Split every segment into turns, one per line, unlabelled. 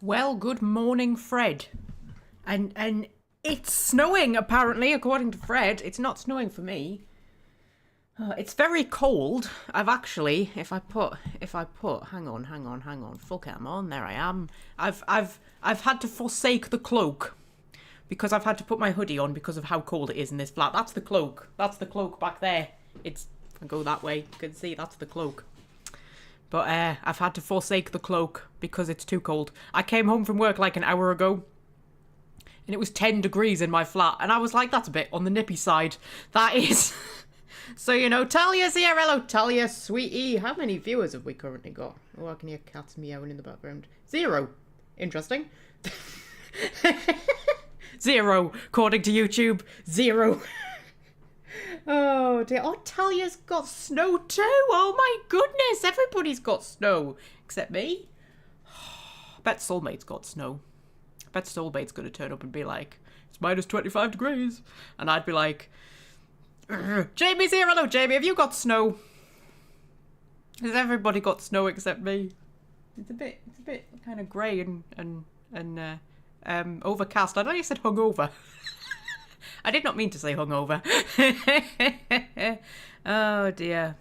Well, good morning, Fred. And it's snowing, apparently, according to Fred. It's not snowing for me. It's very cold. I've actually, if I put, hang on, full cam on, there I am. I've had to forsake the cloak because I've had to put my hoodie on because of how cold it is in this flat. That's the cloak. That's the cloak back there. If I go that way, you can see that's the cloak. But I've had to forsake the cloak because it's too cold. I came home from work like an hour ago and it was 10 degrees in my flat. And I was like, that's a bit on the nippy side. That is. So, you know, Talia's here. Hello, Talia, sweetie. How many viewers have we currently got? Oh, I can hear cats meowing in the background. 0. Interesting. 0, according to YouTube. 0. Oh dear. Oh, Talia's got snow too. Oh my goodness. Everybody's got snow. Except me. I bet Soulmate's got snow. I bet Soulmate's going to turn up and be like, it's minus 25 degrees. And I'd be like, Jamie's here. Hello, Jamie. Have you got snow? Has everybody got snow except me? It's a bit kind of grey and overcast. I know you said hungover. I did not mean to say hungover. Oh dear.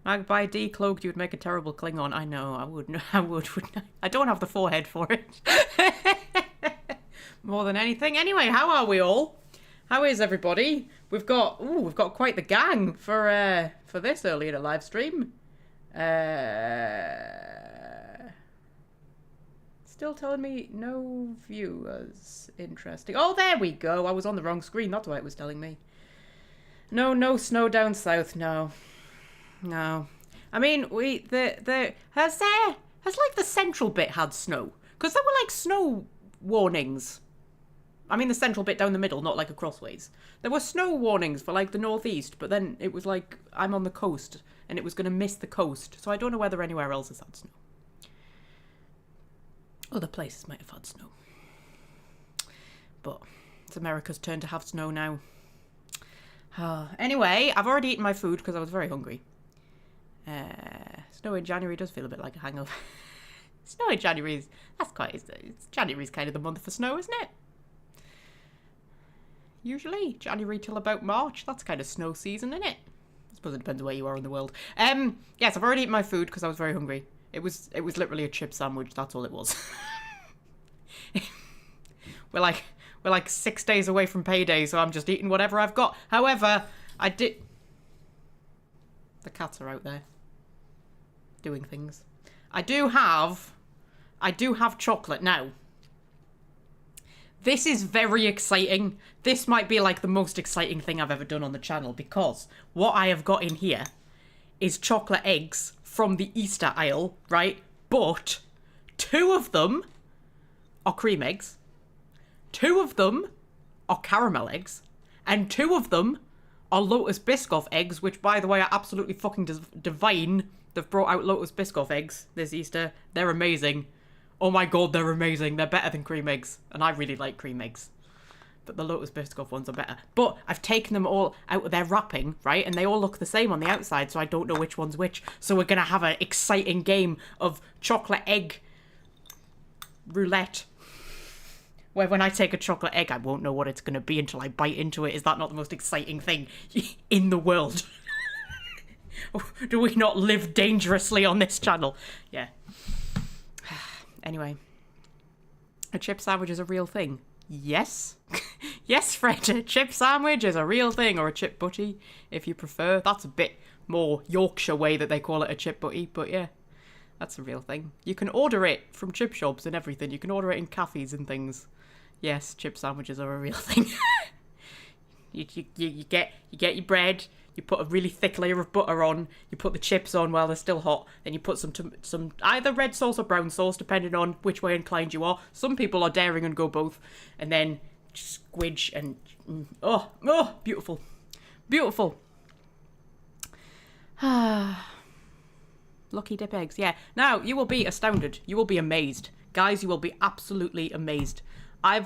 Magpie decloaked, you would make a terrible Klingon. I know, I would, wouldn't I? I don't have the forehead for it. More than anything. Anyway, how are we all? How is everybody? We've got quite the gang for this early in a live stream. Still telling me no viewers. Interesting. Oh, there we go. I was on the wrong screen. That's why it was telling me. No snow down south. No. I mean, has like the central bit had snow? Because there were like snow warnings. I mean the central bit down the middle, not like a crossways. There were snow warnings for like the northeast, but then it was like I'm on the coast and it was going to miss the coast. So I don't know whether anywhere else has had snow. Other places might have had snow. But it's America's turn to have snow now. Anyway, I've already eaten my food because I was very hungry. Snow in January does feel a bit like a hangover. Snow in January January's kind of the month for snow, isn't it? Usually, January till about March. That's kind of snow season, isn't it? I suppose it depends on where you are in the world. Yes, I've already eaten my food because I was very hungry. It was literally a chip sandwich. That's all it was. We're like 6 days away from payday, so I'm just eating whatever I've got. However, the cats are out there doing things. I do have chocolate now. This is very exciting. This might be like the most exciting thing I've ever done on the channel because what I have got in here is chocolate eggs from the Easter aisle, right? But 2 of them are cream eggs, 2 of them are caramel eggs, and 2 of them are Lotus Biscoff eggs, which, by the way, are absolutely fucking divine. They've brought out Lotus Biscoff eggs this Easter. They're amazing. Oh my god, they're amazing. They're better than cream eggs, and I really like cream eggs. But the Lotus Biscoff ones are better. But I've taken them all out of their wrapping, right? And they all look the same on the outside, so I don't know which one's which. So we're going to have an exciting game of chocolate egg roulette. Where when I take a chocolate egg, I won't know what it's going to be until I bite into it. Is that not the most exciting thing in the world? Do we not live dangerously on this channel? Yeah. Anyway. A chip sandwich is a real thing. Yes. Yes, Fred, a chip sandwich is a real thing, or a chip butty, if you prefer. That's a bit more Yorkshire way that they call it a chip butty, but yeah, that's a real thing. You can order it from chip shops and everything. You can order it in cafes and things. Yes, chip sandwiches are a real thing. You get your bread, you put a really thick layer of butter on, you put the chips on while they're still hot, then you put some either red sauce or brown sauce, depending on which way inclined you are. Some people are daring and go both, and then squidge and oh, beautiful, beautiful. Lucky dip eggs, yeah. Now you will be astounded. You will be amazed, guys. You will be absolutely amazed. Hang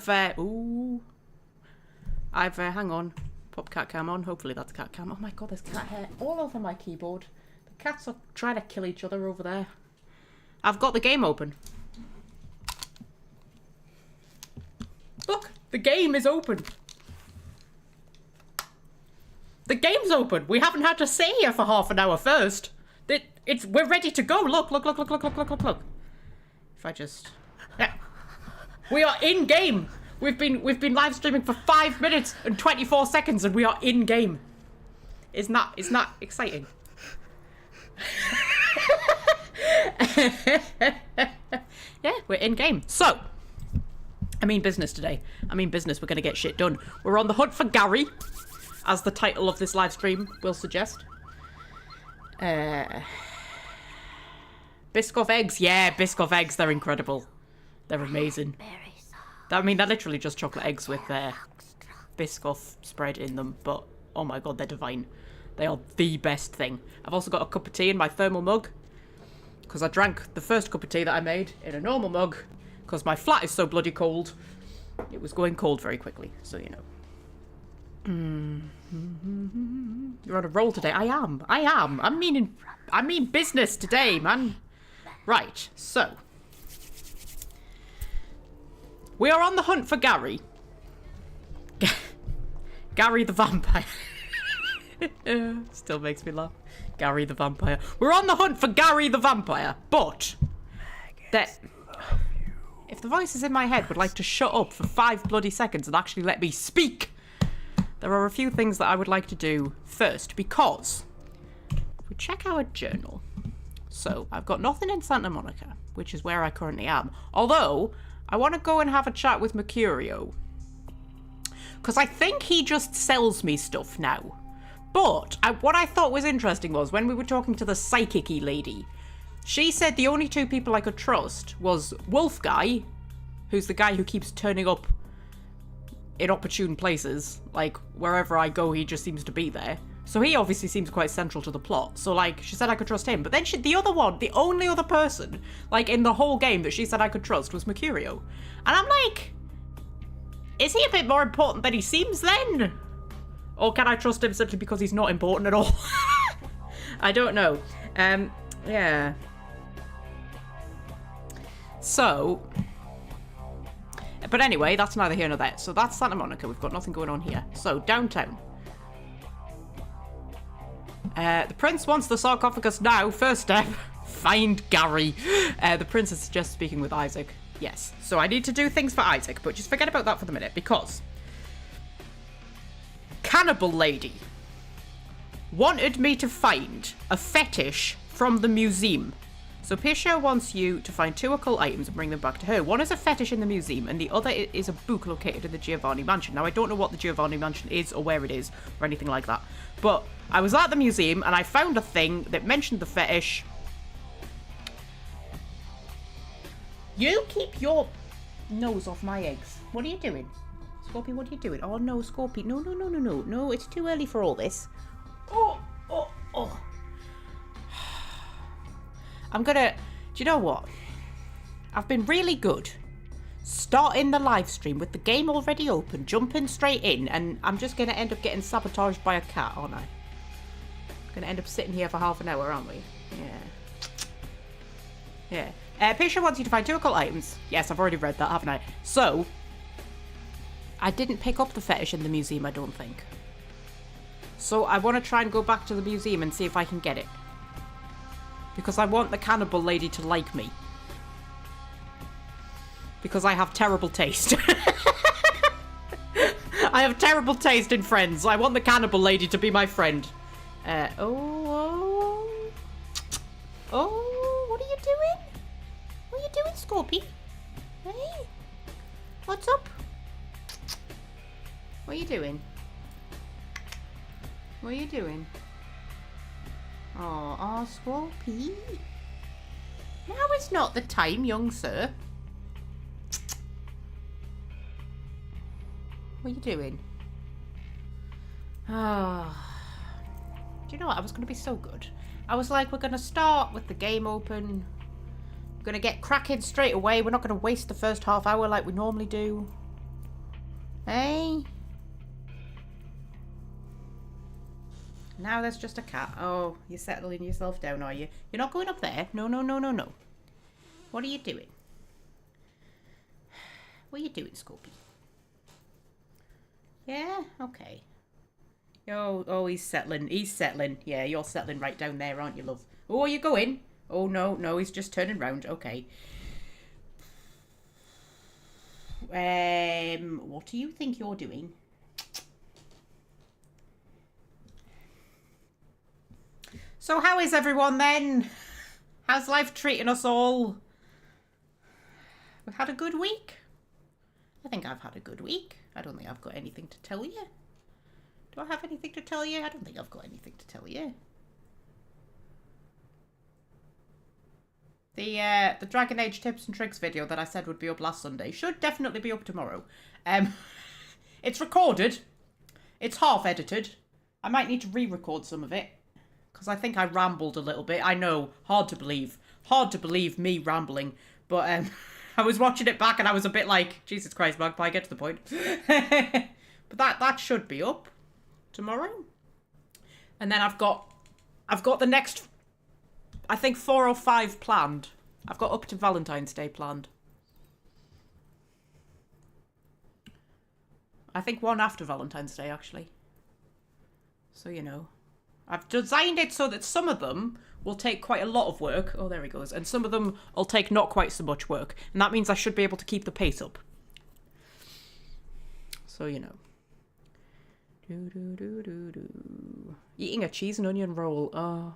on. Pop cat cam on. Hopefully that's cat cam. Oh my god, there's cat hair all over my keyboard. The cats are trying to kill each other over there. I've got the game open. The game is open. The game's open. We haven't had to sit here for half an hour first. We're ready to go. Look. If I just... Yeah. We are in game. We've been live streaming for 5 minutes and 24 seconds and we are in game. Isn't that exciting? Yeah, we're in game. So, I mean business today. I mean business, we're gonna get shit done. We're on the hunt for Gary, as the title of this live stream will suggest. Biscoff eggs, yeah, Biscoff eggs, they're incredible. They're amazing. I mean, they're literally just chocolate eggs with Biscoff spread in them, but oh my god, they're divine. They are the best thing. I've also got a cup of tea in my thermal mug, because I drank the first cup of tea that I made in a normal mug, because my flat is so bloody cold. It was going cold very quickly, so you know. You're on a roll today. I am. I mean business today, man. Right, so. We are on the hunt for Gary. Gary the vampire. Still makes me laugh. Gary the vampire. We're on the hunt for Gary the vampire, but if the voices in my head would like to shut up for 5 bloody seconds and actually let me speak, there are a few things that I would like to do first, because if we check our journal. So I've got nothing in Santa Monica, which is where I currently am. Although I want to go and have a chat with Mercurio, because I think he just sells me stuff now. But what I thought was interesting was when we were talking to the psychic-y lady, she said the only 2 people I could trust was Wolf Guy, who's the guy who keeps turning up in opportune places. Like, wherever I go, he just seems to be there. So he obviously seems quite central to the plot. So, like, she said I could trust him. But then the other one, the only other person, like, in the whole game that she said I could trust was Mercurio. And I'm like, is he a bit more important than he seems then? Or can I trust him simply because he's not important at all? I don't know. Yeah. So, but anyway, that's neither here nor there. So that's Santa Monica. We've got nothing going on here. So, downtown. The prince wants the sarcophagus now. First step, find Gary. The princess suggests speaking with Isaac. Yes. So I need to do things for Isaac, but just forget about that for the minute, because Cannibal Lady wanted me to find a fetish from the museum. So Pisha wants you to find 2 occult items and bring them back to her. One is a fetish in the museum, and the other is a book located in the Giovanni Mansion. Now, I don't know what the Giovanni Mansion is or where it is or anything like that. But I was at the museum and I found a thing that mentioned the fetish. You keep your nose off my eggs. What are you doing? Scorpy, what are you doing? Oh, no, Scorpy. No. No, it's too early for all this. Oh. I'm gonna... Do you know what? I've been really good starting the live stream with the game already open, jumping straight in, and I'm just gonna end up getting sabotaged by a cat, aren't I? Gonna end up sitting here for half an hour, aren't we? Yeah. Pisha wants you to find 2 occult items. Yes, I've already read that, haven't I? So, I didn't pick up the fetish in the museum, I don't think. So I want to try and go back to the museum and see if I can get it. Because I want the cannibal lady to like me. Because I have terrible taste. I have terrible taste in friends. I want the cannibal lady to be my friend. Oh, what are you doing? What are you doing, Scorpy? Hey? What's up? What are you doing? What are you doing? Oh, Scorpy. Now is not the time, young sir. What are you doing? Oh. Do you know what? I was going to be so good. I was like, we're going to start with the game open. We're going to get cracking straight away. We're not going to waste the first half hour like we normally do. Hey? Now there's just a cat. Oh, you're settling yourself down, are you? You're not going up there? No. What are you doing? What are you doing, Scorpy? Yeah? Okay. Oh, he's settling. He's settling. Yeah, you're settling right down there, aren't you, love? Oh, are you going? Oh, no, he's just turning round. Okay. What do you think you're doing? So how is everyone then? How's life treating us all? We've had a good week? I think I've had a good week. I don't think I've got anything to tell you. Do I have anything to tell you? I don't think I've got anything to tell you. The Dragon Age tips and tricks video that I said would be up last Sunday should definitely be up tomorrow. It's recorded. It's half edited. I might need to re-record some of it because I think I rambled a little bit. I know, hard to believe. Hard to believe me rambling. But I was watching it back and I was a bit like, Jesus Christ, Magpie, get to the point. But that should be up tomorrow. And then I've got the next, I think 4 or 5 planned. I've got up to Valentine's Day planned. I think one after Valentine's Day, actually. So, you know. I've designed it so that some of them will take quite a lot of work. Oh, there he goes. And some of them will take not quite so much work. And that means I should be able to keep the pace up. So, you know. Eating a cheese and onion roll. Oh.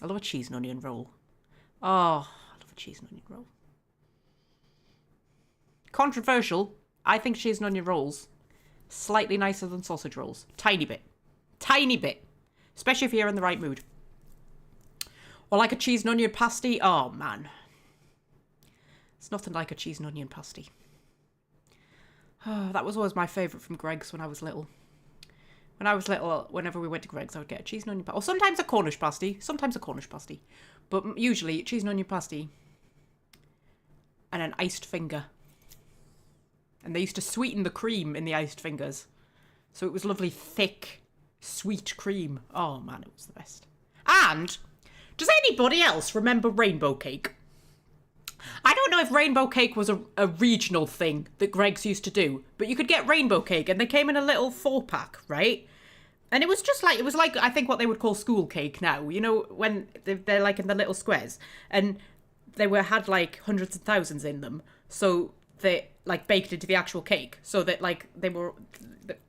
I love a cheese and onion roll. Oh, I love a cheese and onion roll. Controversial. I think cheese and onion rolls slightly nicer than sausage rolls. Tiny bit. Tiny bit. Especially if you're in the right mood. Or like a cheese and onion pasty. Oh, man. It's nothing like a cheese and onion pasty. Oh, that was always my favourite from Greggs when I was little. When I was little, whenever we went to Greggs, I would get a cheese and onion pasty. Or sometimes a Cornish pasty. Sometimes a Cornish pasty. But usually cheese and onion pasty. And an iced finger. And they used to sweeten the cream in the iced fingers. So it was lovely, thick, sweet cream. Oh, man, it was the best. And does anybody else remember rainbow cake? I don't know if rainbow cake was a regional thing that Greggs used to do, but you could get rainbow cake and they came in a little 4-pack, right? And it was just like, it was like, I think what they would call school cake now, you know, when they're like in the little squares, and they had like hundreds and thousands in them. So they like baked into the actual cake so that like they were,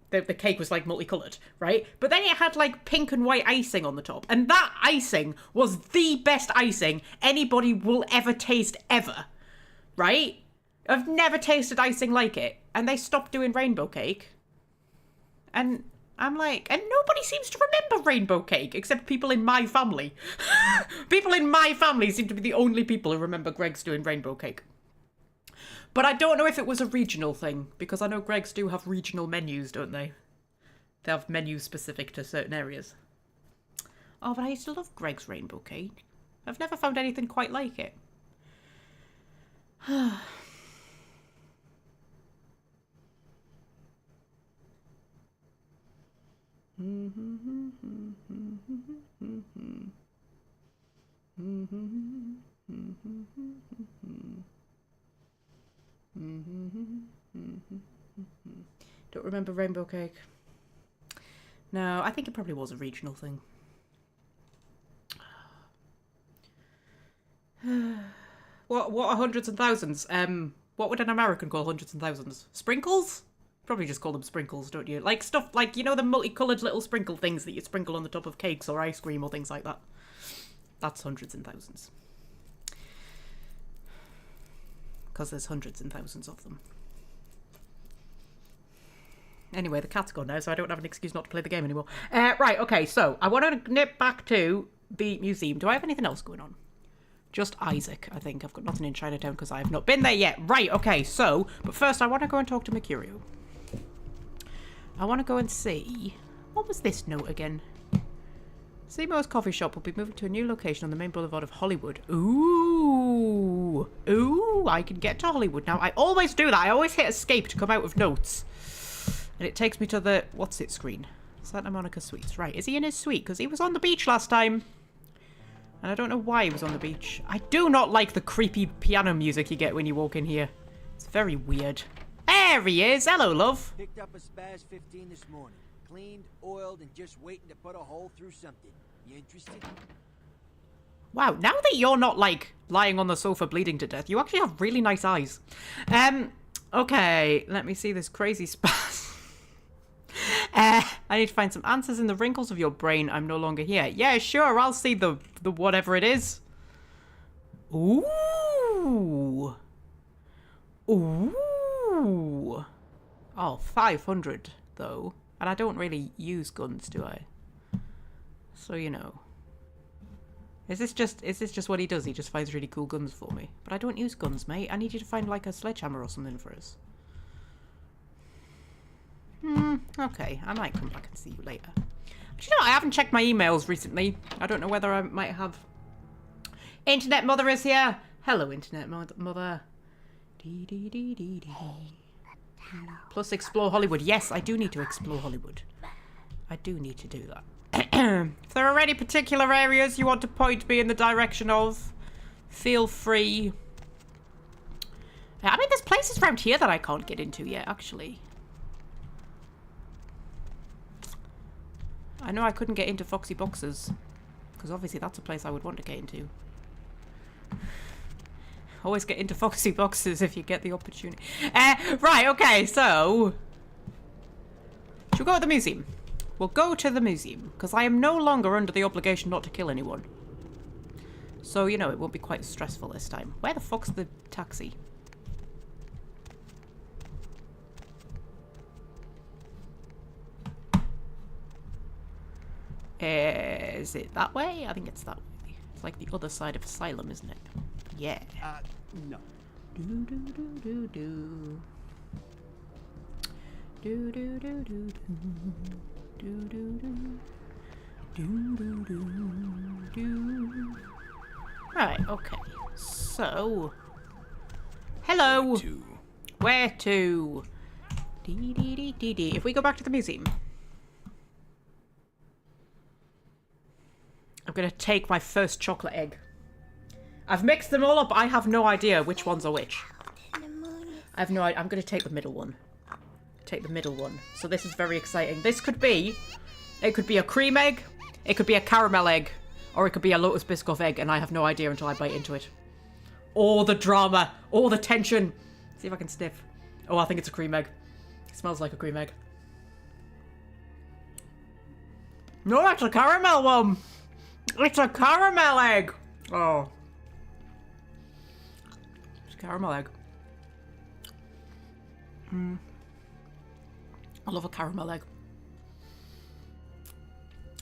the cake was like multicolored, right? But then it had like pink and white icing on the top. And that icing was the best icing anybody will ever taste ever, right? I've never tasted icing like it. And they stopped doing rainbow cake. And I'm like, and nobody seems to remember rainbow cake except people in my family. People in my family seem to be the only people who remember Greggs doing rainbow cake. But I don't know if it was a regional thing, because I know Greggs do have regional menus, don't they? They have menus specific to certain areas. Oh, but I used to love Greggs rainbow cake. I've never found anything quite like it. Don't remember rainbow cake. No, I think it probably was a regional thing. What are hundreds and thousands? What would an American call hundreds and thousands? Sprinkles? Probably just call them sprinkles, don't you? Like stuff like, you know, the multicoloured little sprinkle things that you sprinkle on the top of cakes or ice cream or things like that. That's hundreds and thousands. Because there's hundreds and thousands of them. Anyway, the cat's gone now, so I don't have an excuse not to play the game anymore. Right, okay, so I want to nip back to the museum. Do I have anything else going on? Just Isaac, I think. I've got nothing in Chinatown because I have not been there yet. Right, okay, so, but first I want to go and talk to Mercurio. I want to go and see... What was this note again? Seymour's coffee shop will be moving to a new location on the main boulevard of Hollywood. Ooh. Ooh, I can get to Hollywood now. I always do that. I always hit escape to come out of notes. And it takes me to the... What's it screen? Santa Monica Suites. Right, is he in his suite? Because he was on the beach last time. And I don't know why he was on the beach. I do not like the creepy piano music you get when you walk in here. It's very weird. There there he is. Hello, love.
Picked up a Spaz 15 this morning. Cleaned, oiled, and just waiting to put a hole through something. You interested?
Wow, now that you're not, like, lying on the sofa bleeding to death, you actually have really nice eyes. Okay, let me see this crazy Spaz. I need to find some answers in the wrinkles of your brain. I'm no longer here. Yeah, sure, I'll see the whatever it is. Ooh. Ooh. Oh, 500, though. And I don't really use guns, do I? So, you know. Is this just what he does? He just finds really cool guns for me. But I don't use guns, mate. I need you to find, like, a sledgehammer or something for us. Okay. I might come back and see you later. But you know, I haven't checked my emails recently. I don't know whether I might have... Internet Mother is here. Hello, Internet Mother. Plus explore Hollywood. Yes, I do need to explore Hollywood. I do need to do that. If there are any particular areas you want to point me in the direction of, feel free. I mean, there's places around here that I can't get into yet, actually. I know I couldn't get into Foxy Boxes, because obviously that's a place I would want to get into. Always get into Foxy Boxes if you get the opportunity. Right, okay, so... should we go to the museum? We'll go to the museum, because I am no longer under the obligation not to kill anyone. So, you know, it won't be quite stressful this time. Where the fuck's the taxi? Is it that way? I think it's that way. It's like the other side of Asylum, isn't it? Yeah.
No.
Do do do do do. Do do do do do. Do do do. Do do do do. Right, okay. So hello. Where to? Dee dee dee dee dee. If we go back to the museum. I'm gonna take my first chocolate egg. I've mixed them all up. I have no idea which ones are which. I have no idea. I'm gonna take the middle one. Take the middle one. So this is very exciting. This could be... it could be a cream egg. It could be a caramel egg. Or it could be a Lotus Biscoff egg. And I have no idea until I bite into it. All the drama. All the tension. See if I can sniff. Oh, I think it's a cream egg. It smells like a cream egg. No, that's a caramel one. It's a caramel egg. Oh. It's a caramel egg. I love a caramel egg.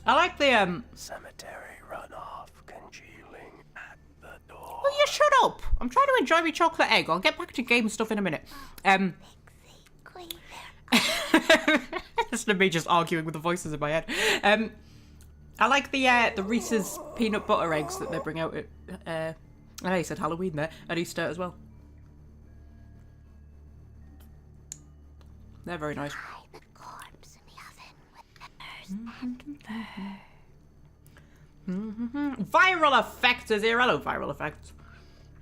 I like the
cemetery runoff congealing at the door.
Will you shut up? I'm trying to enjoy my chocolate egg. I'll get back to game stuff in a minute. Listen to me just arguing with the voices in my head. I like the Reese's peanut butter eggs that they bring out at I know you said Halloween there, at Easter as well. They're very nice.
The corpse in the oven with peppers and fur.
Viral effects is here. Hello, viral effects.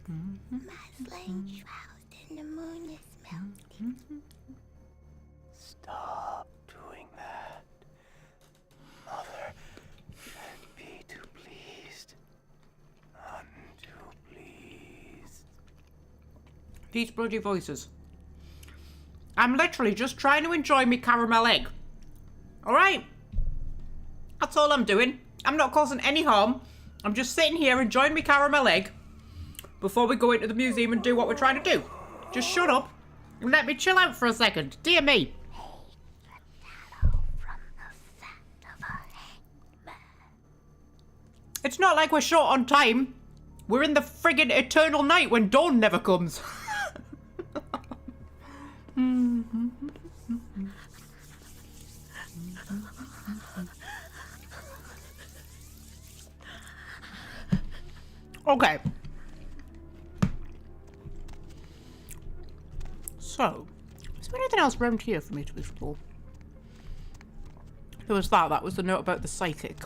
Muslin shrouded in the moon is melting.
Stop doing that. Mother, I'd be too pleased. None too pleased.
These bloody voices. I'm literally just trying to enjoy my caramel egg. Alright? That's all I'm doing. I'm not causing any harm. I'm just sitting here enjoying my caramel egg before we go into the museum and do what we're trying to do. Just shut up and let me chill out for a second. Dear me. It's not like we're short on time. We're in the friggin' eternal night when dawn never comes. Okay. So, is there anything else around here for me to explore? There was that. That was the note about the psychic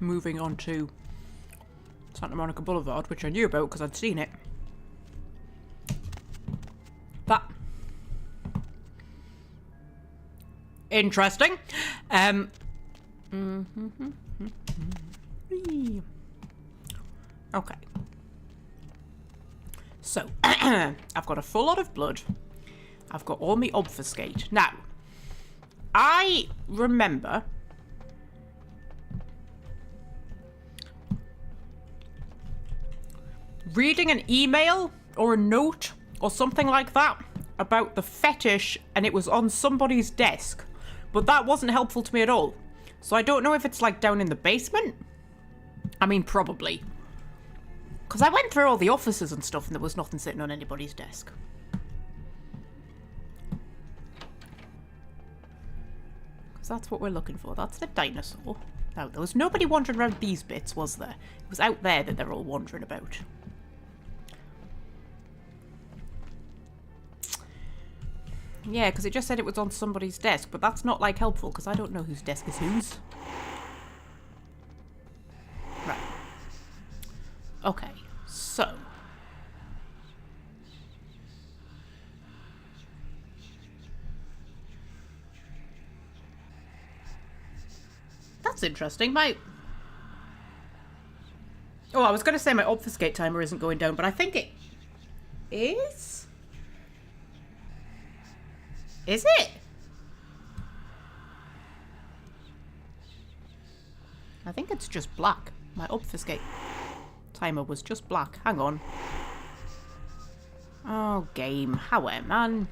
moving on to Santa Monica Boulevard, which I knew about because I'd seen it. That. Interesting. Okay. So, I've got a full lot of blood. I've got all my obfuscate. Now, I remember reading an email or a note or something like that about the fetish, and it was on somebody's desk, but that wasn't helpful to me at all. So I don't know if it's like down in the basement. I mean, probably. Because I went through all the offices and stuff and there was nothing sitting on anybody's desk. Because that's what we're looking for. That's the dinosaur. Now, there was nobody wandering around these bits, was there? It was out there that they're all wandering about. Yeah, because it just said it was on somebody's desk, but that's not, like, helpful, because I don't know whose desk is whose. Right. Okay, so. That's interesting. Oh, I was going to say my obfuscate timer isn't going down, but I think it is? Is it? I think it's just black. My obfuscate timer was just black. Hang on. Oh, game. How man.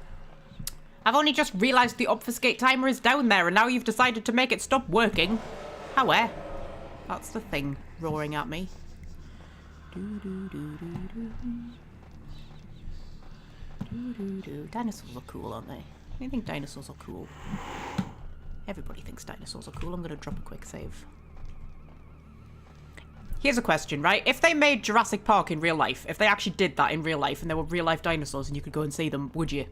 I've only just realised the obfuscate timer is down there and now you've decided to make it stop working. How That's the thing roaring at me. Dinosaurs are cool, aren't they? I think dinosaurs are cool. Everybody thinks dinosaurs are cool. I'm going to drop a quick save. Here's a question, right? If they made Jurassic Park in real life, if they actually did that in real life and there were real life dinosaurs and you could go and see them, would you?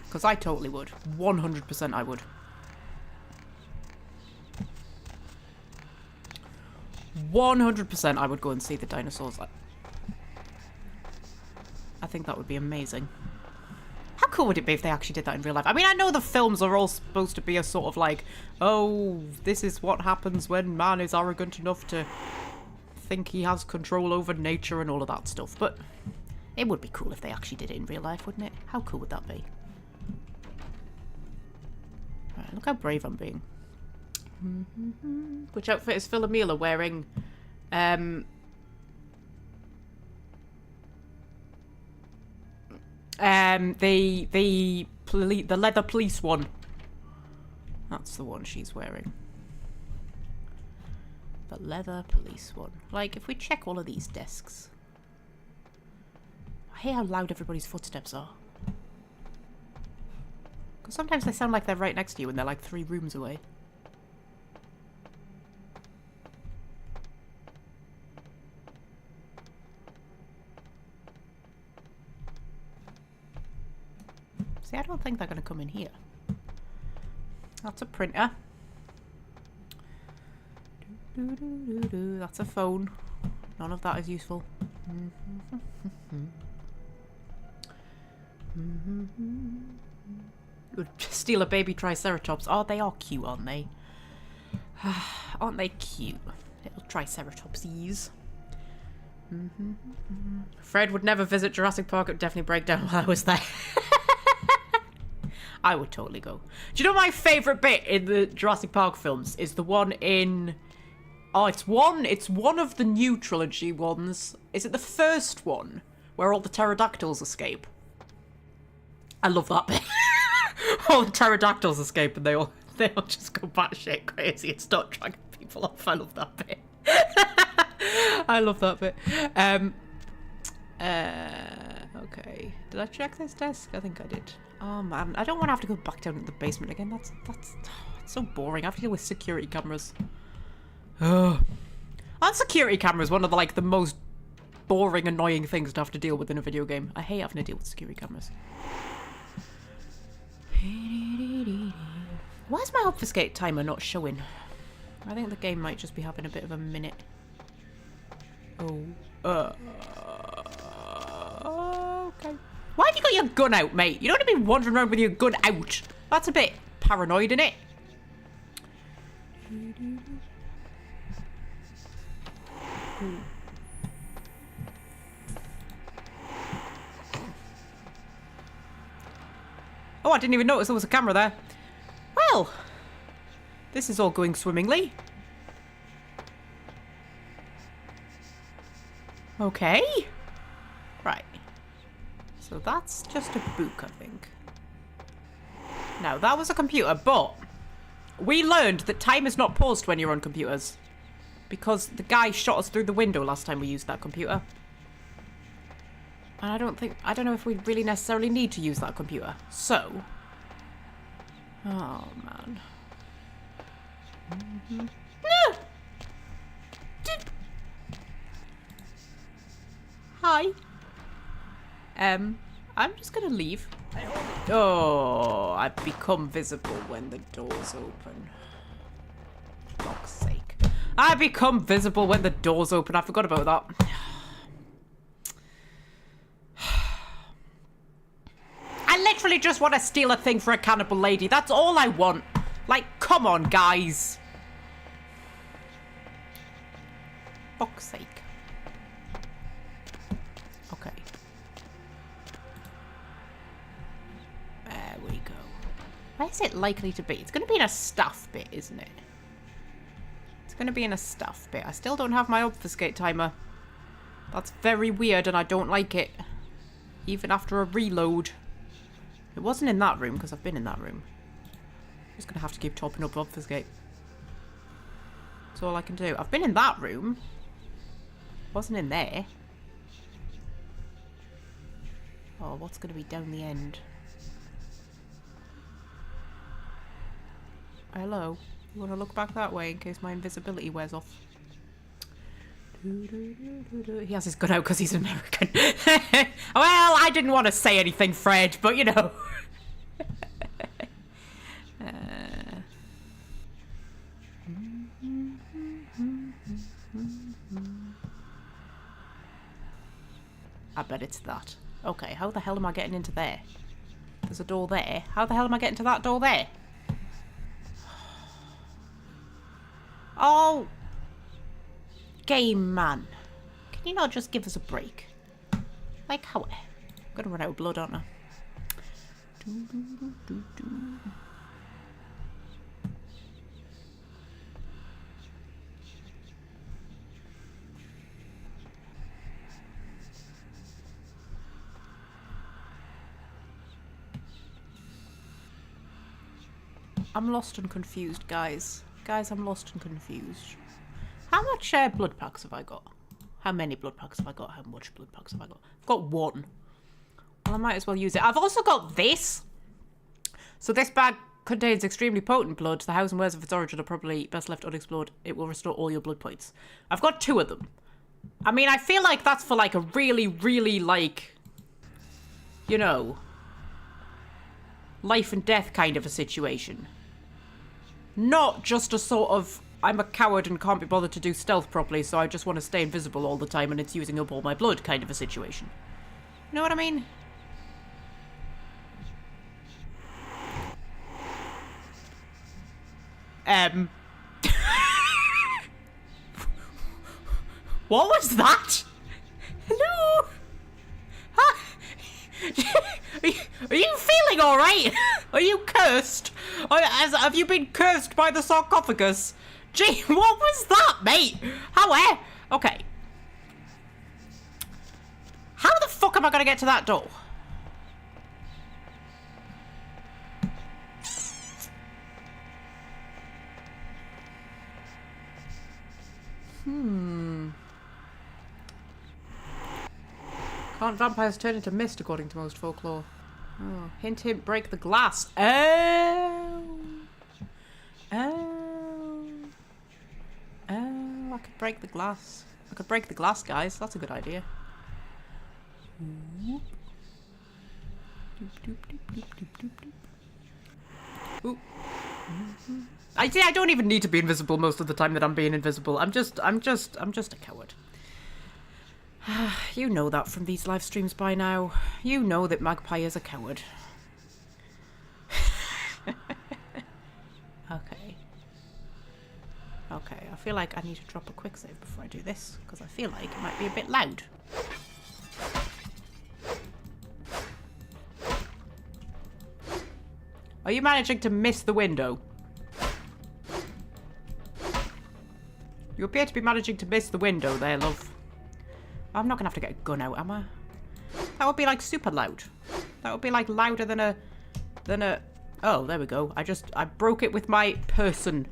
Because I totally would. 100% I would. 100% I would go and see the dinosaurs. I think that would be amazing. How cool would it be if they actually did that in real life? I mean, I know the films are all supposed to be a sort of like, oh, this is what happens when man is arrogant enough to think he has control over nature and all of that stuff. But it would be cool if they actually did it in real life, wouldn't it? How cool would that be? Right, look how brave I'm being. Which outfit is Philomela wearing? The leather police one. That's the one she's wearing. The leather police one. Like, if we check all of these desks. I hear how loud everybody's footsteps are. Because sometimes they sound like they're right next to you and they're like 3 rooms away. See, I don't think they're going to come in here. That's a printer. That's a phone. None of that is useful. Steal a baby triceratops. Oh, they are cute, aren't they? Aren't they cute? Little triceratopsies. Fred would never visit Jurassic Park. It would definitely break down while I was there. I would totally go. Do you know my favourite bit in the Jurassic Park films is the one in... Oh, it's one of the new trilogy ones. Is it the first one? Where all the pterodactyls escape? I love that bit. All the pterodactyls escape and they all just go batshit crazy and start dragging people off. I love that bit. I love that bit. Okay. Did I check this desk? I think I did. Oh man, I don't want to have to go back down to the basement again. That's it's so boring. I have to deal with security cameras. Oh. And security cameras, one of the most boring, annoying things to have to deal with in a video game. I hate having to deal with security cameras. Why is my obfuscate timer not showing? I think the game might just be having a bit of a minute. Oh. Why have you got your gun out, mate? You don't want to be wandering around with your gun out. That's a bit paranoid, isn't it? Oh, I didn't even notice there was a camera there. Well, this is all going swimmingly. Okay. Right. So that's just a book, I think. Now, that was a computer, but we learned that time is not paused when you're on computers. Because the guy shot us through the window last time we used that computer. And I don't know if we really necessarily need to use that computer. So. Oh, man. No! Hi. I'm just gonna leave. Oh, I've become visible when the door's open. For fuck's sake. I become visible when the door's open. I forgot about that. I literally just want to steal a thing for a cannibal lady. That's all I want. Like, come on, guys. Fuck's sake. Okay. There we go. Where is it likely to be? It's going to be in a staff bit, isn't it? It's going to be in a staff bit. I still don't have my obfuscate timer. That's very weird and I don't like it. Even after a reload. It wasn't in that room because I've been in that room. I'm just going to have to keep topping up obfuscate. That's all I can do. I've been in that room. Wasn't in there. Oh, what's going to be down the end? Hello. You want to look back that way in case my invisibility wears off? He has his gun out because he's American. Well, I didn't want to say anything, Fred, but you know. I bet it's that. Okay, how the hell am I getting into there? There's a door there. How the hell am I getting to that door there? Oh! Game man. Can you not just give us a break? Like how? I'm gonna run out of blood, aren't I? I'm lost and confused, guys. Guys, I'm lost and confused. How much blood packs have I got? How many blood packs have I got? How much blood packs have I got? I've got one. Well, I might as well use it. I've also got this. So this bag contains extremely potent blood. The house and wares of its origin are probably best left unexplored. It will restore all your blood points. I've got 2 of them. I mean, I feel like that's for like a really, really like, you know, life and death kind of a situation. Not just a sort of, I'm a coward and can't be bothered to do stealth properly, so I just want to stay invisible all the time and it's using up all my blood kind of a situation. You know what I mean? What was that? Hello? Huh? Are you feeling alright? Are you cursed? Have you been cursed by the sarcophagus? Gee, what was that, mate? How? Okay. How the fuck am I gonna get to that door? Can't vampires turn into mist according to most folklore? Oh, hint, hint, break the glass. Oh. I could break the glass. I could break the glass, guys. That's a good idea. Ooh. I don't even need to be invisible most of the time that I'm being invisible. I'm just a coward. You know that from these live streams by now. You know that Magpie is a coward. Okay. Okay, I feel like I need to drop a quick save before I do this, because I feel like it might be a bit loud. Are you managing to miss the window? You appear to be managing to miss the window there, love. I'm not gonna have to get a gun out, am I? That would be like super loud. That would be like louder than a... Oh, there we go. I broke it with my person.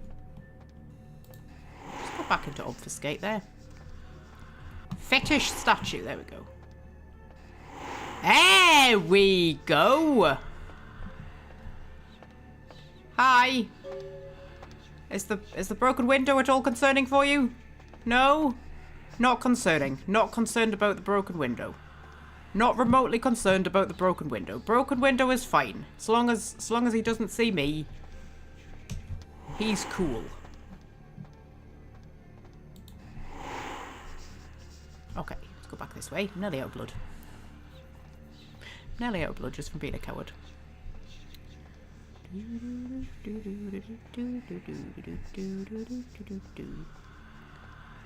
Just go back into obfuscate there. Fetish statue, there we go. There we go. Hi. Is the broken window at all concerning for you? No? Not concerning. Not concerned about the broken window. Not remotely concerned about the broken window. Broken window is fine. As long as he doesn't see me, he's cool. Okay, let's go back this way. Nearly out of blood. Nearly out of blood just from being a coward.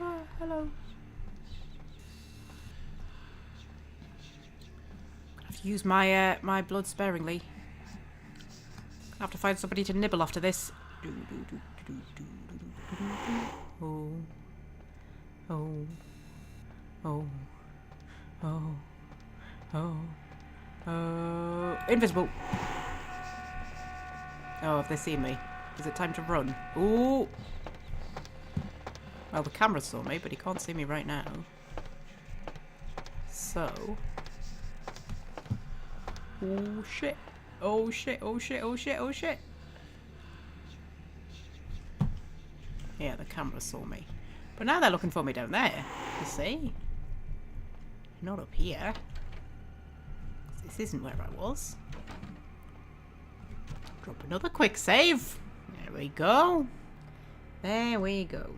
Oh, hello. I have to use my my blood sparingly. I have to find somebody to nibble after this. Oh. Oh. Oh. Oh. Oh. Invisible. Oh, have they seen me? Is it time to run? Ooh. Well, the camera saw me, but he can't see me right now. So. Oh shit. Oh shit, oh shit, oh shit, oh shit. Yeah, the camera saw me. But now they're looking for me down there. You see? Not up here. This isn't where I was. Drop another quick save. There we go. There we go.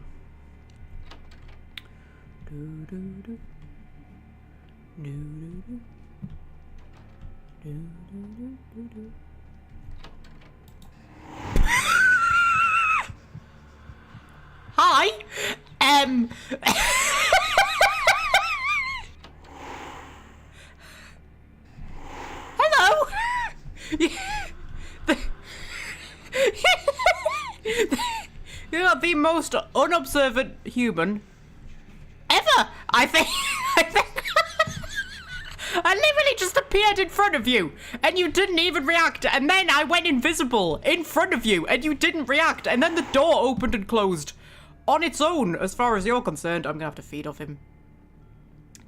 Hi. Hello. You're the most unobservant human ever, I think. I literally just appeared in front of you, and you didn't even react, and then I went invisible in front of you, and you didn't react, and then the door opened and closed on its own. As far as you're concerned, I'm gonna have to feed off him.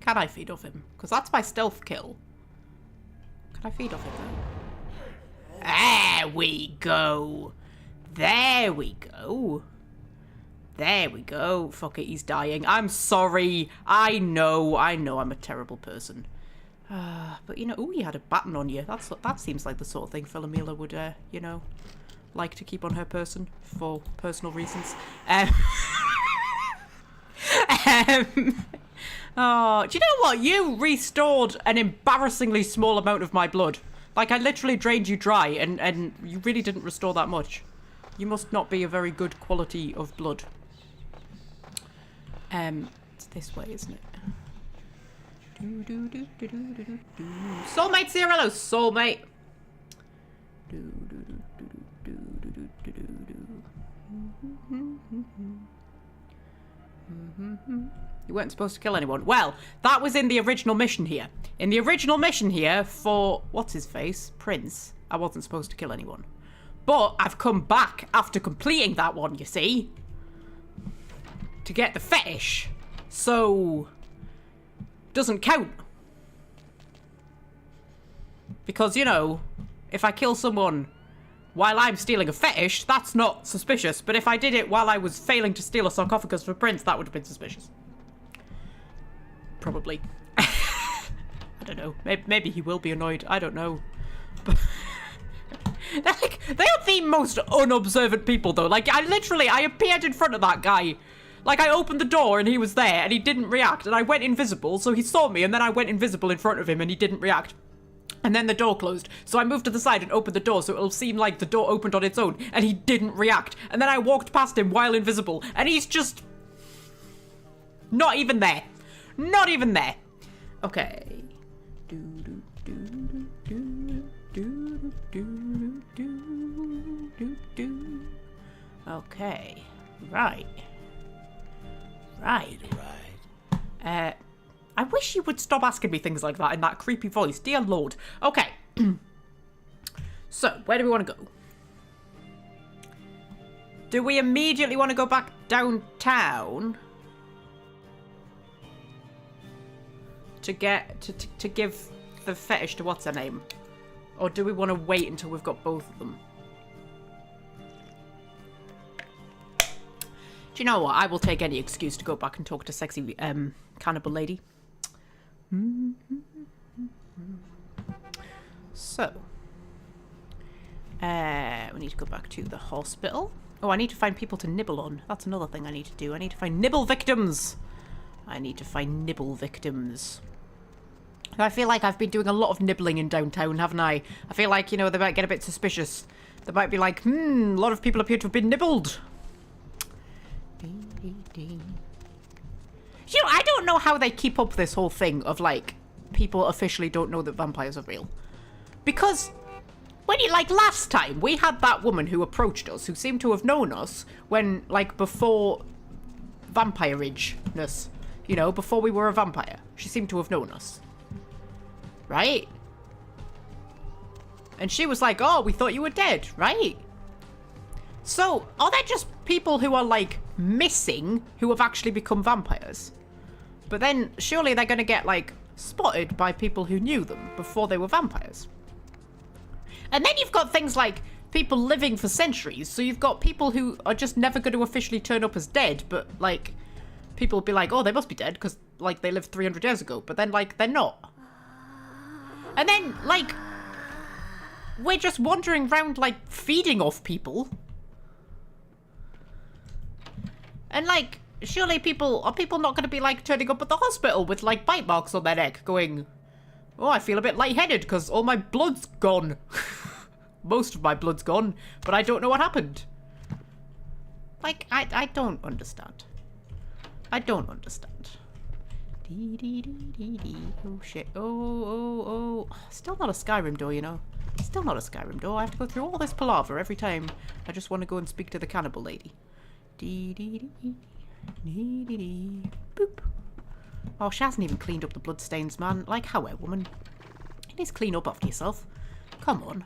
Can I feed off him? Because that's my stealth kill. Can I feed off him though? There we go. There we go. There we go. Fuck it, he's dying. I'm sorry. I know I'm a terrible person. But you know, ooh, you had a baton on you. That seems like the sort of thing Philomela would, you know, like to keep on her person for personal reasons. Oh, do you know what? You restored an embarrassingly small amount of my blood. Like, I literally drained you dry, and you really didn't restore that much. You must not be a very good quality of blood. It's this way, isn't it? Soulmate, say hello, soulmate. You weren't supposed to kill anyone. Well, that was in the original mission here. In the original mission here for, what's his face? Prince. I wasn't supposed to kill anyone. But I've come back after completing that one, you see, to get the fetish. So, doesn't count. Because, you know, if I kill someone while I'm stealing a fetish, that's not suspicious. But if I did it while I was failing to steal a sarcophagus for Prince, that would have been suspicious. Probably. I don't know. Maybe he will be annoyed. I don't know. But they're like, they are the most unobservant people, though. Like, I appeared in front of that guy, Like, I opened the door and he was there and he didn't react. And I went invisible, so he saw me and then I went invisible in front of him and he didn't react. And then the door closed. So I moved to the side and opened the door so it'll seem like the door opened on its own. And he didn't react. And then I walked past him while invisible. And he's just... not even there. Not even there. Okay. Okay. Right. I wish you would stop asking me things like that in that creepy voice. Dear Lord. Okay. So, where do we want to go? Do we immediately want to go back downtown? To get... to give the fetish to what's her name? Or do we want to wait until we've got both of them? Do you know what? I will take any excuse to go back and talk to sexy cannibal lady. So. We need to go back to the hospital. Oh, I need to find people to nibble on. That's another thing I need to do. I need to find nibble victims. I feel like I've been doing a lot of nibbling in downtown, haven't I? I feel like, you know, they might get a bit suspicious. They might be like, a lot of people appear to have been nibbled. You know, I don't know how they keep up this whole thing of, like, people officially don't know that vampires are real. Because, when you, like, last time, we had that woman who approached us, who seemed to have known us when, like, before vampire-igeness. You know, before we were a vampire. She seemed to have known us. Right? And she was like, oh, we thought you were dead, right? So, are there just people who are, like, missing who have actually become vampires? But then, surely they're going to get, like, spotted by people who knew them before they were vampires. And then you've got things like people living for centuries. So you've got people who are just never going to officially turn up as dead, but, like, people will be like, oh, they must be dead because, like, they lived 300 years ago. But then, like, they're not. And then, like, we're just wandering around, like, feeding off people. And, like, surely are people not going to be, like, turning up at the hospital with, like, bite marks on their neck going, oh, I feel a bit lightheaded because all my blood's gone. Most of my blood's gone, but I don't know what happened. Like, I don't understand. I don't understand. Oh, shit. Oh. Still not a Skyrim door, you know. Still not a Skyrim door. I have to go through all this palaver every time I just want to go and speak to the cannibal lady. Boop. Oh, she hasn't even cleaned up the bloodstains, man. Like, how, woman? You need to clean up after yourself. Come on.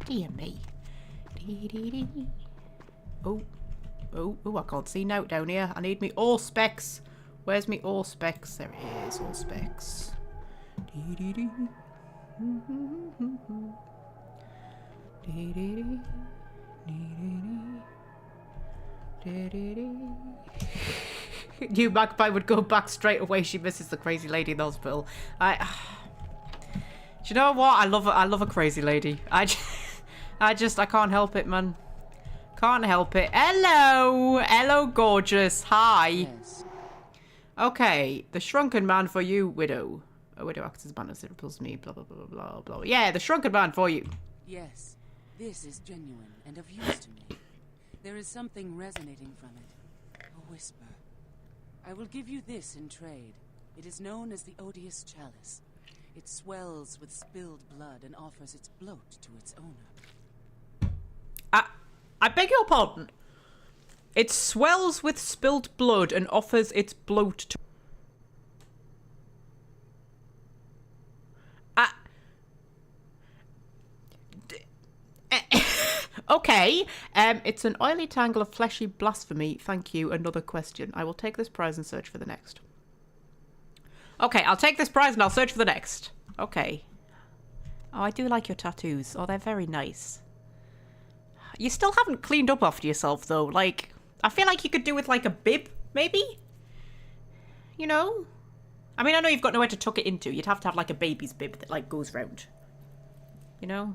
Dear me. Oh, I can't see now down here. I need me all specs. Where's me all specs? There it is, all specs. New Magpie would go back straight away. She misses the crazy lady in the hospital. Do you know what? I love a crazy lady. I can't help it, man. Can't help it. Hello, gorgeous. Hi.
Yes.
Okay, the shrunken man for you, widow. A widow acts as a man as it repels me. Blah blah blah blah blah. Yeah, the shrunken man for you.
Yes, this is genuine and of use to me. There is something resonating from it. A whisper. I will give you this in trade. It is known as the odious chalice. It swells with spilled blood and offers its bloat to its owner.
I beg your pardon. It swells with spilled blood and offers its bloat to... Okay. It's an oily tangle of fleshy blasphemy. Thank you. Another question. I will take this prize and search for the next. Okay, I'll take this prize and I'll search for the next. Okay. Oh, I do like your tattoos. Oh, they're very nice. You still haven't cleaned up after yourself, though. Like, I feel like you could do with, like, a bib, maybe? You know? I mean, I know you've got nowhere to tuck it into. You'd have to have, like, a baby's bib that, like, goes round. You know?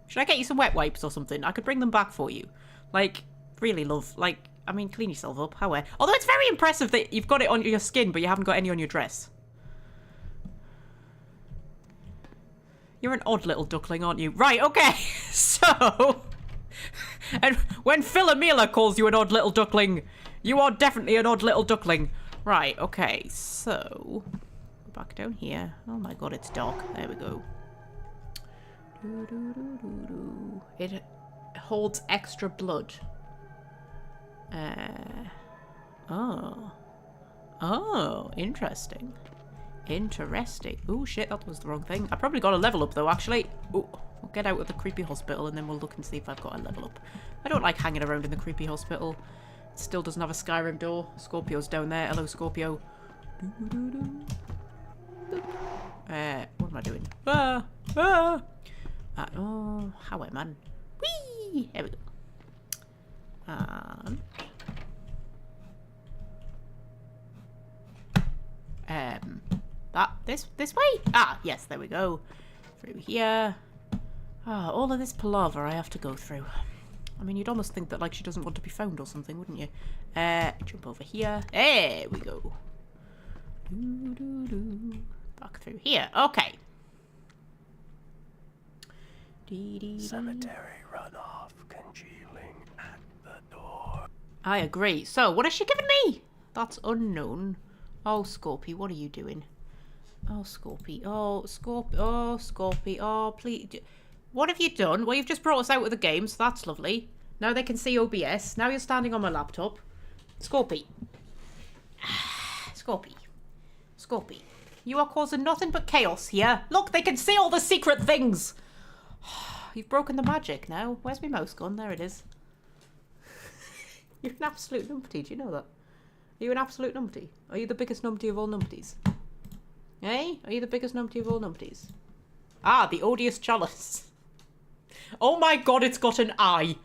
Should I get you some wet wipes or something? I could bring them back for you. Like, really, love. Like, I mean, clean yourself up. However, although it's very impressive that you've got it on your skin, but you haven't got any on your dress. You're an odd little duckling, aren't you? Right, okay. So, and when Philomela calls you an odd little duckling, you are definitely an odd little duckling. Right, okay. So, back down here. Oh my god, it's dark. There we go. It holds extra blood. Oh, interesting. Interesting. Oh shit, that was the wrong thing. I probably got a level up though, actually. Oh, we'll get out of the creepy hospital and then we'll look and see if I've got a level up. I don't like hanging around in the creepy hospital. It still doesn't have a Skyrim door. Scorpio's down there. Hello, Scorpio. What am I doing? Oh, how am I? Whee! There we go. And this way? Ah, yes, there we go. Through here. Ah, all of this palaver I have to go through. I mean, you'd almost think that, like, she doesn't want to be found or something, wouldn't you? Jump over here. There we go. Back through here. Okay.
Cemetery runoff congealing at the door.
I agree. So, what has she given me? That's unknown. Oh, Scorpy, what are you doing? Oh, Scorpy. Oh, Scorpy. Oh, Scorpy. Oh, please. What have you done? Well, you've just brought us out of the game, so that's lovely. Now they can see OBS. Now you're standing on my laptop. Scorpy. Scorpy. Scorpy. You are causing nothing but chaos here. Look, they can see all the secret things. You've broken the magic now. Where's my mouse gone? There it is. You're an absolute numpty. Do you know that? Are you an absolute numpty? Are you the biggest numpty of all numpties? Eh? Are you the biggest numpty of all numpties? Ah, the odious chalice. Oh my god, it's got an eye.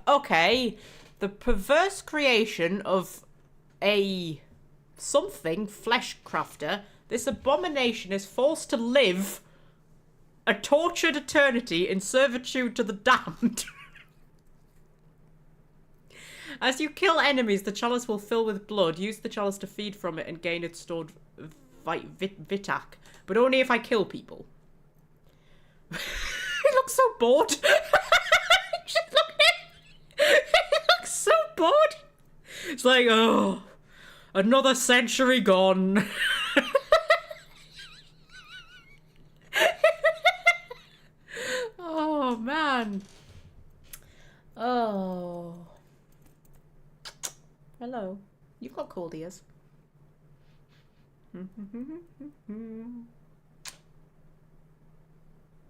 Okay. The perverse creation of a something flesh crafter. This abomination is forced to live a tortured eternity in servitude to the damned. As you kill enemies, the chalice will fill with blood. Use the chalice to feed from it and gain its stored vitak. But only if I kill people. He looks so bored. Just look at him. He looks so bored. It's like, oh, another century gone. Oh, man. Oh. Hello. You've got cold ears.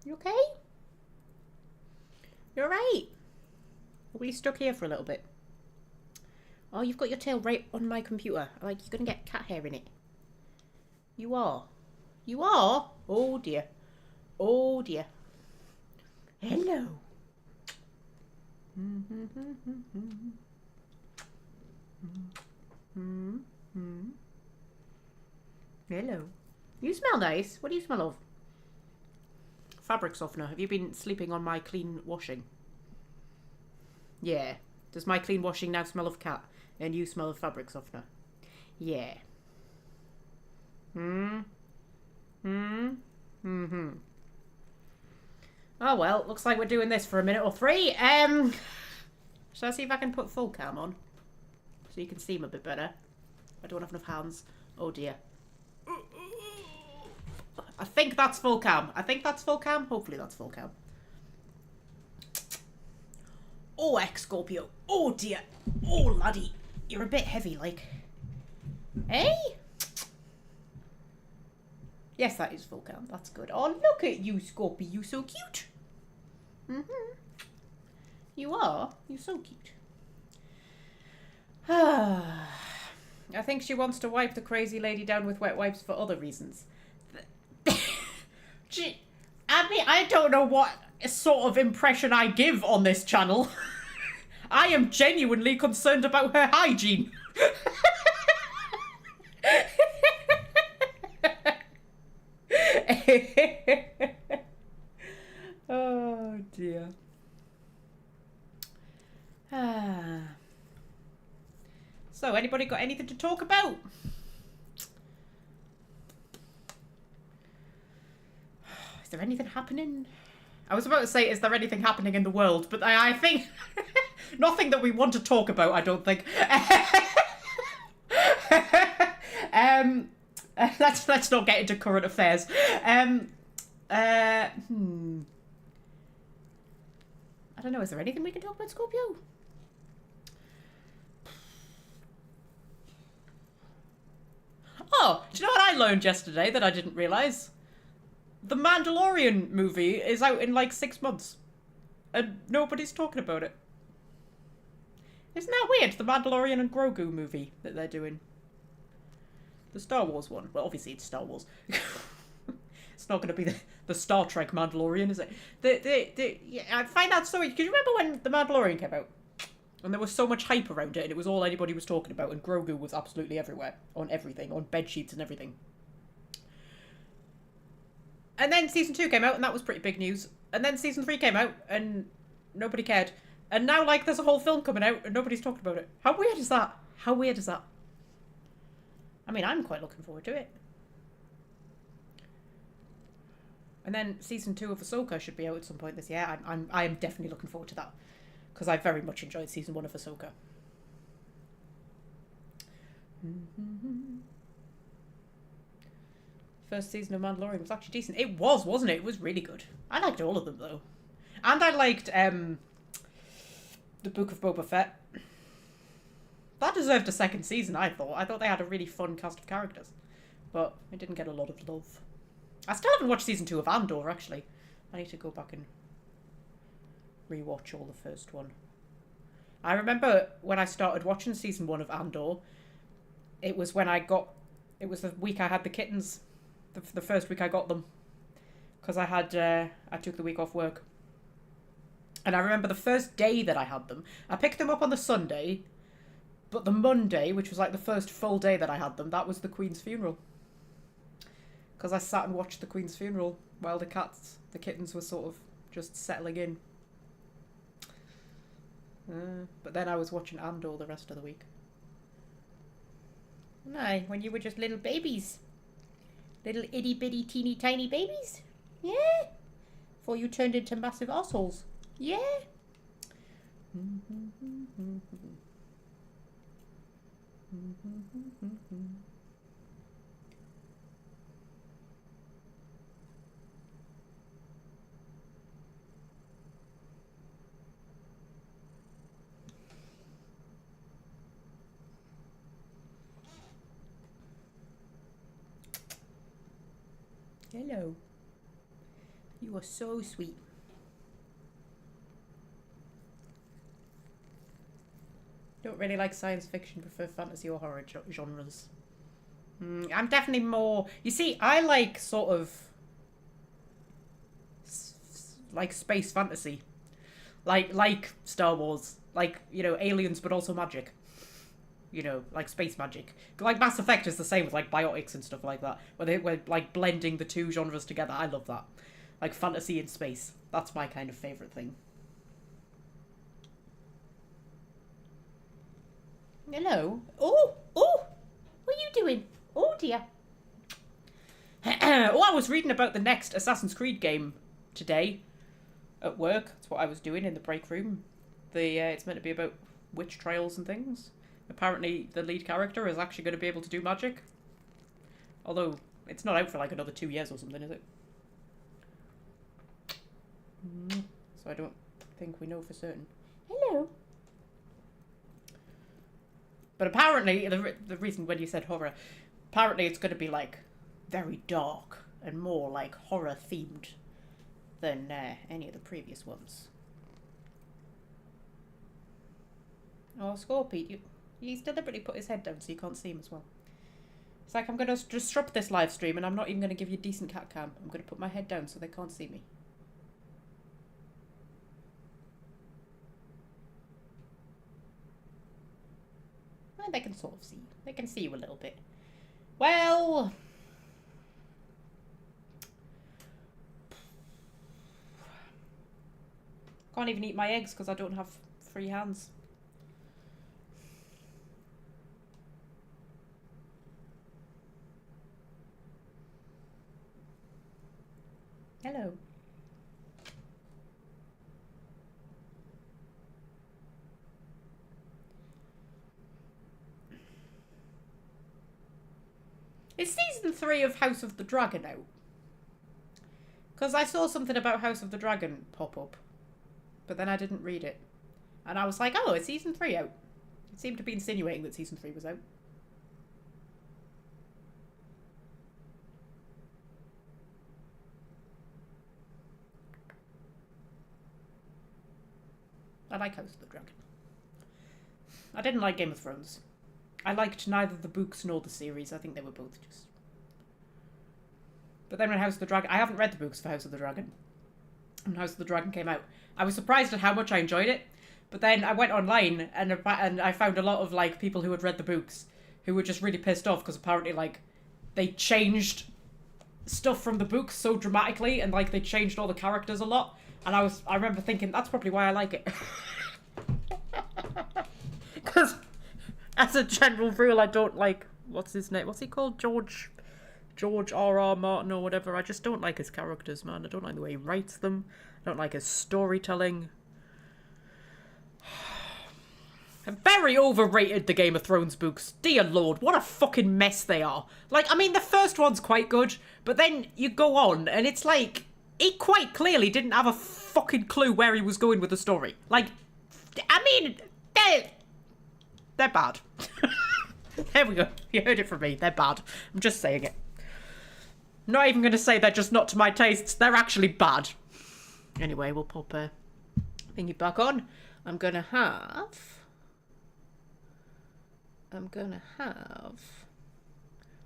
You okay? You're right. Or were you stuck here for a little bit? Oh, you've got your tail right on my computer. Like, you're gonna get cat hair in it. You are. You are? Oh dear. Oh dear. Hello. Hello. You smell nice. What do you smell of? Fabric softener. Have you been sleeping on my clean washing? Yeah. Does my clean washing now smell of cat? And you smell of fabric softener? Yeah. Oh well, looks like we're doing this for a minute or three. Shall I see if I can put full cam on? So you can see him a bit better. I don't have enough hands. Oh dear. I think that's full cam. I think that's full cam. Hopefully that's full cam. Oh, ex-Scorpio. Oh dear. Oh, laddie. You're a bit heavy, like. Hey? Yes, that is full cam. That's good. Oh, look at you, Scorpio. You so cute. You are. You're so cute. I think she wants to wipe the crazy lady down with wet wipes for other reasons. I mean, I don't know what sort of impression I give on this channel. I am genuinely concerned about her hygiene. Oh dear. anybody got anything to talk about? Is there anything happening? I was about to say, is there anything happening in the world? But I think nothing that we want to talk about, I don't think. Let's not get into current affairs. I don't know, is there anything we can talk about, Scorpio? Oh, do you know what I learned yesterday that I didn't realise? The Mandalorian movie is out in like 6 months. And nobody's talking about it. Isn't that weird? The Mandalorian and Grogu movie that they're doing. The Star Wars one. Well, obviously it's Star Wars. It's not going to be the Star Trek Mandalorian, is it? Yeah, I find that so weird. Because you remember when The Mandalorian came out? And there was so much hype around it, and it was all anybody was talking about, and Grogu was absolutely everywhere. On everything. On bedsheets and everything. And then Season 2 came out, and that was pretty big news. And then Season 3 came out, and nobody cared. And now, like, there's a whole film coming out, and nobody's talking about it. How weird is that? How weird is that? I mean, I'm quite looking forward to it. And then Season 2 of Ahsoka should be out at some point this year. I am definitely looking forward to that. Because I very much enjoyed Season 1 of Ahsoka. First season of Mandalorian was actually decent. It was, wasn't it? It was really good. I liked all of them, though. And I liked the Book of Boba Fett. That deserved a second season, I thought. I thought they had a really fun cast of characters. But it didn't get a lot of love. I still haven't watched Season 2 of Andor, actually. I need to go back and rewatch all the first one. I remember when I started watching Season 1 of Andor, it was when it was the week I had the kittens. The first week I got them. Because I took the week off work. And I remember the first day that I had them, I picked them up on the Sunday, but the Monday, which was like the first full day that I had them, that was the Queen's funeral. Because I sat and watched the Queen's funeral while the kittens were sort of just settling in. But then I was watching Andor the rest of the week. No, when you were just little babies. Little itty bitty teeny tiny babies. Yeah. Before you turned into massive arseholes. Yeah. Hello. You are so sweet. Don't really like science fiction, prefer fantasy or horror genres. I'm definitely more... You see, I like sort of... like space fantasy. Like Star Wars. Like, you know, aliens but also magic. You know, like space magic. Like Mass Effect is the same with like biotics and stuff like that. Where we're like blending the two genres together. I love that. Like fantasy in space. That's my kind of favourite thing. Hello. Oh! Oh! What are you doing? Oh dear. Oh, I was reading about the next Assassin's Creed game today. At work. That's what I was doing in the break room. It's meant to be about witch trials and things. Apparently the lead character is actually going to be able to do magic. Although, it's not out for like another 2 years or something, is it? So I don't think we know for certain. Hello. But apparently, the reason when you said horror, apparently it's going to be like very dark and more like horror themed than any of the previous ones. Oh, Scorpio, he's deliberately put his head down so you can't see him as well. It's like, I'm going to disrupt this live stream and I'm not even going to give you a decent cat cam. I'm going to put my head down so they can't see me. And they can sort of see. They can see you a little bit. Well... Can't even eat my eggs because I don't have free hands. Hello. Is season 3 of House of the Dragon out? Because I saw something about House of the Dragon pop up. But then I didn't read it. And I was like, oh, is season 3 out? It seemed to be insinuating that season 3 was out. I like House of the Dragon. I didn't like Game of Thrones. I liked neither the books nor the series. I think they were both just... But then when House of the Dragon... I haven't read the books for House of the Dragon. When House of the Dragon came out, I was surprised at how much I enjoyed it. But then I went online and I found a lot of like people who had read the books who were just really pissed off because apparently like they changed stuff from the books so dramatically and like they changed all the characters a lot. And I remember thinking that's probably why I like it. Because as a general rule, I don't like, what's his name? What's he called? George R.R. Martin or whatever. I just don't like his characters, man. I don't like the way he writes them. I don't like his storytelling. Very overrated, the Game of Thrones books. Dear Lord, what a fucking mess they are. Like, I mean, the first one's quite good, but then you go on, and it's like, he quite clearly didn't have a fucking clue where he was going with the story. Like, I mean, they're bad. There we go. You heard it from me. They're bad. I'm just saying it. I'm not even going to say they're just not to my tastes. They're actually bad. Anyway, we'll pop a thingy back on. I'm going to have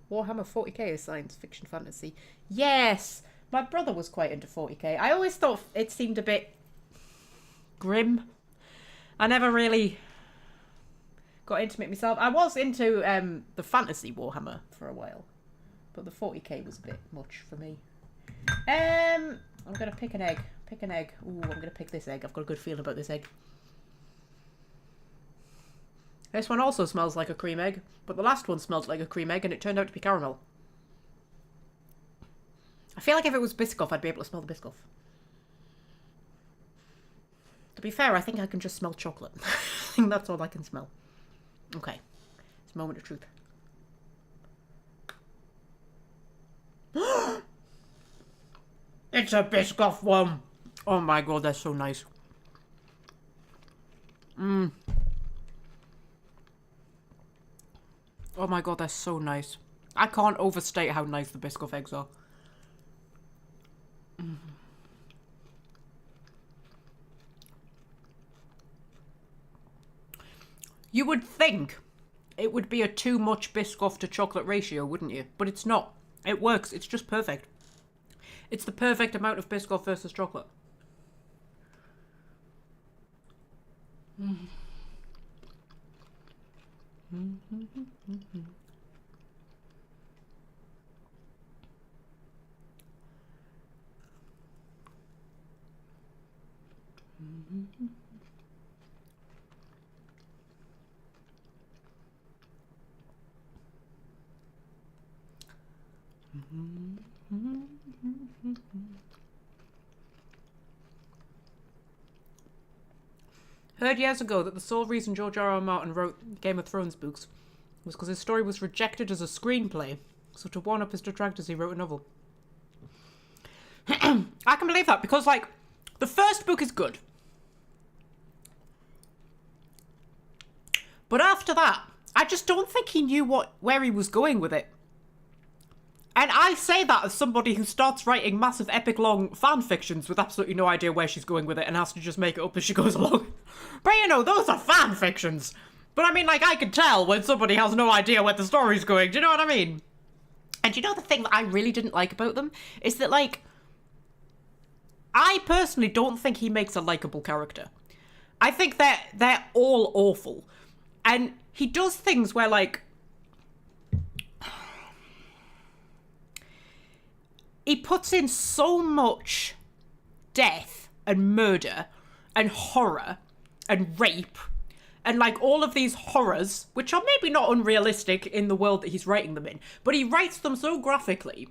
Warhammer 40k as science fiction fantasy. Yes! My brother was quite into 40k. I always thought it seemed a bit grim. I never really got into it myself. I was into the fantasy Warhammer for a while. But the 40k was a bit much for me. I'm going to pick an egg. Pick an egg. Ooh, I'm going to pick this egg. I've got a good feeling about this egg. This one also smells like a cream egg, but the last one smelled like a cream egg and it turned out to be caramel. I feel like if it was Biscoff, I'd be able to smell the Biscoff. To be fair, I think I can just smell chocolate. I think that's all I can smell. Okay. It's a moment of truth. It's a Biscoff one. Oh my god, that's so nice. Mmm. Oh my god, they're so nice. I can't overstate how nice the Biscoff eggs are. Mm. You would think it would be a too much Biscoff to chocolate ratio, wouldn't you? But it's not. It works. It's just perfect. It's the perfect amount of Biscoff versus chocolate. Mm. Heard years ago that the sole reason George R.R. Martin wrote Game of Thrones books was because his story was rejected as a screenplay, so to one up his detractors he wrote a novel. I can believe that, because, like, the first book is good. But after that, I just don't think he knew where he was going with it. And I say that as somebody who starts writing massive epic long fan fictions with absolutely no idea where she's going with it and has to just make it up as she goes along. But you know, those are fan fictions. But I mean, like, I can tell when somebody has no idea where the story's going. Do you know what I mean? And you know the thing that I really didn't like about them? Is that, like, I personally don't think he makes a likable character. I think they're all awful. And he does things where, like, he puts in so much death and murder and horror and rape and, like, all of these horrors, which are maybe not unrealistic in the world that he's writing them in, but he writes them so graphically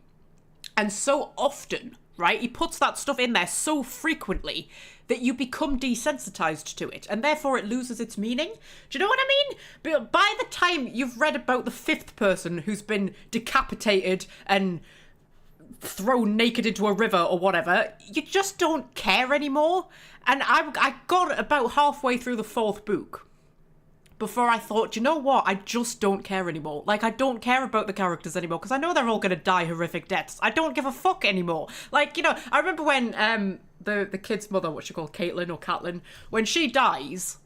and so often, right? He puts that stuff in there so frequently that you become desensitized to it, and therefore it loses its meaning. Do you know what I mean? But by the time you've read about the 5th person who's been decapitated and thrown naked into a river or whatever, you just don't care anymore. And I got about halfway through the 4th book before I thought, you know what, I just don't care anymore. Like, I don't care about the characters anymore, because I know they're all going to die horrific deaths. I don't give a fuck anymore. Like, you know, I remember when the kid's mother, what she called Caitlin, when she dies,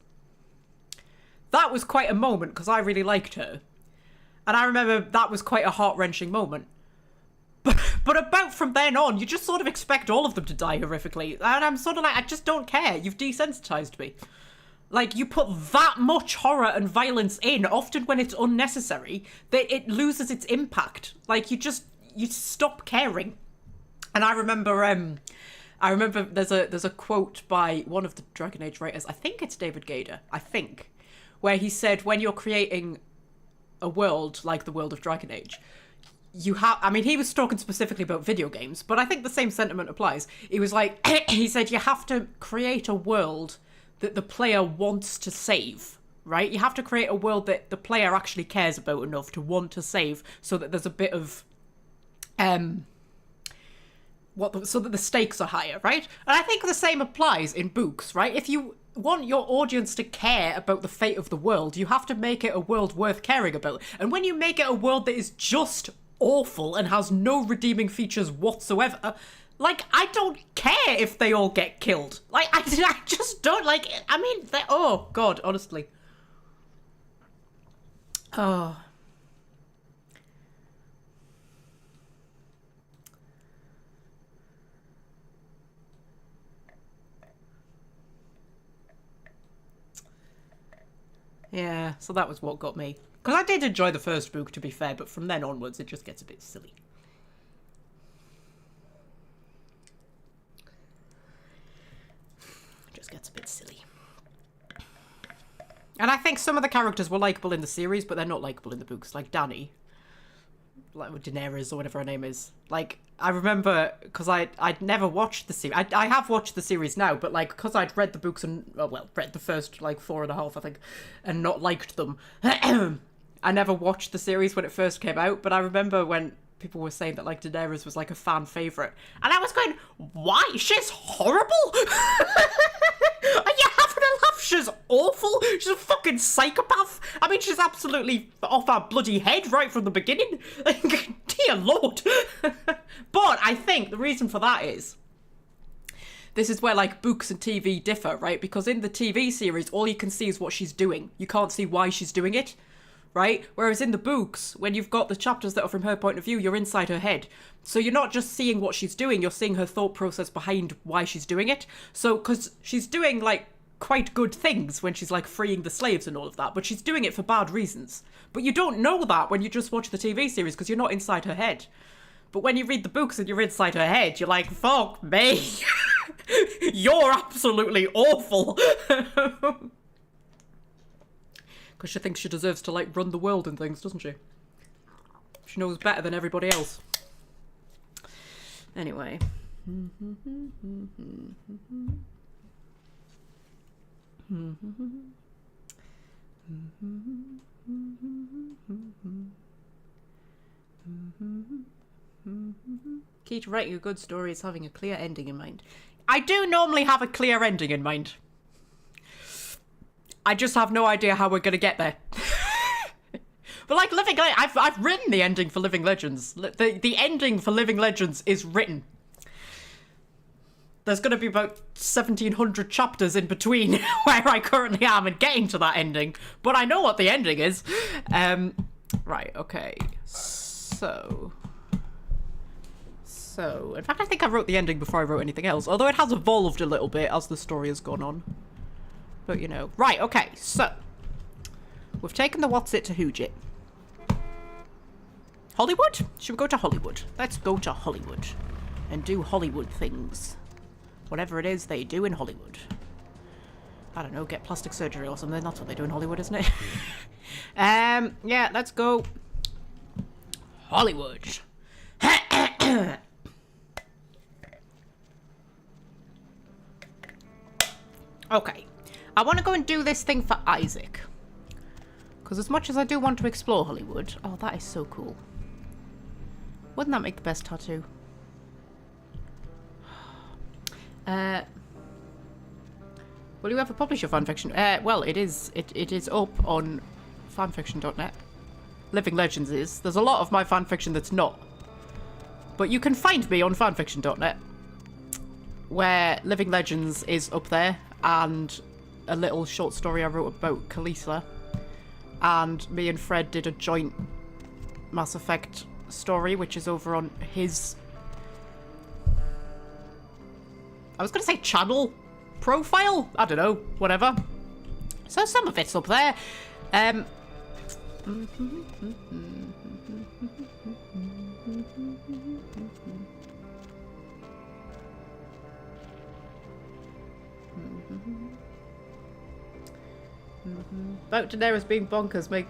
that was quite a moment, because I really liked her. And I remember that was quite a heart-wrenching moment. But about from then on, you just sort of expect all of them to die horrifically. And I'm sort of like, I just don't care. You've desensitized me. Like, you put that much horror and violence in, often when it's unnecessary, that it loses its impact. Like, you stop caring. And I remember there's a quote by one of the Dragon Age writers, I think it's David Gader, where he said, when you're creating a world like the world of Dragon Age, he was talking specifically about video games, but I think the same sentiment applies. He was like, he said, you have to create a world that the player wants to save, right? You have to create a world that the player actually cares about enough to want to save, so that there's a bit of, so that the stakes are higher, right? And I think the same applies in books, right? If you want your audience to care about the fate of the world, you have to make it a world worth caring about. And when you make it a world that is just awful and has no redeeming features whatsoever, like, I don't care if they all get killed. Like, I just don't, like, I mean, oh, God, honestly. Oh. Yeah, so that was what got me. Because I did enjoy the first book, to be fair, but from then onwards, it just gets a bit silly. Gets a bit silly. And I think some of the characters were likeable in the series, but they're not likeable in the books. Like Dany, like Daenerys or whatever her name is. Like, I remember, because I'd never watched the series. I have watched the series now, but like, because I'd read the books and read the first like 4.5, I think, and not liked them. I never watched the series when it first came out, but I remember when people were saying that like Daenerys was like a fan favorite, and I was going, why? She's horrible. Are you having a laugh? She's awful. She's a fucking psychopath. I mean, she's absolutely off our bloody head right from the beginning. Like, dear Lord. But I think the reason for that is, this is where like books and TV differ, right? Because in the TV series, all you can see is what she's doing. You can't see why she's doing it, right? Whereas in the books, when you've got the chapters that are from her point of view, you're inside her head. So you're not just seeing what she's doing, you're seeing her thought process behind why she's doing it. So, because she's doing, like, quite good things when she's, like, freeing the slaves and all of that, but she's doing it for bad reasons. But you don't know that when you just watch the TV series, because you're not inside her head. But when you read the books and you're inside her head, you're like, fuck me. You're absolutely awful. Because she thinks she deserves to, like, run the world and things, doesn't she? She knows better than everybody else. Anyway. Key to writing a good story is having a clear ending in mind. I do normally have a clear ending in mind. I just have no idea how we're going to get there. But like Living Legends, I've written the ending for Living Legends. The ending for Living Legends is written. There's going to be about 1,700 chapters in between where I currently am and getting to that ending. But I know what the ending is. Right, okay. So, in fact, I think I wrote the ending before I wrote anything else. Although it has evolved a little bit as the story has gone on. But, you know. Right, okay, so. We've taken the what's it to who's it. Hollywood? Should we go to Hollywood? Let's go to Hollywood. And do Hollywood things. Whatever it is they do in Hollywood. I don't know, get plastic surgery or something. That's what they do in Hollywood, isn't it? Yeah, let's go. Hollywood. Okay. I want to go and do this thing for Isaac. Because as much as I do want to explore Hollywood... Oh, that is so cool. Wouldn't that make the best tattoo? Will you ever publish your fanfiction? Well, it is up on fanfiction.net. Living Legends is. There's a lot of my fanfiction that's not. But you can find me on fanfiction.net. Where Living Legends is up there. And a little short story I wrote about Kalisa. And me and Fred did a joint Mass Effect story, which is over on his... I was going to say channel profile? I don't know. Whatever. So some of it's up there. About Daenerys being bonkers make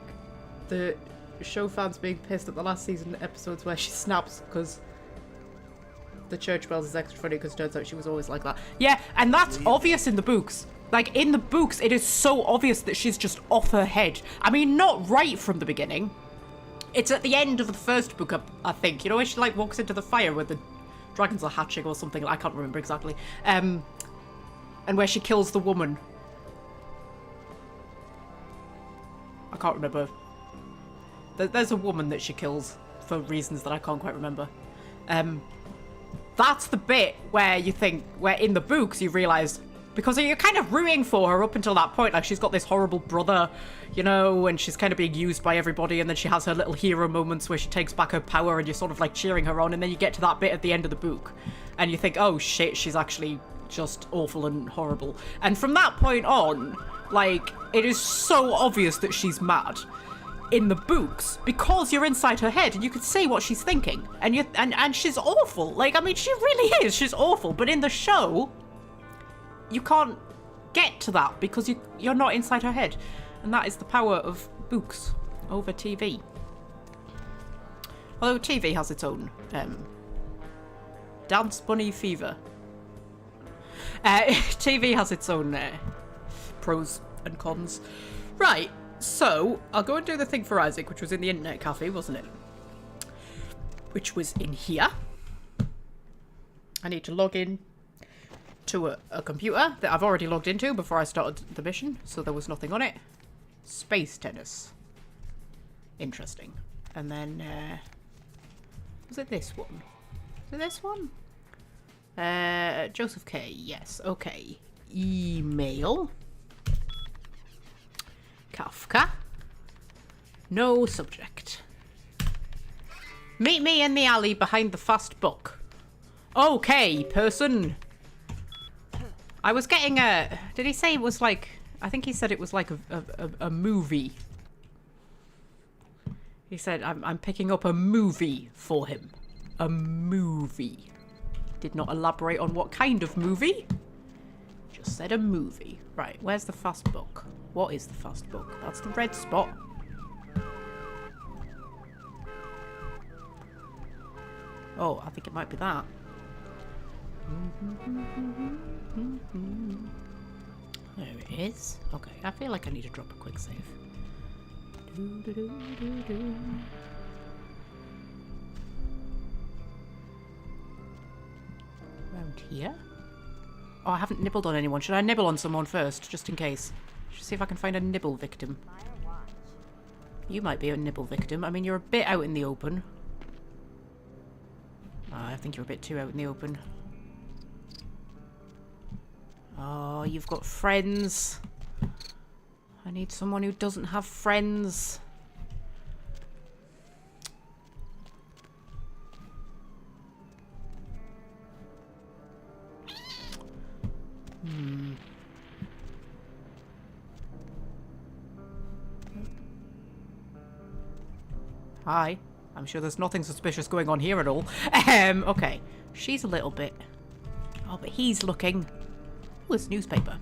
the show fans being pissed at the last season episodes where she snaps because the church bells is extra funny because it turns out she was always like that. Yeah, and that's obvious in the books. Like, in the books, it is so obvious that she's just off her head. I mean, not right from the beginning. It's at the end of the first book, I think. You know, where she, like, walks into the fire where the dragons are hatching or something. I can't remember exactly. And where she kills the woman. I can't remember. There's a woman that she kills for reasons that I can't quite remember. That's the bit where you think, where in the books you realise, because you're kind of rooting for her up until that point, like she's got this horrible brother, you know, and she's kind of being used by everybody, and then she has her little hero moments where she takes back her power and you're sort of like cheering her on, and then you get to that bit at the end of the book and you think, oh shit, she's actually just awful and horrible. And from that point on, like, it is so obvious that she's mad in the books because you're inside her head and you can see what she's thinking, and she's awful. Like, I mean, she really is. She's awful. But in the show, you can't get to that because you're not inside her head, and that is the power of books over TV. Although TV has its own dance bunny fever. TV has its own pros and cons. Right. So, I'll go and do the thing for Isaac, which was in the internet cafe, wasn't it? Which was in here. I need to log in to a computer that I've already logged into before I started the mission, so there was nothing on it. Space tennis. Interesting. And then, was it this one? Was it this one? Joseph K. Yes, okay. Email. Kafka. No subject. Meet me in the alley behind the fast book. Okay, person. I was getting a... Did he say it was like... I think he said it was like a movie. He said, I'm picking up a movie for him. A movie. Did not elaborate on what kind of movie. Just said a movie. Right, where's the fast book? What is the fast book? That's the red spot. Oh, I think it might be that. There it is. Okay, I feel like I need to drop a quick save. Around here? Oh, I haven't nibbled on anyone. Should I nibble on someone first, just in case? Should see if I can find a nibble victim. You might be a nibble victim. I mean, you're a bit out in the open. I think you're a bit too out in the open. Oh, you've got friends. I need someone who doesn't have friends. Hi. I'm sure there's nothing suspicious going on here at all. Okay. She's a little bit... Oh, but he's looking... Ooh, it's newspaper.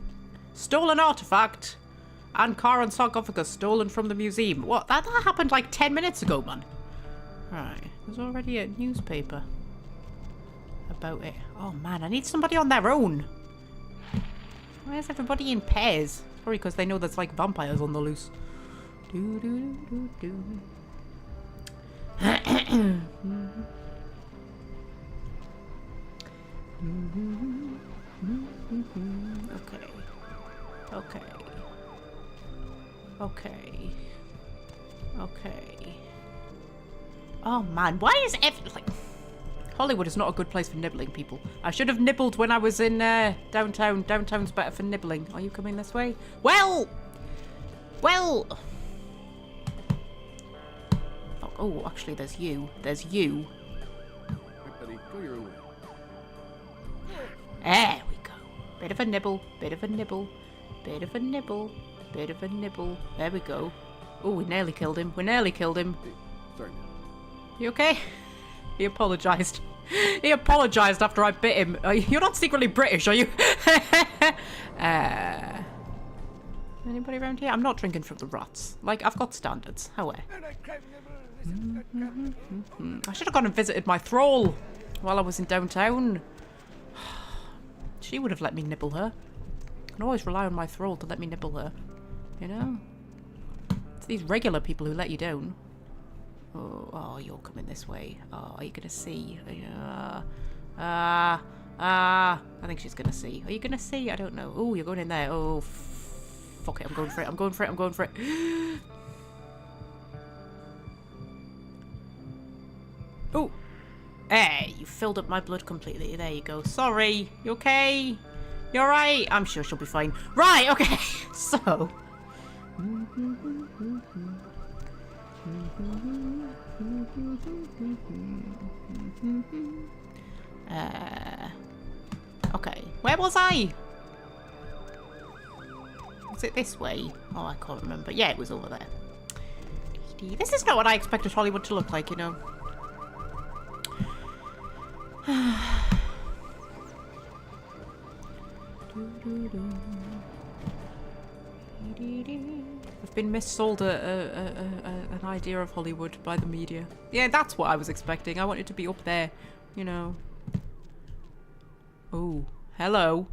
Stolen artifact. And car and sarcophagus stolen from the museum. What? That happened like 10 minutes ago, man. Right. There's already a newspaper about it. Oh, man. I need somebody on their own. Why is everybody in pairs? Probably because they know there's like vampires on the loose. Okay. Okay. Okay. Okay. Oh man, why is like Hollywood is not a good place for nibbling, people. I should have nibbled when I was in downtown. Downtown's better for nibbling. Are you coming this way? Well. Oh, actually, there's you. There's you.
Everybody, go your way.
There we go. Bit of a nibble. Bit of a nibble. Bit of a nibble. Bit of a nibble. There we go. Oh, we nearly killed him. We nearly killed him.
Hey, sorry.
You okay? He apologised. He apologised after I bit him. You're not secretly British, are you? Anybody around here? I'm not drinking from the rats. Like, I've got standards. However. I should have gone and visited my thrall while I was in downtown. She would have let me nibble her. I can always rely on my thrall to let me nibble her. You know? It's these regular people who let you down. Oh, you're coming this way. Oh, are you gonna see? I think she's gonna see. Are you gonna see? I don't know. Oh, you're going in there. Oh, fuck it. I'm going for it. I'm going for it. I'm going for it. Oh. Hey, you filled up my blood completely. There you go. Sorry. You okay? You alright? I'm sure she'll be fine. Right, okay. So. Okay. Where was I? Was it this way? Oh, I can't remember. Yeah, it was over there. This is not what I expected Hollywood to look like, you know. I've been missold an idea of Hollywood by the media. Yeah, that's what I was expecting. I wanted to be up there, you know. Oh, hello.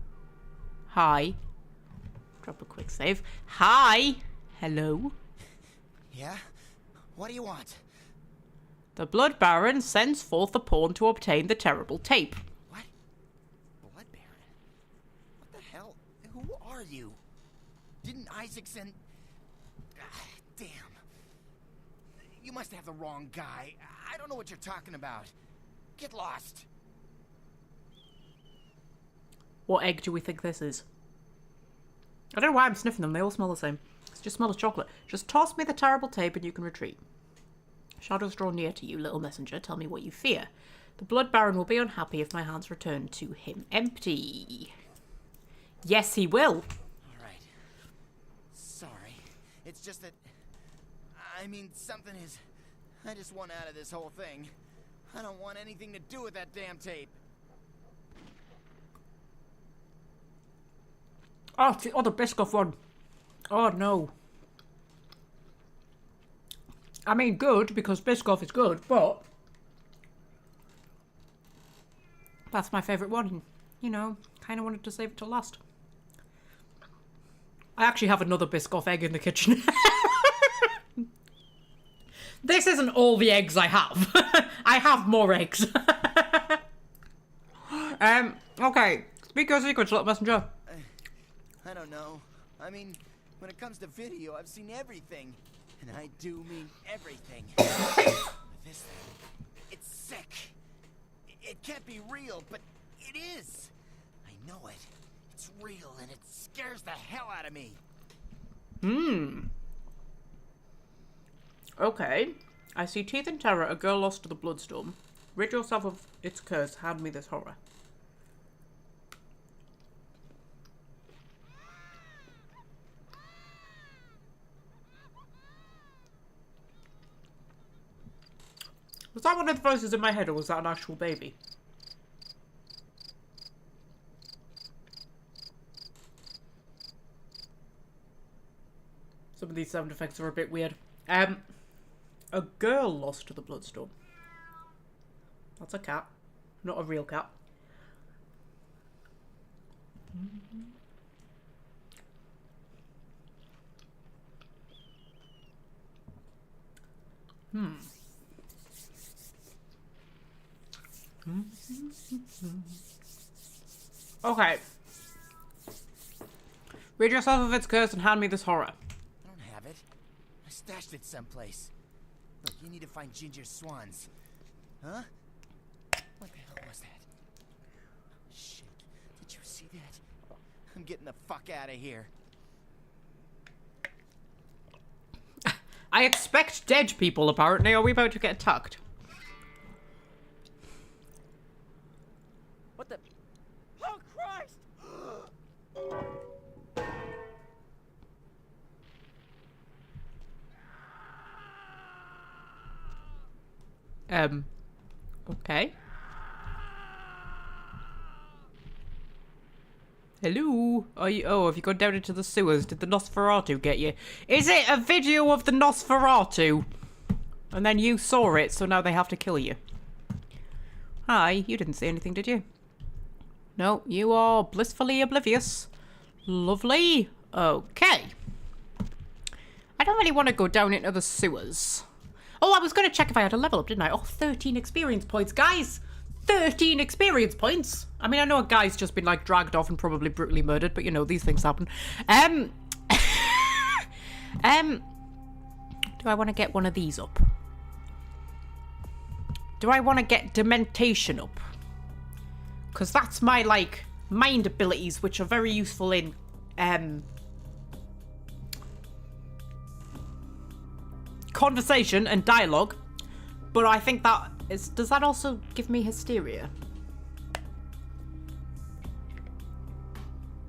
Hi. Drop a quick save. Hi. Hello.
Yeah? What do you want?
The Blood Baron sends forth a pawn to obtain the terrible tape.
What? Blood Baron? What the hell? Who are you? Didn't Isaacson... damn. You must have the wrong guy. I don't know what you're talking about. Get lost.
What egg do we think this is? I don't know why I'm sniffing them. They all smell the same. It's just smell of chocolate. Just toss me the terrible tape and you can retreat. Shadows draw near to you, little messenger. Tell me what you fear. The Blood Baron will be unhappy if my hands return to him empty. Yes, he will.
All right. Sorry. It's just that... I mean, something is... I just want out of this whole thing. I don't want anything to do with that damn tape.
Oh, it's the other Biscoff one. Oh, no. I mean, good, because Biscoff is good, but... that's my favourite one. You know, kind of wanted to save it till last. I actually have another Biscoff egg in the kitchen. This isn't all the eggs I have. I have more eggs. Okay. Speak your secrets, little messenger.
I don't know. I mean, when it comes to video, I've seen everything. And I do mean everything. This thing, it's sick. It can't be real, but it is. I know it. It's real, and it scares the hell out of me.
Okay. I see teeth and terror, a girl lost to the bloodstorm. Rid yourself of its curse, hand me this horror. Was that one of the voices in my head, or was that an actual baby? Some of these sound effects are a bit weird. A girl lost to the bloodstorm. That's a cat, not a real cat. Okay. Rid yourself of its curse and hand me this horror.
I don't have it. I stashed it someplace. Look, you need to find Ginger's swans. Huh? What the hell was that? Shit. Did you see that? I'm getting the fuck out of here.
I expect dead people, apparently. Are we about to get attacked?
What the? Oh, Christ!
Okay. Hello? Are you, oh, have you gone down into the sewers? Did the Nosferatu get you? Is it a video of the Nosferatu? And then you saw it, so now they have to kill you. Hi, you didn't see anything, did you? No, you are blissfully oblivious. Lovely. Okay. I don't really want to go down into the sewers. Oh, I was going to check if I had a level up, didn't I? Oh, 13 experience points, guys! 13 experience points! I mean, I know a guy's just been, like, dragged off and probably brutally murdered, but, you know, these things happen. Do I want to get one of these up? Do I want to get Dementation up? Because that's my, like, mind abilities, which are very useful in, conversation and dialogue, but I think that is, does that also give me hysteria?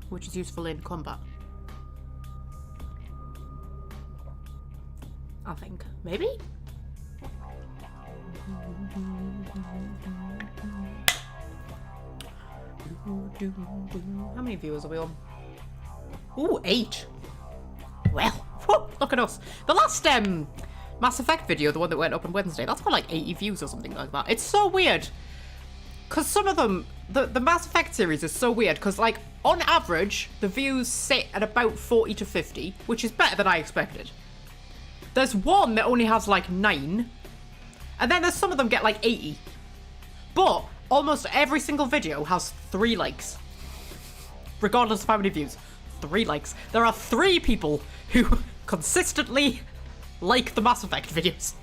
Which is useful in combat. I think. Maybe? How many viewers are we on? Ooh, 8. Well, whew, look at us. The last Mass Effect video, the one that went up on Wednesday, that's got like 80 views or something like that. It's so weird. Because some of them, the Mass Effect series is so weird, because like, on average, the views sit at about 40 to 50, which is better than I expected. There's one that only has like 9, and then there's some of them get like 80. But almost every single video has 3 likes. Regardless of how many views. 3 likes. There are 3 people who consistently like the Mass Effect videos.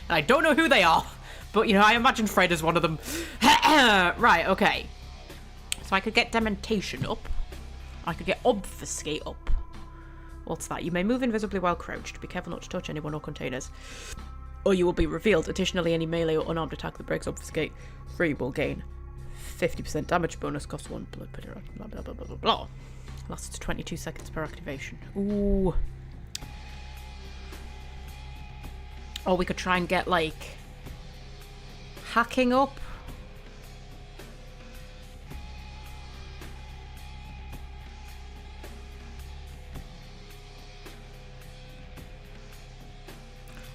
And I don't know who they are, but, you know, I imagine Fred is one of them. Right, okay. So I could get Dementation up. I could get Obfuscate up. What's that? You may move invisibly while crouched. Be careful not to touch anyone or containers, or you will be revealed. Additionally, any melee or unarmed attack that breaks Obfuscate free will gain 50% damage bonus, costs 1 blood, blah, blah, blah, blah, blah, blah. Lasts 22 seconds per activation. Ooh. Or we could try and get, like, hacking up.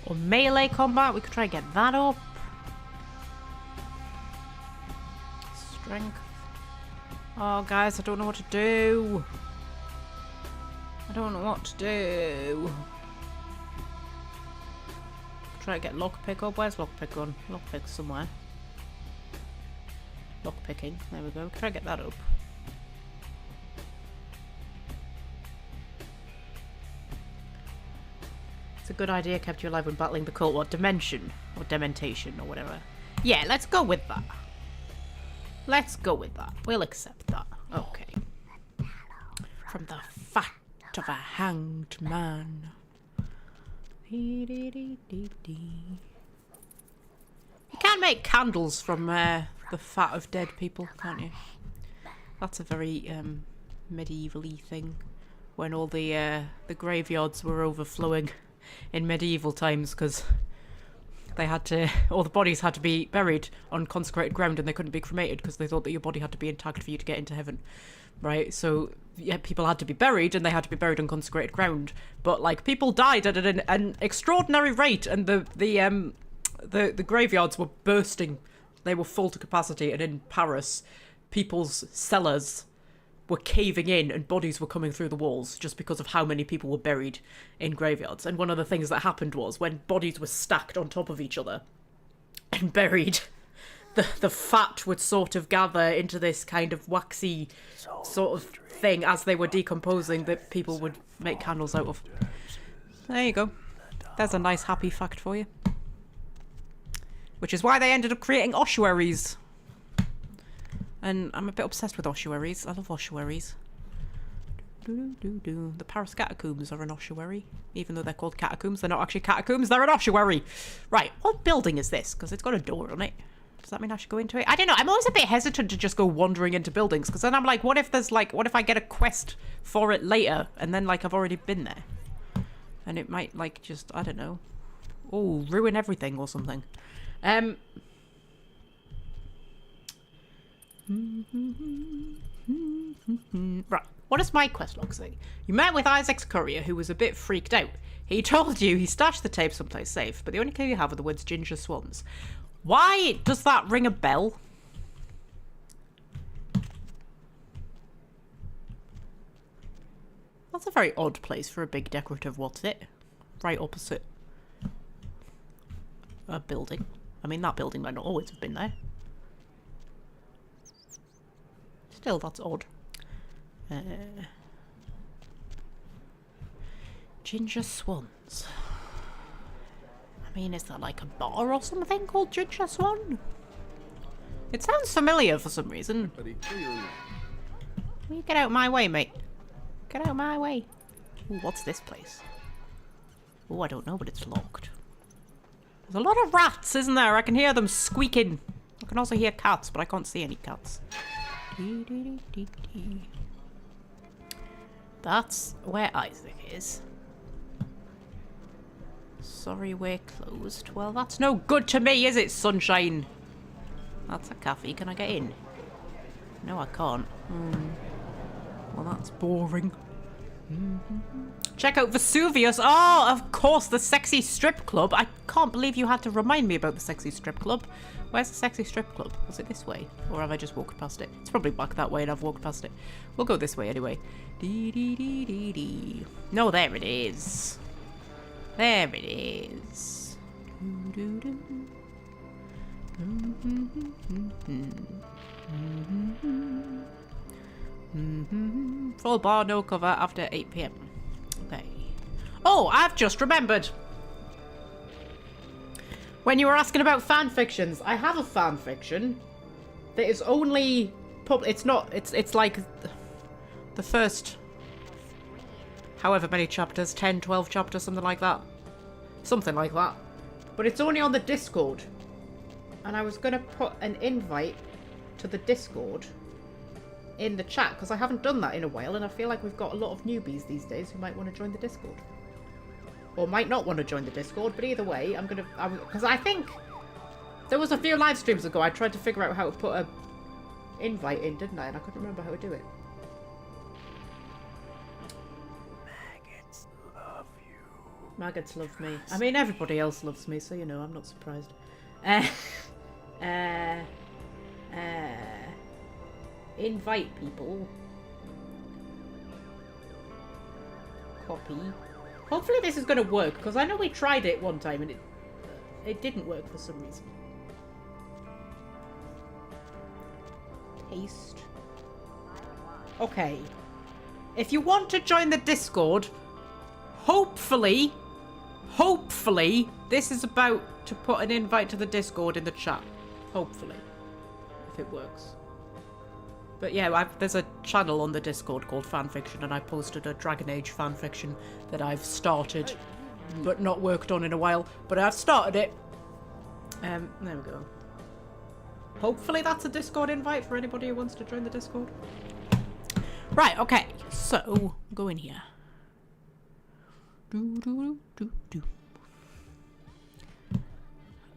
Or melee combat, we could try and get that up. Strength. Oh, guys, I don't know what to do. I don't know what to do. Try to get lockpick up. Where's lockpick on? Lockpick somewhere. Lockpicking. There we go. Try to get that up. It's a good idea. Kept you alive when battling the cult. What? Dimension? Or Dementation? Or whatever. Yeah, let's go with that. Let's go with that. We'll accept that. Okay. From the fat of a hanged man. You can't make candles from the fat of dead people, can't you? That's a very medieval-y thing. When all the graveyards were overflowing in medieval times, because they had to, all the bodies had to be buried on consecrated ground, and they couldn't be cremated because they thought that your body had to be intact for you to get into heaven, right? So yeah, people had to be buried, and they had to be buried on consecrated ground. But like, people died at an extraordinary rate, and the graveyards were bursting. They were full to capacity, and in Paris, people's cellars were caving in and bodies were coming through the walls just because of how many people were buried in graveyards. And one of the things that happened was when bodies were stacked on top of each other and buried, the fat would sort of gather into this kind of waxy sort of thing as they were decomposing that people would make candles out of. There you go. There's a nice happy fact for you. Which is why they ended up creating ossuaries. And I'm a bit obsessed with ossuaries. I love ossuaries. The Paris catacombs are an ossuary. Even though they're called catacombs, they're not actually catacombs, they're an ossuary. Right, what building is this? Because it's got a door on it. Does that mean I should go into it? I don't know. I'm always a bit hesitant to just go wandering into buildings. Because then I'm like, what if there's like, what if I get a quest for it later? And then like I've already been there. And it might like just, I don't know. Oh, ruin everything or something. Right, what does my quest log say? You met with Isaac's courier, who was a bit freaked out. He told you he stashed the tape someplace safe, but the only clue you have are the words ginger swans. Why does that ring a bell? That's a very odd place for a big decorative what's it? Right opposite a building. I mean, that building might not always have been there. Still, that's odd. Ginger swans. I mean, is that like a bar or something called Ginger Swan? It sounds familiar for some reason. Will you get out my way, mate? Get out my way. Ooh, what's this place? Oh, I don't know, but it's locked. There's a lot of rats, isn't there? I can hear them squeaking. I can also hear cats, but I can't see any cats. That's where Isaac is. Sorry, we're closed. Well, that's no good to me, is it, sunshine? That's a cafe. Can I get in? No, I can't. Well, that's boring. Check out Vesuvius. Oh, of course, the sexy strip club. I can't believe you had to remind me about the sexy strip club. Where's the sexy strip club? Was it this way? Or have I just walked past it? It's probably back that way and I've walked past it. We'll go this way anyway. No, there it is. There it is. Full bar, no cover after 8 PM. Okay. Oh, I've just remembered. When you were asking about fan fictions, I have a fan fiction that is only it's not it's like the first however many chapters, 10, 12 chapters, something like that. Something like that. But it's only on the Discord. And I was going to put an invite to the Discord in the chat because I haven't done that in a while and I feel like we've got a lot of newbies these days who might want to join the Discord. Or might not want to join the Discord, but either way, because I think there was a few live streams ago I tried to figure out how to put a invite in, didn't I? And I couldn't remember how to do it.
Maggots love you.
Maggots love me. I mean, everybody else loves me, so you know, I'm not surprised. Invite people. Copy. Hopefully this is going to work, because I know we tried it one time and it didn't work for some reason. Paste. Okay. If you want to join the Discord, hopefully, this is about to put an invite to the Discord in the chat. Hopefully. If it works. But yeah, there's a channel on the Discord called Fanfiction, and I posted a Dragon Age fanfiction that I've started, but not worked on in a while. But I've started it. There we go. Hopefully that's a Discord invite for anybody who wants to join the Discord. Right, okay. So, go in here.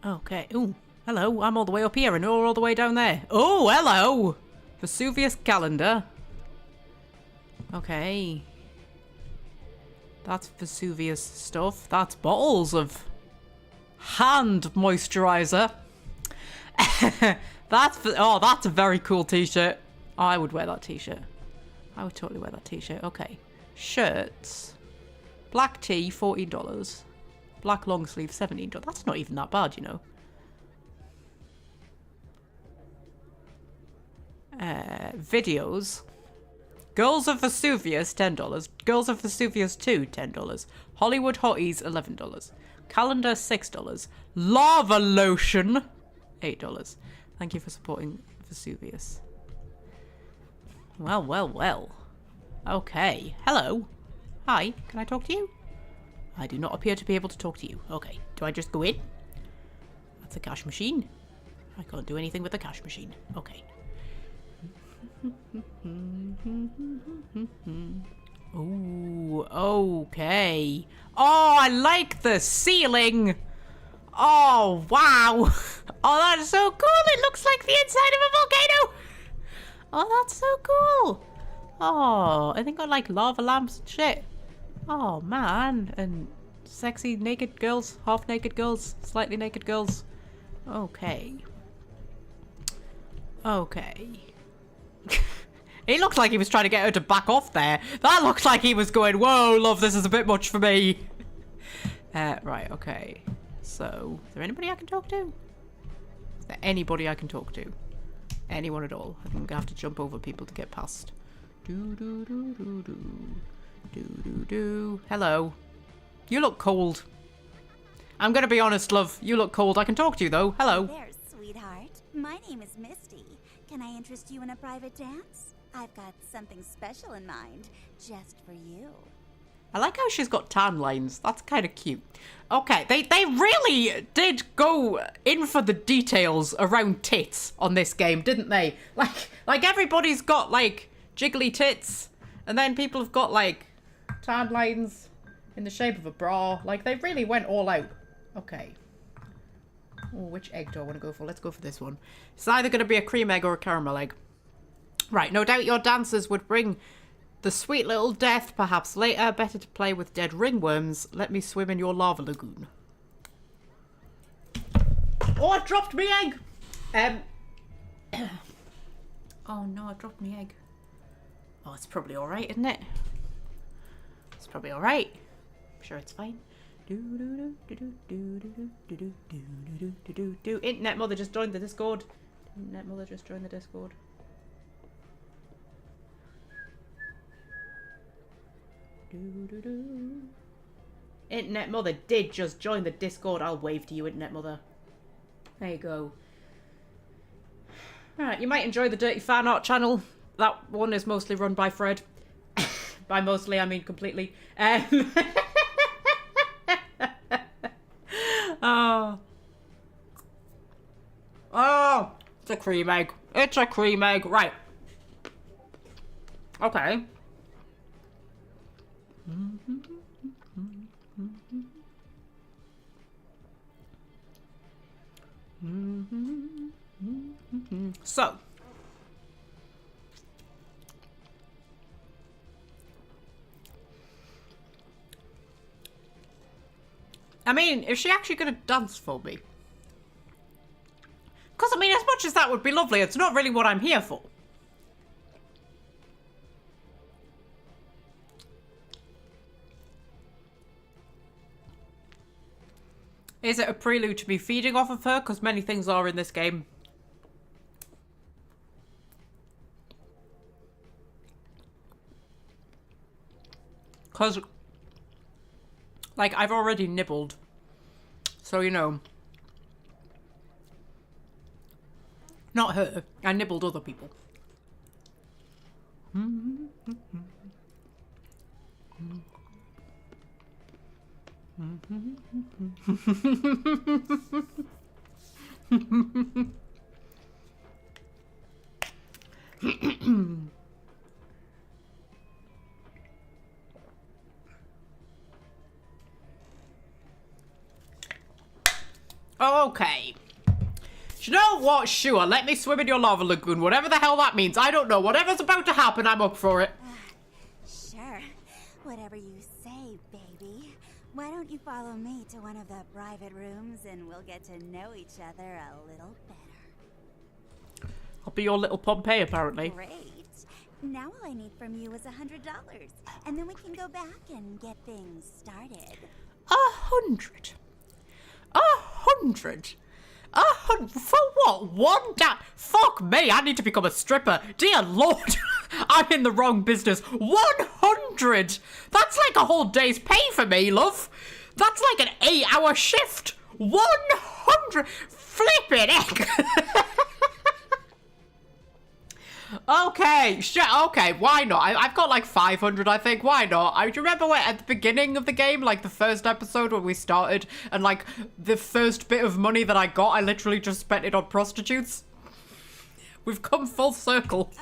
Okay. Ooh, hello. I'm all the way up here and you're all the way down there. Oh, hello! Vesuvius calendar. Okay. That's Vesuvius stuff. That's bottles of hand moisturizer. that's a very cool t-shirt. I would wear that t-shirt. I would totally wear that t-shirt. Okay. Shirts. Black tee, $14. Black long sleeve, $17. That's not even that bad, you know. Videos. Girls of Vesuvius, $10. Girls of Vesuvius 2, $10. Hollywood Hotties, $11. Calendar, $6. Lava Lotion, $8. Thank you for supporting Vesuvius. Well, well, well. Okay. Hello. Hi. Can I talk to you? I do not appear to be able to talk to you. Okay. Do I just go in? That's a cash machine. I can't do anything with the cash machine. Okay. Ooh, okay. Oh, I like the ceiling. Oh, wow. Oh, that's so cool. It looks like the inside of a volcano. Oh, that's so cool. Oh, I think I like lava lamps and shit. Oh, man. And sexy naked girls, half naked girls, slightly naked girls. Okay. Okay. He looked like he was trying to get her to back off there. That looked like he was going, whoa, love, this is a bit much for me. Right, okay. So, is there anybody I can talk to? Is there anybody I can talk to? Anyone at all? I think I'm gonna have to jump over people to get past. Do. Hello. You look cold. I'm gonna be honest, love. You look cold. I can talk to you, though. Hello.
There, sweetheart. My name is Misty. Can I interest you in a private dance? I've got something special in mind, just for you.
I like how she's got tan lines. That's kind of cute. Okay, they really did go in for the details around tits on this game, didn't they? Like everybody's got, like, jiggly tits, and then people have got, like, tan lines in the shape of a bra. Like, they really went all out. Okay. Oh, which egg do I want to go for? Let's go for this one. It's either going to be a cream egg or a caramel egg. Right, no doubt your dancers would bring the sweet little death, perhaps later. Better to play with dead ringworms. Let me swim in your lava lagoon. Oh, I dropped my egg! Oh no, I dropped my egg. Oh, it's probably alright, isn't it? It's probably alright. I'm sure it's fine. Internet mother just joined the Discord. Internet mother just joined the Discord. Internet mother did just join the Discord. I'll wave to you, Internet mother. There you go. Alright, you might enjoy the Dirty Fan Art channel. That one is mostly run by Fred. By mostly, I mean completely. Oh. Oh, it's a cream egg. It's a cream egg. Right. Okay. So. I mean, is she actually going to dance for me? Because, I mean, as much as that would be lovely, it's not really what I'm here for. Is it a prelude to me feeding off of her? Because many things are in this game. Because, like, I've already nibbled. So, you know. Not her. I nibbled other people. Okay. Do you know what? Sure, let me swim in your lava lagoon. Whatever the hell that means. I don't know. Whatever's about to happen, I'm up for it.
Sure. Whatever you say, baby. Why don't you follow me to one of the private rooms and we'll get to know each other a little better.
I'll be your little Pompeii, apparently.
Great. Now all I need from you is $100, and then we can go back and get things started.
100. 100. For what? One fuck me, I need to become a stripper. Dear Lord, I'm in the wrong business. 100! That's like a whole day's pay for me, love. That's like an 8-hour shift. 100! Flippin' heck! Okay, okay, why not? I've got like 500, I think. Why not? Do you remember when, at the beginning of the game, like the first episode when we started, and like the first bit of money that I got, I literally just spent it on prostitutes? We've come full circle.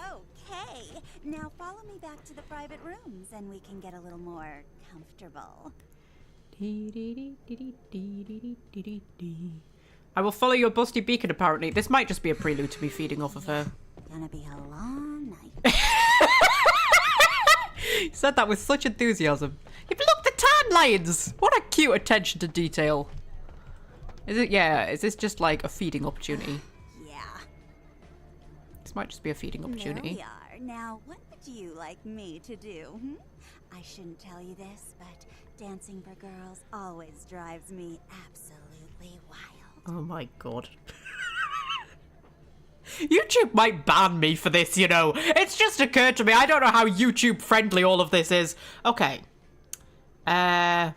Okay, now follow me back to the private rooms and we can get a little more comfortable.
I will follow your busty beacon, apparently. This might just be a prelude to me feeding off of her.
Gonna be a long night.
You said that with such enthusiasm. Look, the tan lines! What a cute attention to detail. Is it, yeah, is this just like a feeding opportunity?
Yeah.
This might just be a feeding opportunity.
There we are. Now, what would you like me to do? I shouldn't tell you this, but dancing for girls always drives me absolutely wild.
Oh my god. YouTube might ban me for this, you know. It's just occurred to me. I don't know how YouTube friendly all of this is. Okay. I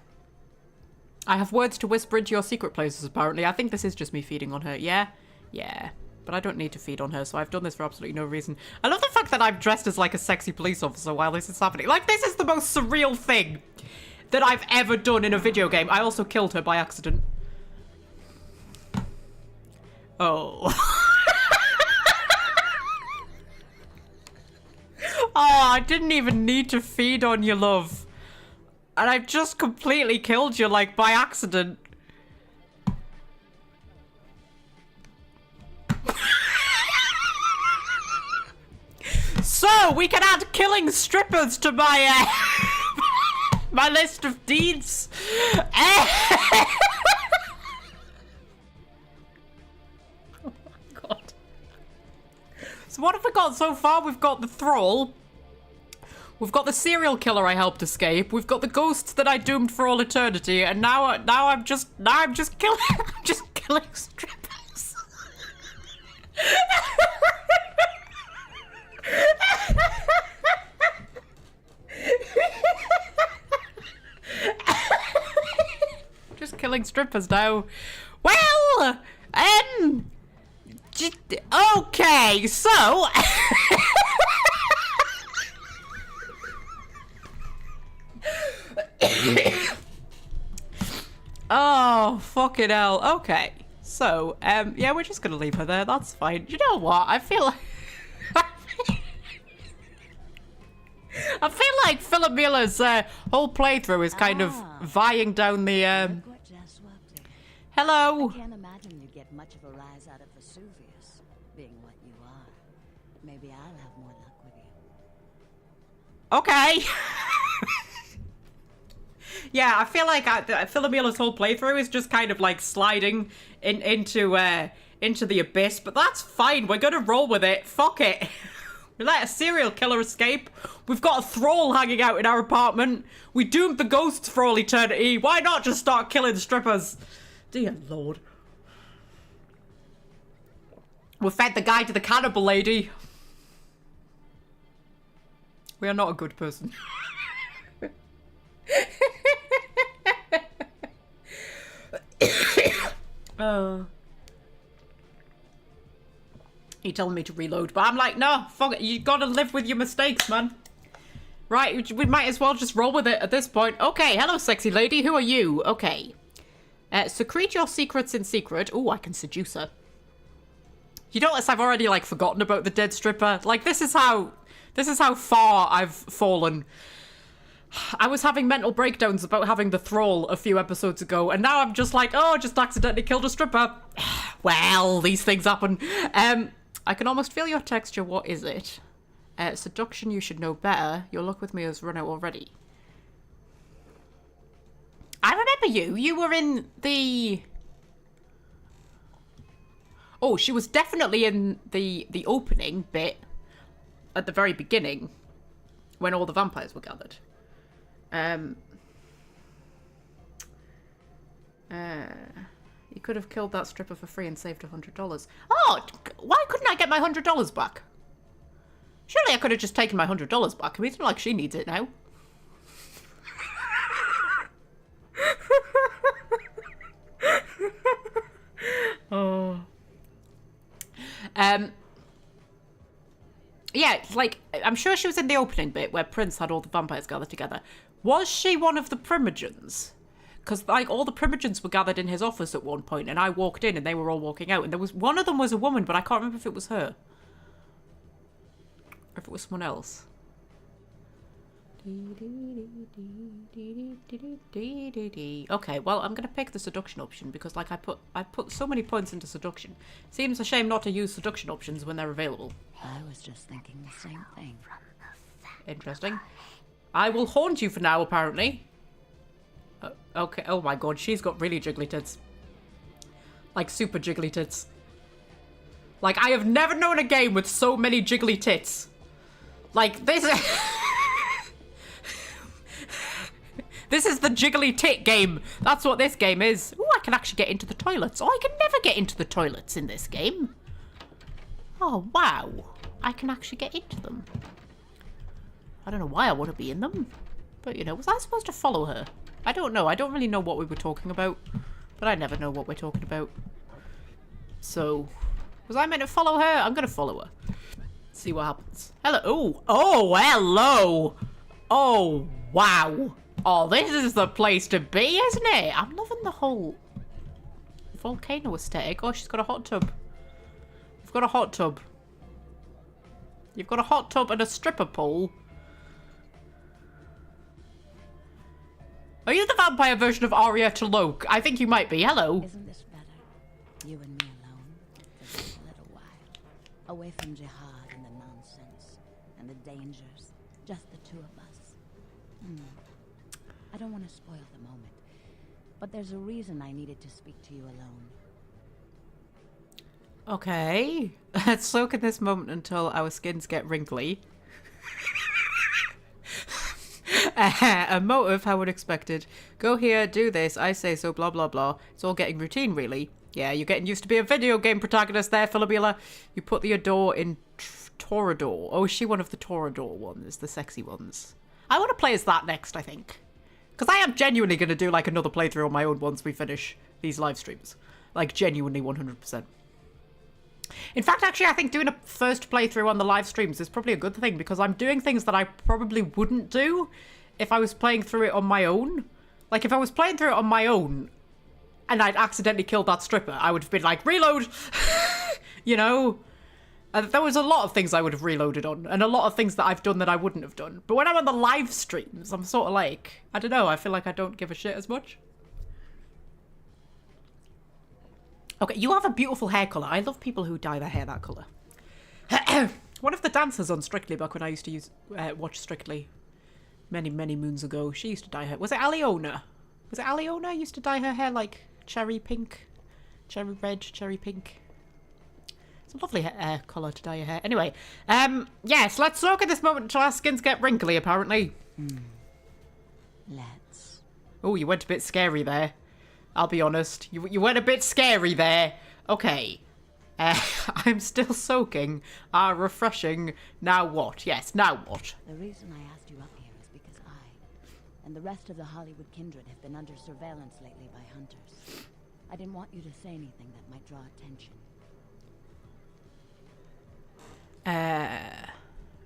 have words to whisper into your secret places, apparently. I think this is just me feeding on her. Yeah? Yeah. But I don't need to feed on her, so I've done this for absolutely no reason. I love the fact that I'm dressed as like a sexy police officer while this is happening. Like, this is the most surreal thing that I've ever done in a video game. I also killed her by accident. Oh. Oh, I didn't even need to feed on you, love. And I've just completely killed you, like, by accident. So, we can add killing strippers to my, my list of deeds. Oh my god. So what have we got so far? We've got the thrall. We've got the serial killer I helped escape. We've got the ghosts that I doomed for all eternity, and now I'm just killing strippers. Just killing strippers now. Well, okay, so. Oh, fucking hell. Okay. So, yeah, we're just gonna leave her there. That's fine. You know what? I feel like... I feel like Philomena's whole playthrough is kind of vying down the, Hello.
I can't imagine you get much of a rise out of Vesuvius, being what you are. Maybe I'll have more luck with you.
Okay. Yeah, I feel like Philomena's whole playthrough is just kind of like sliding into the abyss, but that's fine. We're gonna roll with it. Fuck it. We let a serial killer escape. We've got a thrall hanging out in our apartment. We doomed the ghosts for all eternity. Why not just start killing strippers? Dear Lord. We fed the guy to the cannibal lady. We are not a good person. He telling me to reload, but I'm like, no, fuck it. You gotta live with your mistakes, man. Right, we might as well just roll with it at this point. Okay, hello, sexy lady. Who are you? Okay. Secrete your secrets in secret. Ooh, I can seduce her. You notice I've already, like, forgotten about the dead stripper. Like, this is how far I've fallen. I was having mental breakdowns about having the thrall a few episodes ago, and now I'm just like, oh, just accidentally killed a stripper. Well, these things happen. I can almost feel your texture. What is it? Seduction, you should know better. Your luck with me has run out already. I remember you. You were in the... Oh, she was definitely in the opening bit at the very beginning when all the vampires were gathered. You could have killed that stripper for free and saved $100. Oh, why couldn't I get my $100 back? Surely I could have just taken my $100 back. I mean, it's not like she needs it now. Oh. Yeah, like, I'm sure she was in the opening bit where Prince had all the vampires gathered together. Was she one of the primogens? Because, like, all the primogens were gathered in his office at one point, and I walked in and they were all walking out, and there was one of them was a woman, but I can't remember if it was her. Or if it was someone else. Okay, well, I'm gonna pick the seduction option because, like, I put so many points into seduction. Seems a shame not to use seduction options when they're available.
I was just thinking the same thing.
Interesting. I will haunt you for now, apparently. Okay. Oh my god, she's got really jiggly tits. Like, super jiggly tits. Like, I have never known a game with so many jiggly tits. Like, this This is the jiggly tit game. That's what this game is. Oh, I can actually get into the toilets. Oh, I can never get into the toilets in this game. Oh, wow. I can actually get into them. I don't know why I want to be in them. But, you know, was I supposed to follow her? I don't know. I don't really know what we were talking about. But I never know what we're talking about. So, was I meant to follow her? I'm going to follow her. See what happens. Hello. Oh, oh, hello. Oh, wow. Oh, this is the place to be, isn't it? I'm loving the whole volcano aesthetic. Oh, she's got a hot tub. You've got a hot tub. You've got a hot tub and a stripper pole. Are you the vampire version of Arya to Loke? I think you might be. Hello.
Isn't this better? You and me alone for just a little while. Away from jihad and the nonsense and the dangers. Just the two of us. I don't want to spoil the moment, but there's a reason I needed to speak to you alone.
Okay. Let's soak in this moment until our skins get wrinkly. A motive, how unexpected. Go here, do this, I say so, blah, blah, blah. It's all getting routine, really. Yeah, you're getting used to be a video game protagonist there, Philomela. You put the Adore in Torador. Oh, is she one of the Torador ones, the sexy ones? I want to play as that next, I think. Because I am genuinely going to do, like, another playthrough on my own once we finish these live streams. Like, genuinely 100%. In fact, actually, I think doing a first playthrough on the live streams is probably a good thing because I'm doing things that I probably wouldn't do if I was playing through it on my own. Like, if I was playing through it on my own and I'd accidentally killed that stripper, I would have been like, reload! You know? There was a lot of things I would have reloaded on, and a lot of things that I've done that I wouldn't have done. But when I'm on the live streams, I'm sort of like, I don't know, I feel like I don't give a shit as much. Okay, you have a beautiful hair colour. I love people who dye their hair that colour. One of the dancers on Strictly, back when I used to watch Strictly many, many moons ago, she used to dye her... Was it Aliona? Was it Aliona used to dye her hair like cherry pink? Cherry red, cherry pink? It's a lovely colour to dye your hair. Anyway, yes, let's soak in this moment until our skins get wrinkly, apparently.
Let's.
Oh, you went a bit scary there. I'll be honest. You went a bit scary there. Okay. I'm still soaking. Refreshing. Now what? Yes, now what?
The reason I asked you up here is because I and the rest of the Hollywood kindred have been under surveillance lately by hunters. I didn't want you to say anything that might draw attention.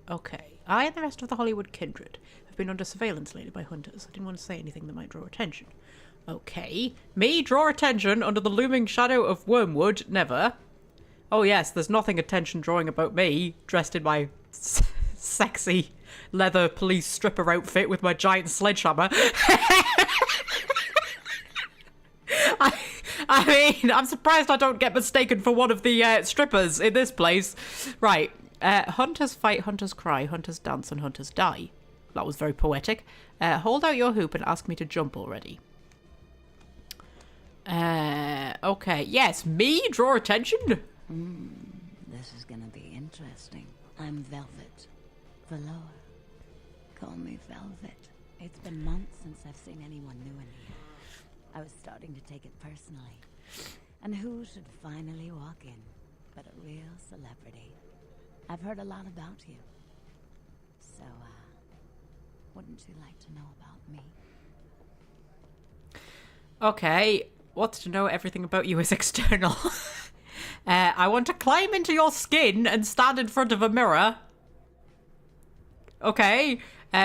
Okay. I and the rest of the Hollywood kindred have been under surveillance lately by hunters. I didn't want to say anything that might draw attention. Okay. Me draw attention under the looming shadow of Wormwood? Never. Oh yes, there's nothing attention drawing about me, dressed in my sexy leather police stripper outfit with my giant sledgehammer. I mean, I'm surprised I don't get mistaken for one of the strippers in this place. Right. Hunters fight, hunters cry, hunters dance, and hunters die. That was very poetic. Hold out your hoop and ask me to jump already. Okay. Yes, me? Draw attention?
This is gonna be interesting. I'm Velvet, Valor. Call me Velvet. It's been months since I've seen anyone new in here. I was starting to take it personally. And who should finally walk in but a real celebrity? I've heard a lot about you. So, wouldn't you like to know about me?
Okay, what's to know everything about you is external. I want to climb into your skin and stand in front of a mirror. Okay.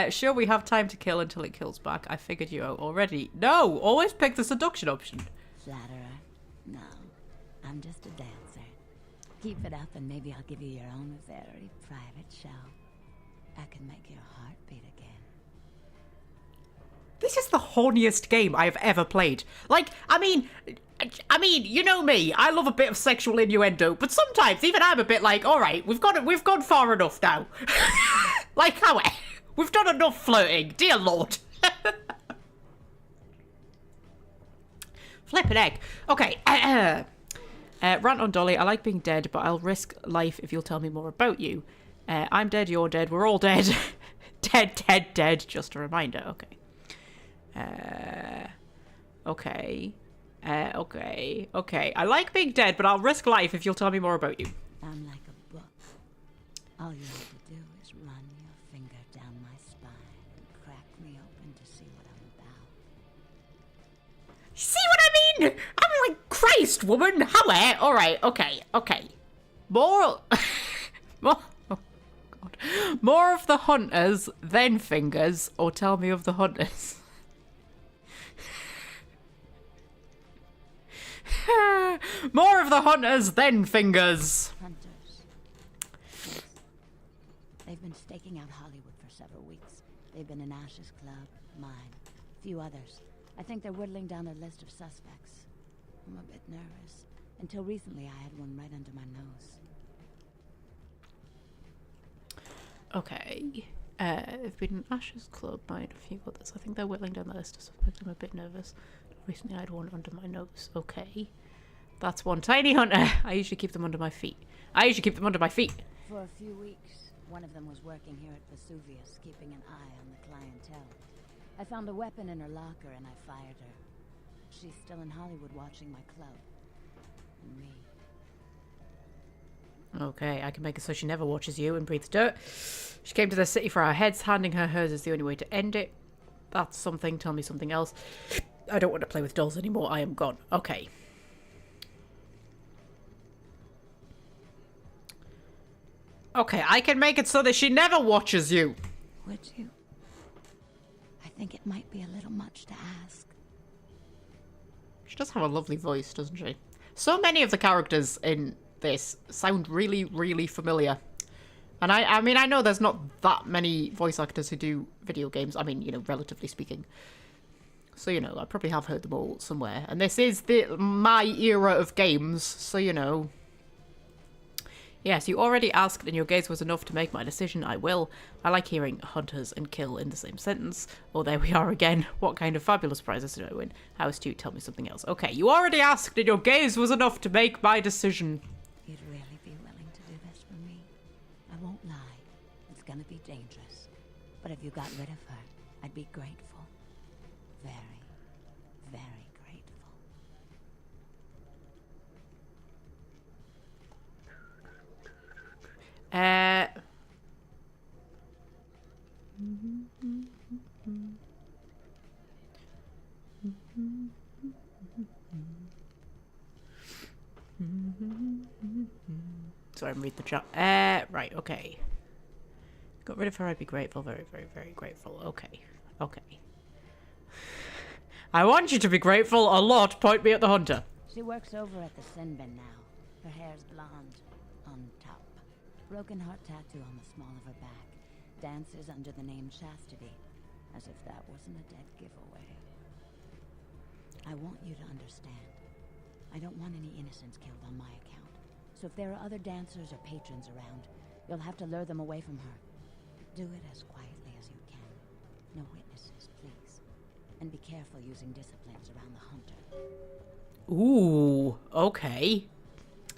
Sure, we have time to kill until it kills back. I figured you out already. No! Always pick the seduction option.
Flatterer? No. I'm just a dancer. Keep it up and maybe I'll give you your own very private show. I can make your heart beat again.
This is the horniest game I've ever played. Like, I mean, you know me. I love a bit of sexual innuendo, but sometimes even I'm a bit like, all right, we've gone far enough now. Like, how? We've done enough flirting, dear Lord. Flippin' egg. Okay. Rant on Dolly. I like being dead, but I'll risk life if you'll tell me more about you. I'm dead, you're dead, we're all dead. Dead. Just a reminder. Okay. Okay. I like being dead, but I'll risk life if you'll tell me more about you.
I'm like a book. All you have to do is run your finger down my spine and crack me open to see what I'm about.
See what I mean? I'm like, Christ, woman. How? All right. Okay. More. Oh, God. More of the hunters, then fingers, or tell me of the hunters. More of the hunters, then fingers.
Hunters. Yes. They've been staking out Hollywood for several weeks. They've been in Ash's club, mine, a few others. I think they're whittling down their list of suspects. I'm a bit nervous. Until recently, I had one right under my nose.
Okay. I've been in Ash's club, mine, a few others. I think they're whittling down the list of suspects. I'm a bit nervous. Recently, I had one under my nose. Okay. That's one tiny hunter. I usually keep them under my feet.
For a few weeks, one of them was working here at Vesuvius, keeping an eye on the clientele. I found a weapon in her locker and I fired her. She's still in Hollywood watching my club. And me.
Okay, I can make it so she never watches you and breathes dirt. She came to the city for our heads. Handing her hers is the only way to end it. That's something. Tell me something else. I don't want to play with dolls anymore. I am gone. Okay. Okay, I can make it so that she never watches you.
Would you? I think it might be a little much to ask.
She does have a lovely voice, doesn't she? So many of the characters in this sound really, really familiar. And I mean, I know there's not that many voice actors who do video games. I mean, you know, relatively speaking. So, you know, I probably have heard them all somewhere. And this is my era of games, so, you know. Yes, you already asked and your gaze was enough to make my decision. I will. I like hearing hunters and kill in the same sentence. Oh, there we are again. What kind of fabulous prizes did I win? How astute, tell me something else. Okay, you already asked and your gaze was enough to make my decision.
You'd really be willing to do this for me? I won't lie. It's gonna be dangerous. But if you got rid of her, I'd be grateful. Very, very grateful.
Sorry, I'm reading the chat. Right, okay. Got rid of her, I'd be grateful. Very, very, very grateful. Okay. I want you to be grateful a lot. Point me at the hunter.
She works over at the sin bin now. Her hair's blonde. On top. Broken heart tattoo on the small of her back. Dances under the name Chastity. As if that wasn't a dead giveaway. I want you to understand. I don't want any innocents killed on my account. So if there are other dancers or patrons around, you'll have to lure them away from her. Do it as quietly as you can. No witnesses, please. And be careful using disciplines around the hunter.
Ooh, okay.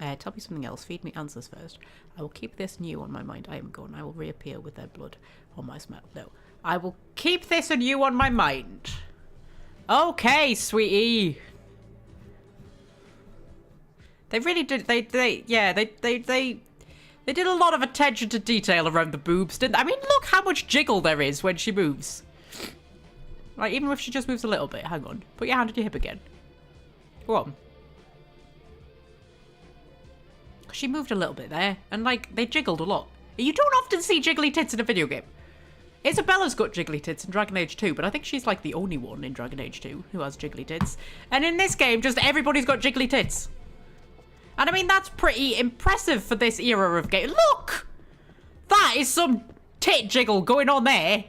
Tell me something else. Feed me answers first. I will keep this new on my mind. I am gone. I will reappear with their blood on my smell. No. I will keep this anew on my mind. Okay, sweetie. They really did. They did a lot of attention to detail around the boobs, didn't they? I mean, look how much jiggle there is when she moves. Like, even if she just moves a little bit. Hang on. Put your hand on your hip again. Go on. She moved a little bit there, and like they jiggled a lot. You don't often see jiggly tits in a video game. Isabella's got jiggly tits in Dragon Age 2, but I think she's like the only one in Dragon Age 2 who has jiggly tits. And in this game, just everybody's got jiggly tits. And I mean, that's pretty impressive for this era of game. Look! That is some tit jiggle going on there.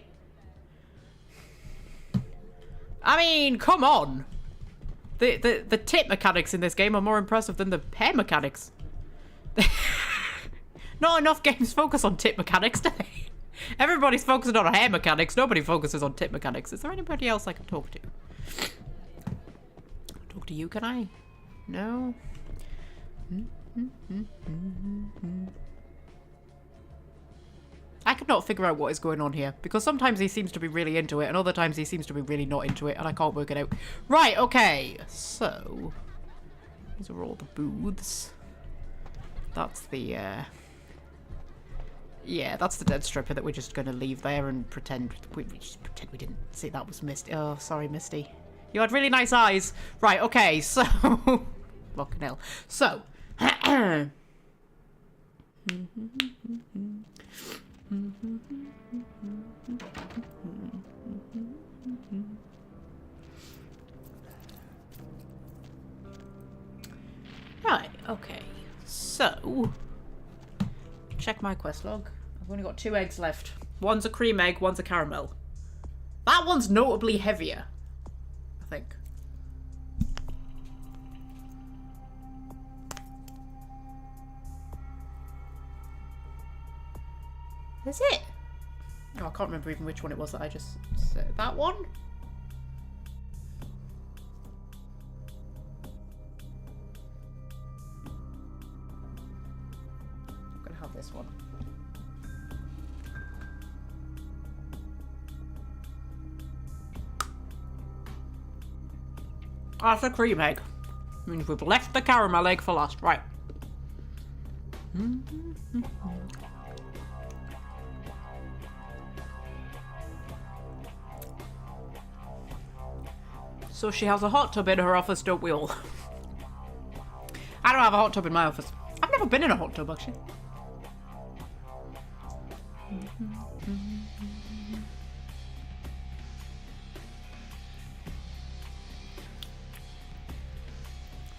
I mean, come on. The tit mechanics in this game are more impressive than the hair mechanics. Not enough games focus on tit mechanics, do they? Everybody's focusing on hair mechanics. Nobody focuses on tit mechanics. Is there anybody else I can talk to? Talk to you, can I? No? I could not figure out what is going on here, because sometimes he seems to be really into it, and other times he seems to be really not into it, and I can't work it out. Right, okay. So, these are all the booths. That's the, yeah, that's the dead stripper that we're just going to leave there and pretend we just pretend we didn't see that was Misty. Oh, sorry, Misty. You had really nice eyes. Right, okay, so... Fucking hell. So... Right, okay. So, check my quest log. I've only got 2 eggs left. One's a cream egg, one's a caramel. That one's notably heavier, I think. Is it? Oh, I can't remember even which one it was that I just said. That one? This one. That's a cream egg. Means we've left the caramel egg for last, right? So she has a hot tub in her office, don't we all? I don't have a hot tub in my office. I've never been in a hot tub, actually.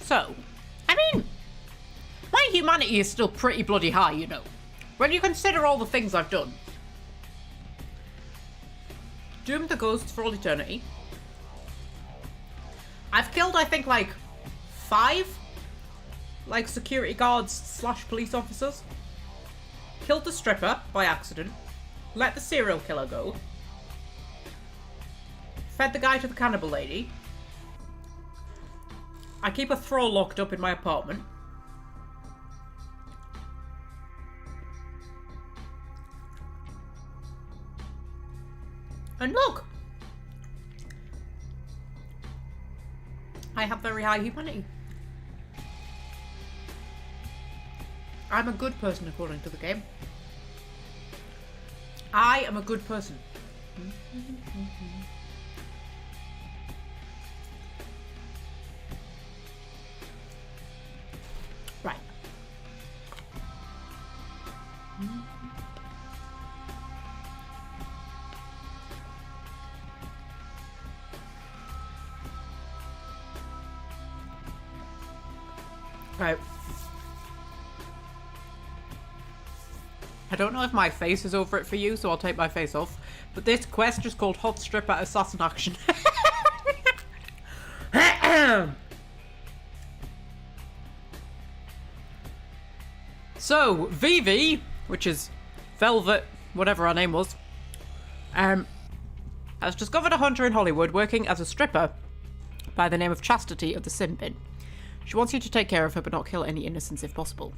So, I mean, my humanity is still pretty bloody high, you know. When you consider all the things I've done. Doomed the ghosts for all eternity. I've killed, I think, like 5 like security guards / police officers. Killed the stripper by accident. Let the serial killer go. Fed the guy to the cannibal lady. I keep a thrall locked up in my apartment. And look! I have very high humanity. I'm a good person according to the game. I am a good person. Right. Right. I don't know if my face is over it for you, so I'll take my face off. But this quest is called Hot Stripper Assassin Action. So, Vivi, which is Velvet, whatever her name was, has discovered a hunter in Hollywood working as a stripper by the name of Chastity of the Sin Bin. She wants you to take care of her, but not kill any innocents if possible.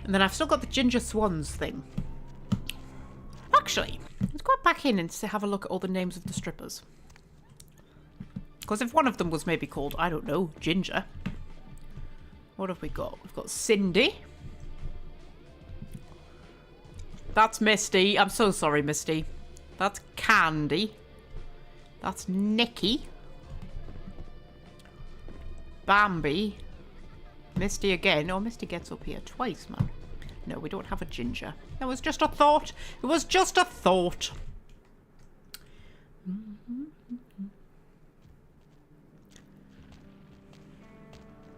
And then I've still got the ginger swans thing. Actually, let's go back in and have a look at all the names of the strippers. Because if one of them was maybe called, I don't know, Ginger. What have we got? We've got Cindy. That's Misty. I'm so sorry, Misty. That's Candy. That's Nikki. Bambi. Misty again. Oh, Misty gets up here twice, man. No, we don't have a Ginger. That was just a thought. It was just a thought.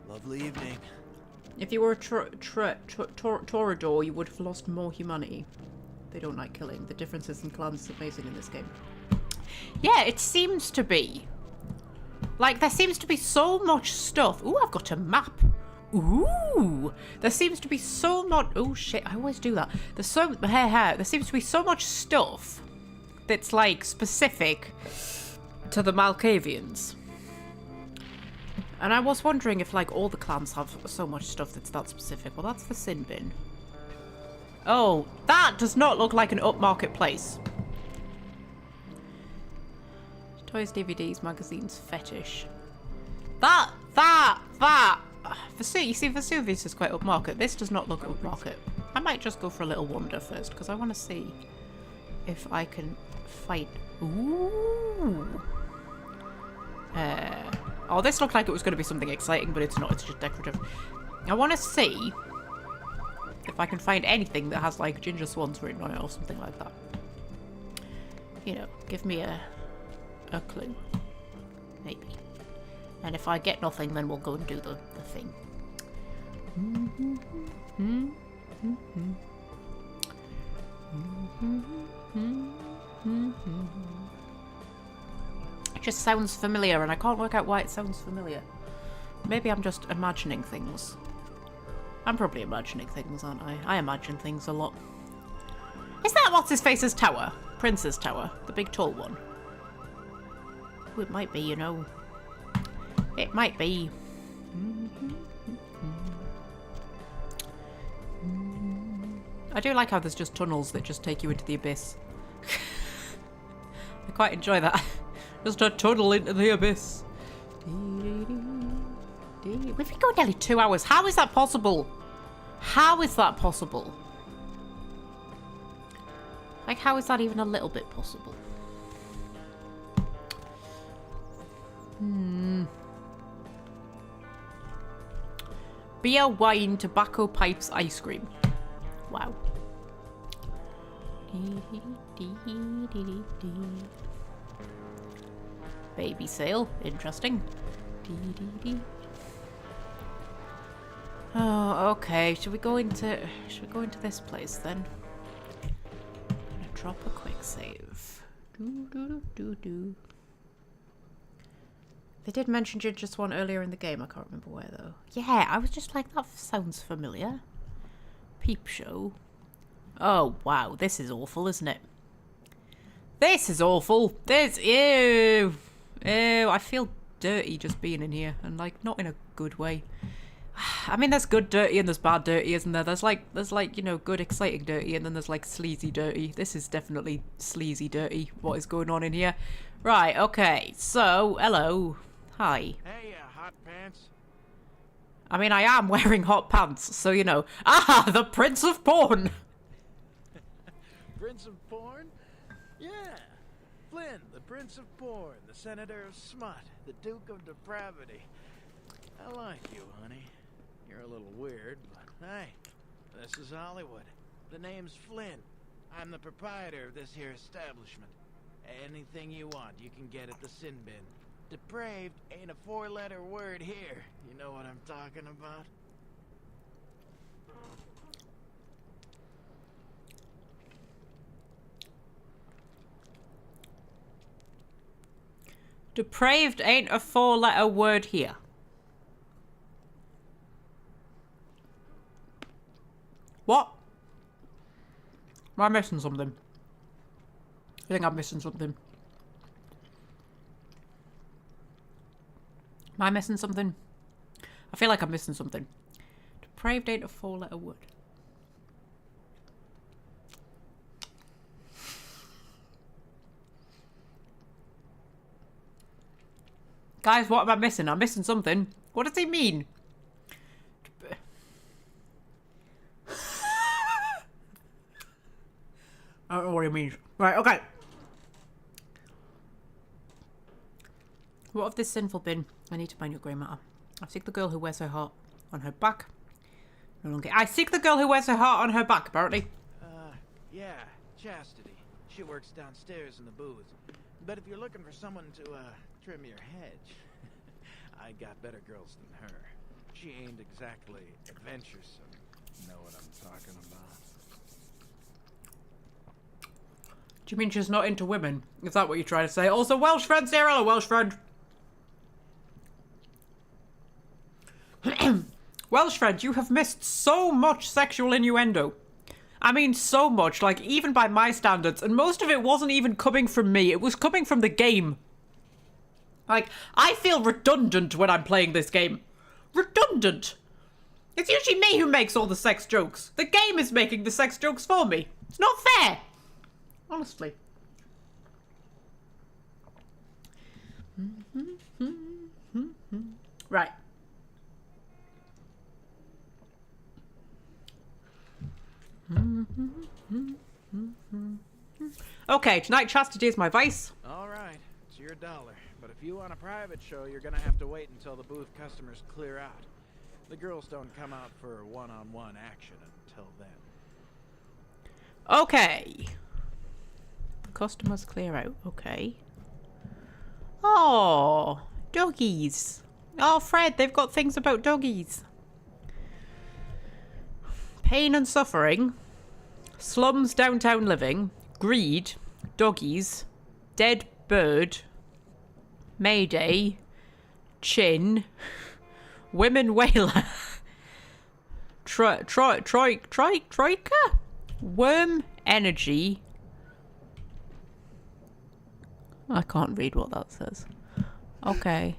Lovely evening.
If you were a Torador, you would have lost more humanity. They don't like killing. The differences in clans are amazing in this game. Yeah, it seems to be. Like, there seems to be so much stuff. Ooh, I've got a map. Ooh, there seems to be so much. Oh shit, I always do that. There seems to be so much stuff that's like specific to the Malkavians. And I was wondering if like all the clans have so much stuff that's that specific. Well, that's the sin bin. Oh, that does not look like an upmarket place. Toys, DVDs, magazines, fetish. You see, Vesuvius is quite upmarket. This does not look upmarket. I might just go for a little wander first, because I want to see if I can fight. Ooh. Oh, this looked like it was going to be something exciting, but it's not. It's just decorative. I want to see if I can find anything that has, like, ginger swans written on it or something like that. You know, give me a clue. Maybe. And if I get nothing, then we'll go and do the thing. It just sounds familiar, and I can't work out why it sounds familiar. Maybe I'm just imagining things. I'm probably imagining things, aren't I? I imagine things a lot. Is that what's-his-face's tower? Prince's tower? The big tall one? Oh, it might be, you know. It might be. I do like how there's just tunnels that just take you into the abyss. I quite enjoy that. Just a tunnel into the abyss. We've been going nearly 2 hours. How is that possible? How is that possible? Like, how is that even a little bit possible? Beer, wine, tobacco, pipes, ice cream. Wow. Baby sale. Interesting. Oh, okay. Should we go into this place then? I'm gonna drop a quick save. They did mention Ginger Swan earlier in the game. I can't remember where though. Yeah, I was just like, that sounds familiar. Peep show. Oh wow, this is awful, isn't it? This is awful. This, ew, I feel dirty just being in here, and like not in a good way. I mean, there's good dirty and there's bad dirty, isn't there? There's like you know, good exciting dirty, and then there's like sleazy dirty. This is definitely sleazy dirty. What is going on in here? Right. Okay. So, hello. Hi.
Hey, hot pants.
I mean, I am wearing hot pants, so you know. Ah, the Prince of Porn.
Prince of Porn? Yeah. Flynn, the Prince of Porn, the Senator of Smut, the Duke of Depravity. I like you, honey. You're a little weird, but hey, this is Hollywood. The name's Flynn. I'm the proprietor of this here establishment. Anything you want, you can get at the sin bin. Depraved ain't a 4-letter word here. You know what I'm talking about?
Depraved ain't a 4-letter word here. What? Am I missing something? I think I'm missing something. Am I missing something? I feel like I'm missing something. Depraved ain't a 4-letter word. Guys, what am I missing? I'm missing something. What does he mean? I don't know what he means. Right, okay. What of this sinful bin? I need to find your grey matter. I seek the girl who wears her heart on her back. No longer. I seek the girl who wears her heart on her back, apparently.
Yeah, Chastity. She works downstairs in the booth. But if you're looking for someone to, trim your hedge, I got better girls than her. She ain't exactly adventuresome. You know what I'm talking about?
Do you mean she's not into women? Is that what you're trying to say? Also, Welsh friend, Sarah, hello, Welsh friend. Welsh friend, you have missed so much sexual innuendo. I mean, so much, like, even by my standards. And most of it wasn't even coming from me. It was coming from the game. Like, I feel redundant when I'm playing this game. Redundant. It's usually me who makes all the sex jokes. The game is making the sex jokes for me. It's not fair. Honestly. Right. Okay, tonight chastity is my vice.
All right, it's your dollar. But if you want a private show, you're gonna have to wait until the booth customers clear out. The girls don't come out for one-on-one action until then.
Okay. The customers clear out. Okay. Oh, doggies. Oh, Fred, they've got things about doggies. Pain and suffering. Slums, downtown living. Greed. Doggies. Dead bird. Mayday. Chin. Women whaler. Troika? Worm energy. I can't read what that says. Okay.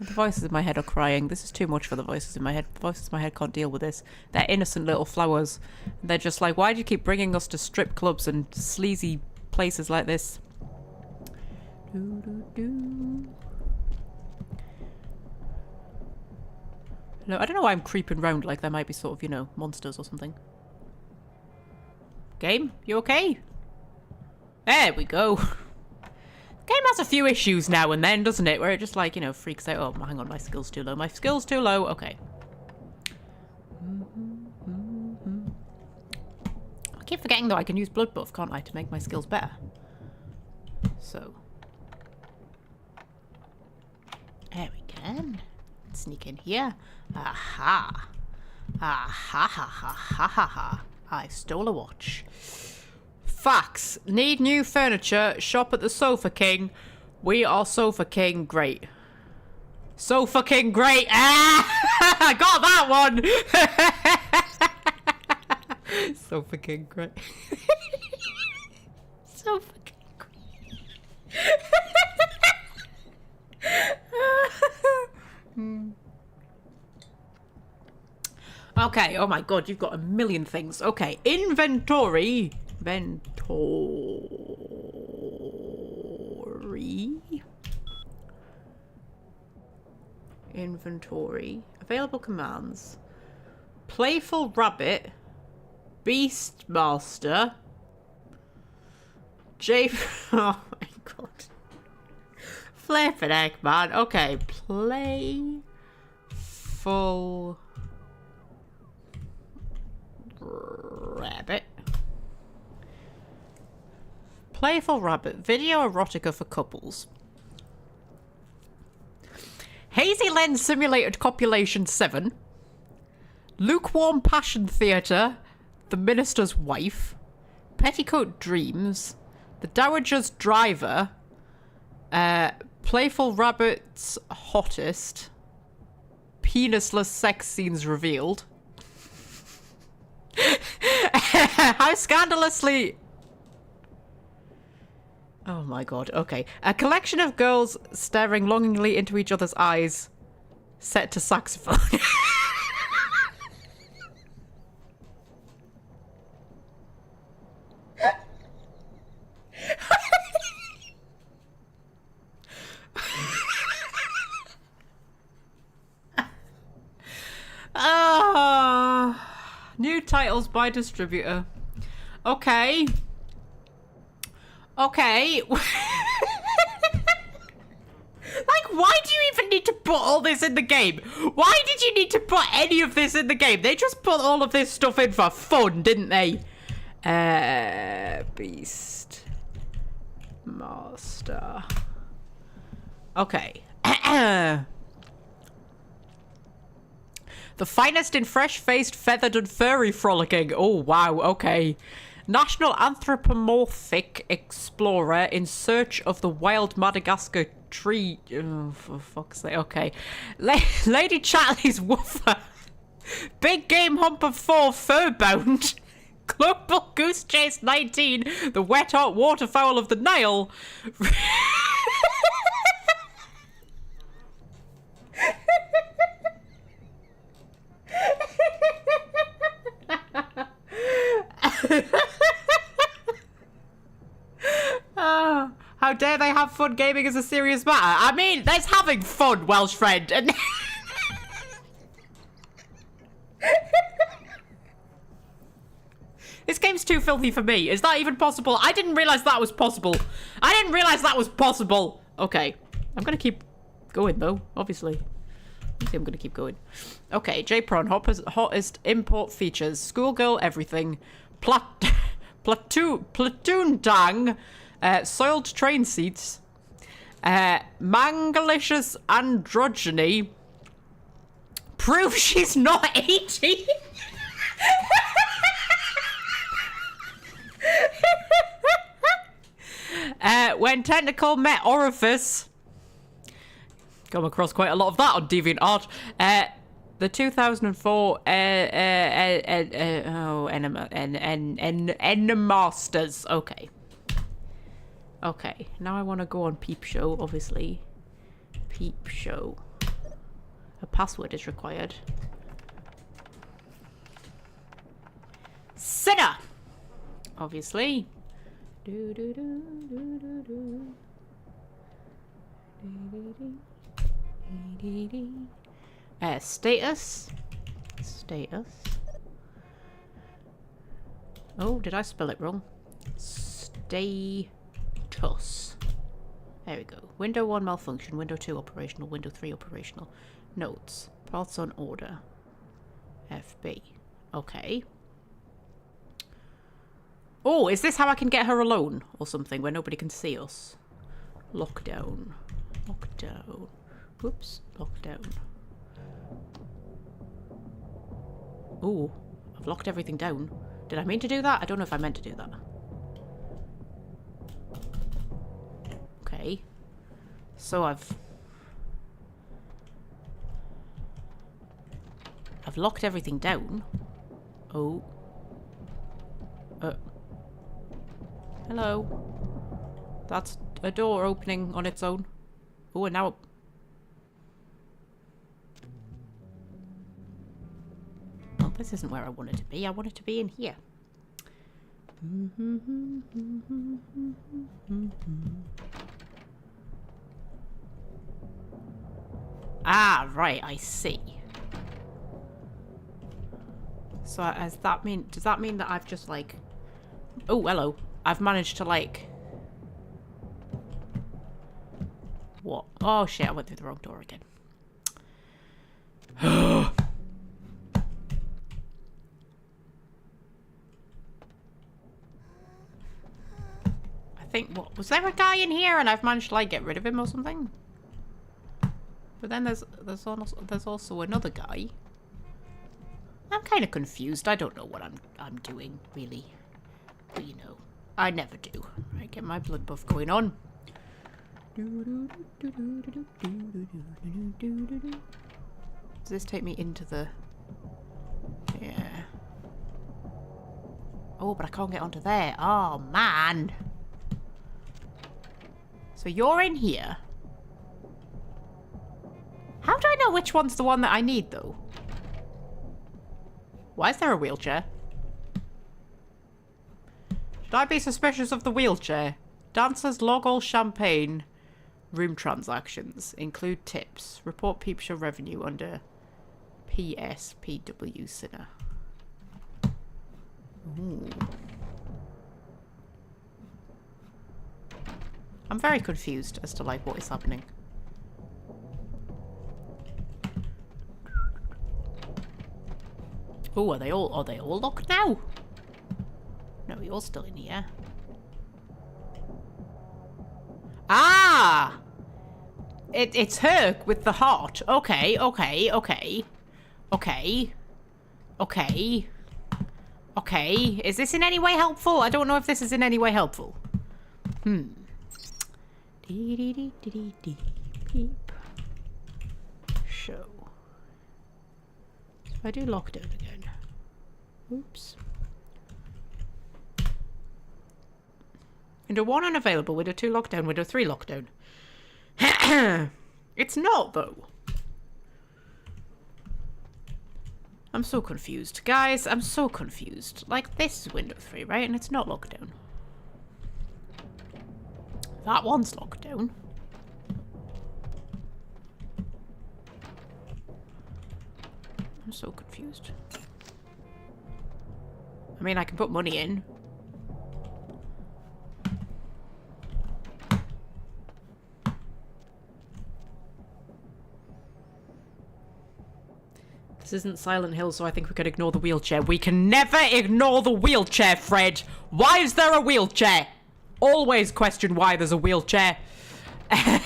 The voices in my head are crying. This is too much for the voices in my head. The voices in my head can't deal with this. They're innocent little flowers. They're just like, why do you keep bringing us to strip clubs and sleazy places like this? No, I don't know why I'm creeping round like there might be sort of, you know, monsters or something. Game, you okay? There we go. Game has a few issues now and then, doesn't it? Where it just, like, you know, freaks out. Oh, hang on, my skill's too low. My skill's too low. Okay. I keep forgetting, though, I can use blood buff, can't I, to make my skills better. So. There we can. Sneak in here. Aha. Aha ha ha ha ha ha. I stole a watch. Facts. Need new furniture. Shop at the Sofa King. We are Sofa King. Great. Sofa King. Great. Ah! I got that one. Sofa King. Great. Sofa King. Great. Okay, oh my god, you've got a million things. Okay, inventory. Inventory. Available commands. Playful Rabbit. Beastmaster. Oh my god. Flippin' heck, man. Okay, Playful Rabbit. Playful Rabbit. Video erotica for couples. Hazy Lens Simulated Copulation 7. Lukewarm Passion Theatre. The Minister's Wife. Petticoat Dreams. The Dowager's Driver. Playful Rabbit's Hottest. Penisless sex scenes revealed. How scandalously... Oh my god, okay. A collection of girls staring longingly into each other's eyes. Set to saxophone. New titles by distributor. Okay. Okay. Like, why do you even need to put all this in the game? Why did you need to put any of this in the game? They just put all of this stuff in for fun, didn't they? Beast Master. Okay. The finest in fresh-faced, feathered and furry frolicking. Oh, wow, okay. National anthropomorphic explorer in search of the wild Madagascar tree. Oh, for fuck's sake. Okay. Lady Chatley's woofer. Big game hump of 4 furbound. Global Goose Chase 19. The wet hot waterfowl of the Nile. Oh, how dare they have fun gaming as a serious matter? I mean, there's having fun, Welsh friend. And this game's too filthy for me. Is that even possible? I didn't realize that was possible. I didn't realize that was possible. Okay, I'm gonna keep going though, obviously. I'm gonna keep going. Okay, J-Prawn, hottest import features. Schoolgirl everything. Platoon dang. Soiled train seats. Mangalicious androgyny. Prove she's not 80. When tentacle met orifice. Come across quite a lot of that on DeviantArt. The 2004 Masters. Okay. Okay, now I want to go on Peep Show, obviously. Peep Show. A password is required. Sinner! Obviously. Status. Status. Oh, did I spell it wrong? Status. There we go. Window 1 malfunction. Window 2 operational. Window 3 operational. Notes. Paths on order. FB. Okay. Oh, is this how I can get her alone? Or something, where nobody can see us? Lockdown. Lockdown. Whoops. Lockdown. Oh, I've locked everything down. Did I mean to do that? I don't know if I meant to do that. Okay. So I've locked everything down. Oh. Hello. That's a door opening on its own. Oh, and now... Oh, this isn't where I wanted to be. I wanted to be in here. Ah, right, I see. So does that mean that I've just like... Oh, hello. I've managed to like... What? Oh shit, I went through the wrong door again. I think, what, was there a guy in here and I've managed to like get rid of him or something? But then there's also another guy. I'm kind of confused. I don't know what I'm doing, really. But you know, I never do. Right, get my blood buff going on. Does this take me into the... Yeah. Oh, but I can't get onto there. Oh, man. So you're in here. How do I know which one's the one that I need, though? Why is there a wheelchair? Should I be suspicious of the wheelchair? Dancers log all champagne room transactions. Include tips. Report peep show revenue under PSPW Sinner. Ooh. I'm very confused as to like what is happening. Oh, are they all locked now? No, you're still in here. Ah! It's her with the heart. Okay. Is this in any way helpful? I don't know if this is in any way helpful. Peep. Show. If I do lockdown again. Oops. Window 1 unavailable, window 2 lockdown, window 3 lockdown. It's not, though. I'm so confused. Guys, I'm so confused. Like, this is window 3, right? And it's not lockdown. That one's lockdown. I'm so confused. I mean, I can put money in. This isn't Silent Hill, so I think we could ignore the wheelchair. We can never ignore the wheelchair, Fred! Why is there a wheelchair? Always question why there's a wheelchair. Okay,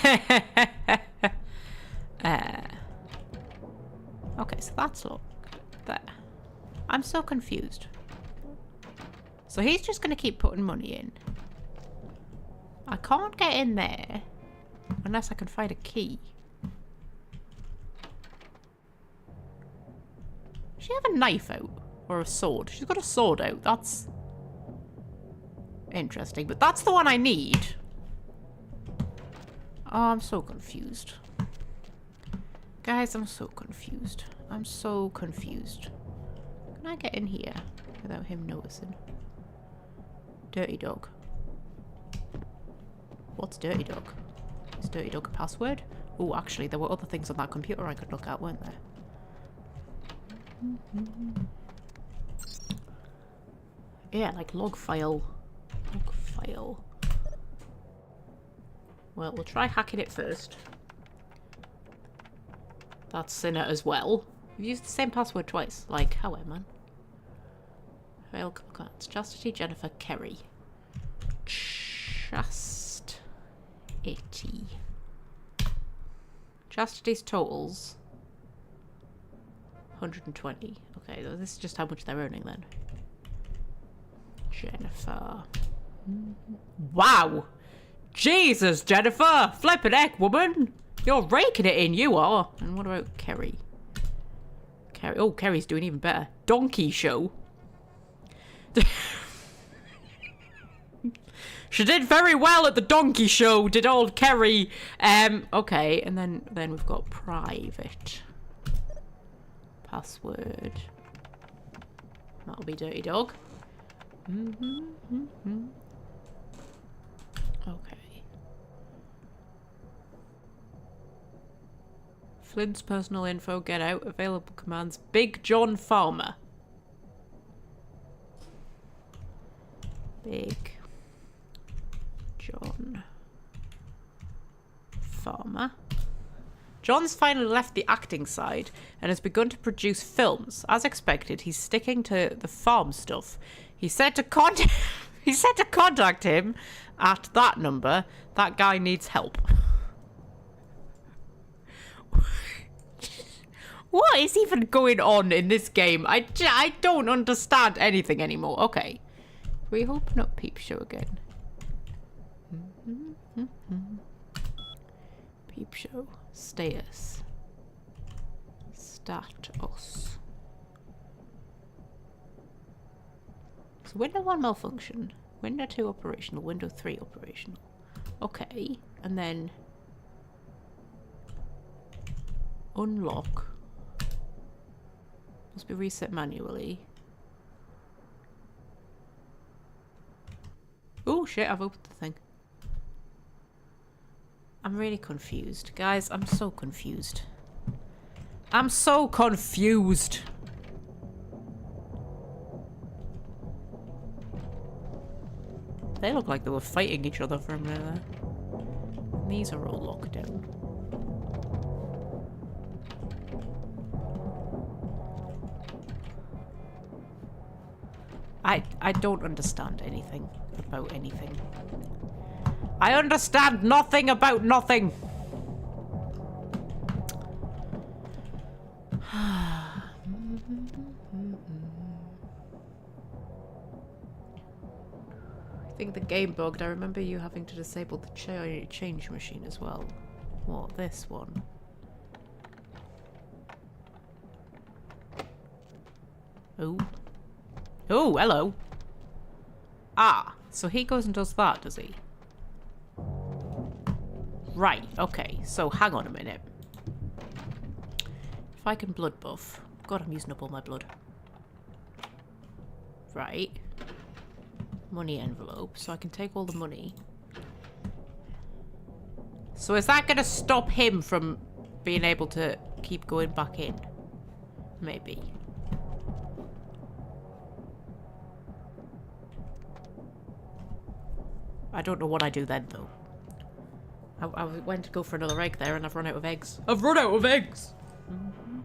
so that's locked there. I'm so confused. So he's just going to keep putting money in. I can't get in there unless I can find a key. Does she have a knife out? Or a sword? She's got a sword out. That's interesting. But that's the one I need. Oh, I'm so confused. Guys, I'm so confused. I'm so confused. Can I get in here without him noticing? Dirty dog. What's dirty dog? Is dirty dog a password? Oh, actually, there were other things on that computer I could look at, weren't there? Yeah, like log file. Log file. Well, we'll try hacking it first. That's Sinner as well. We've used the same password twice. Like, how man? Fail cards. Chastity, Jennifer, Kerry. Chastity. Chastity's totals 120. Okay, so this is just how much they're earning then. Jennifer. Wow! Jesus, Jennifer! Flippin' heck, woman! You're raking it in, you are! And what about Kerry? Oh, Kerry's doing even better. Donkey show. She did very well at the donkey show, did old Kerry. Okay, and then we've got private. Password. That'll be dirty dog. Okay. Flint's personal info, get out, available commands. Big John Farmer. Big John Farmer. John's finally left the acting side and has begun to produce films. As expected, he's sticking to the farm stuff. He said to contact him at that number. That guy needs help. What is even going on in this game? I don't understand anything anymore. Okay. We open up Peep Show again. Peep Show. Status. Status. So window 1 malfunction. Window 2 operational. Window 3 operational. Okay. And then... Unlock. Must be reset manually. Oh shit, I've opened the thing. I'm really confused. Guys, I'm so confused. I'm so confused. They look like they were fighting each other for a minute there. These are all locked down. I don't understand anything about anything. I understand nothing about nothing. I think the game bugged. I remember you having to disable the change machine as well. What, this one? Oh. Oh, hello. Ah, so he goes and does that, does he? Right, okay. So hang on a minute. If I can blood buff. God, I'm using up all my blood. Right. Money envelope. So I can take all the money. So is that going to stop him from being able to keep going back in? Maybe. I don't know what I do then, though. I went to go for another egg there, and I've run out of eggs. I've run out of eggs! Mm-hmm.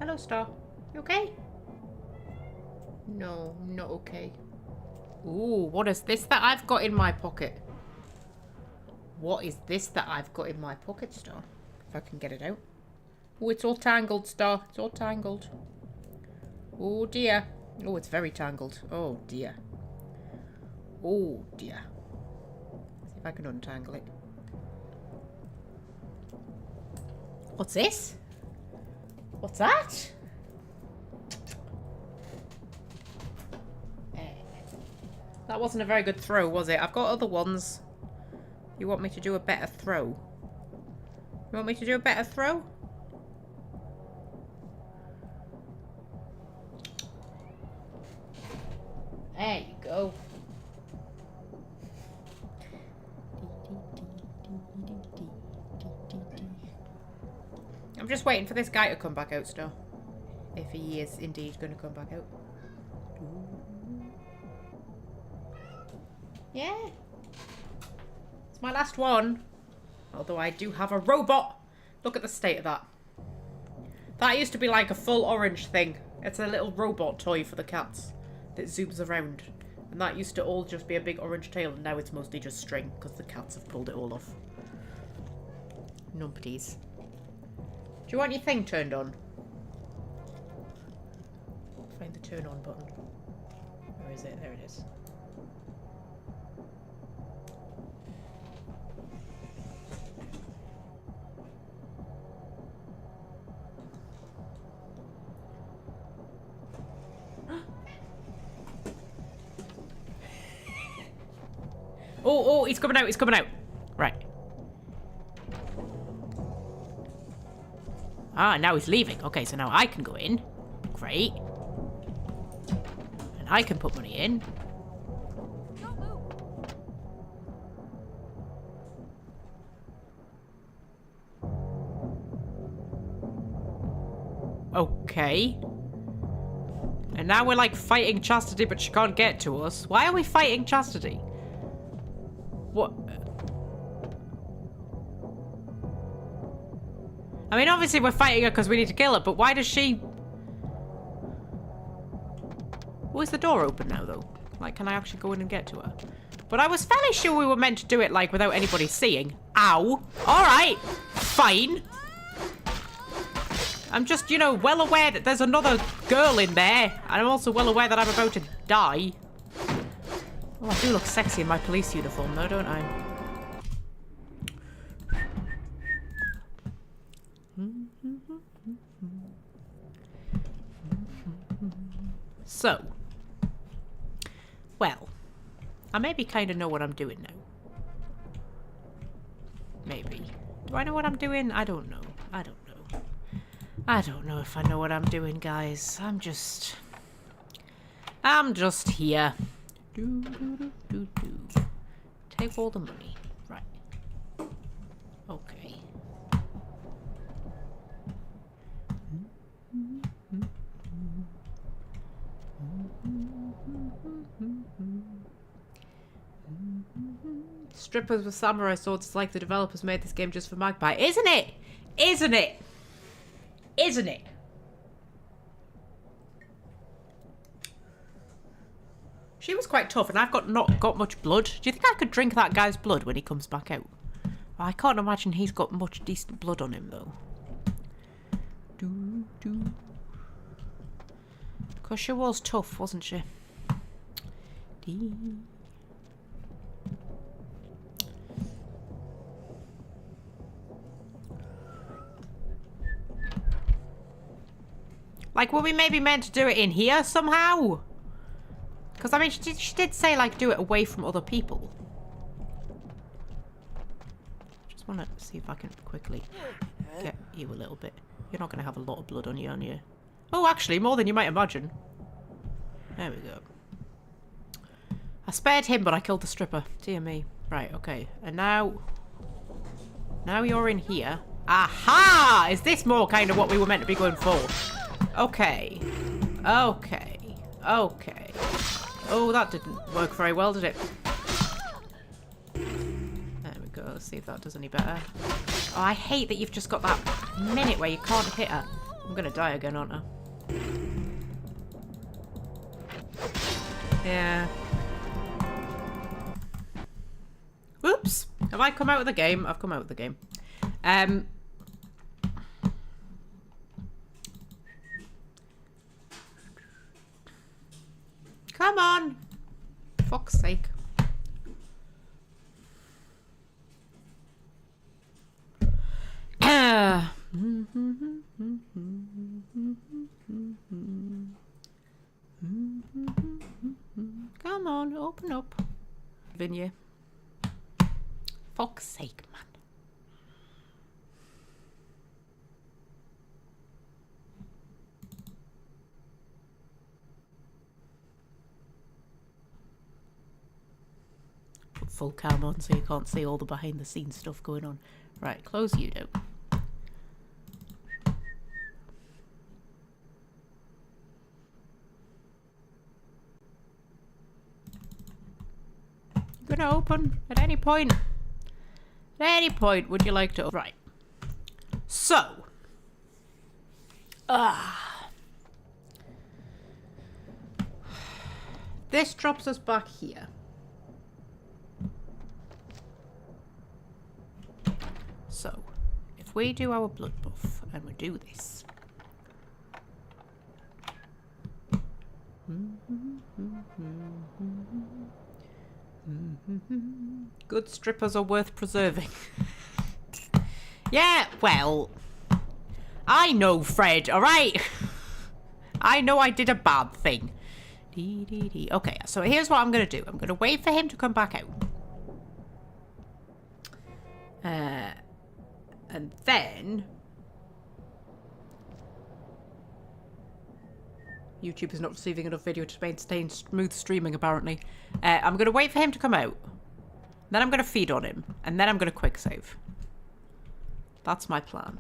Hello, Star. You okay? No, I'm not okay. Ooh, what is this that I've got in my pocket? What is this that I've got in my pocket, Star? If I can get it out. Oh, it's all tangled, Star. It's all tangled. Oh, dear. Oh, it's very tangled. Oh, dear. Oh, dear. See if I can untangle it. What's this? What's that? That wasn't a very good throw, was it? I've got other ones. You want me to do a better throw? You want me to do a better throw? There you go. I'm just waiting for this guy to come back out still. If he is indeed going to come back out. Yeah. It's my last one. Although I do have a robot. Look at the state of that. That used to be like a full orange thing. It's a little robot toy for the cats that zooms around. And that used to all just be a big orange tail, and now it's mostly just string because the cats have pulled it all off. Numpties. Do you want your thing turned on? Find the turn on button. Where is it? There it is. Oh, he's coming out, he's coming out. Right. Ah, now he's leaving. Okay, so now I can go in. Great. And I can put money in. Okay. And now we're like fighting Chastity, but she can't get to us. Why are we fighting Chastity? What? I mean, obviously we're fighting her because we need to kill her, but why does she... Oh, is the door open now, though? Like, can I actually go in and get to her? But I was fairly sure we were meant to do it, like, without anybody seeing. Ow. Alright. Fine. I'm just, you know, well aware that there's another girl in there. And I'm also well aware that I'm about to die. Oh, I do look sexy in my police uniform, though, don't I? So. Well. I maybe kind of know what I'm doing now. Maybe. Do I know what I'm doing? I don't know. I don't know. I don't know if I know what I'm doing, guys. I'm just here. Do, do, do, do, do. Take all the money. Right. Okay. Strippers with samurai swords. It's like the developers made this game just for Magpie. Isn't it? Isn't it? Isn't it? She was quite tough, and I've not got much blood. Do you think I could drink that guy's blood when he comes back out? I can't imagine he's got much decent blood on him, though. Because she was tough, wasn't she? Like, were we maybe meant to do it in here somehow? Because, I mean, she did say, like, do it away from other people. Just want to see if I can quickly get you a little bit. You're not going to have a lot of blood on you, are you? Oh, actually, more than you might imagine. There we go. I spared him, but I killed the stripper. Dear me. Right, okay. And now... Now you're in here. Aha! Is this more kind of what we were meant to be going for? Okay. Okay. Okay. Oh, that didn't work very well, did it? There we go. Let's see if that does any better. Oh, I hate that you've just got that minute where you can't hit her. I'm gonna die again, aren't I? Yeah. Whoops. Have I come out of the game? I've come out of the game. Come on. Fuck's sake. Come on, open up. Vinny. Fuck's sake, man. Put full cam on so you can't see all the behind the scenes stuff going on. Right, close you do. Gonna open at any point. At any point would you like to... Right. So. This drops us back here. So, if we do our blood buff and we do this. Good strippers are worth preserving. Yeah, well, I know Fred, alright? I know I did a bad thing. Okay, so here's what I'm going to do. I'm going to wait for him to come back out. And then... YouTube is not receiving enough video to maintain smooth streaming, apparently. I'm going to wait for him to come out. Then I'm going to feed on him. And then I'm going to quick save. That's my plan.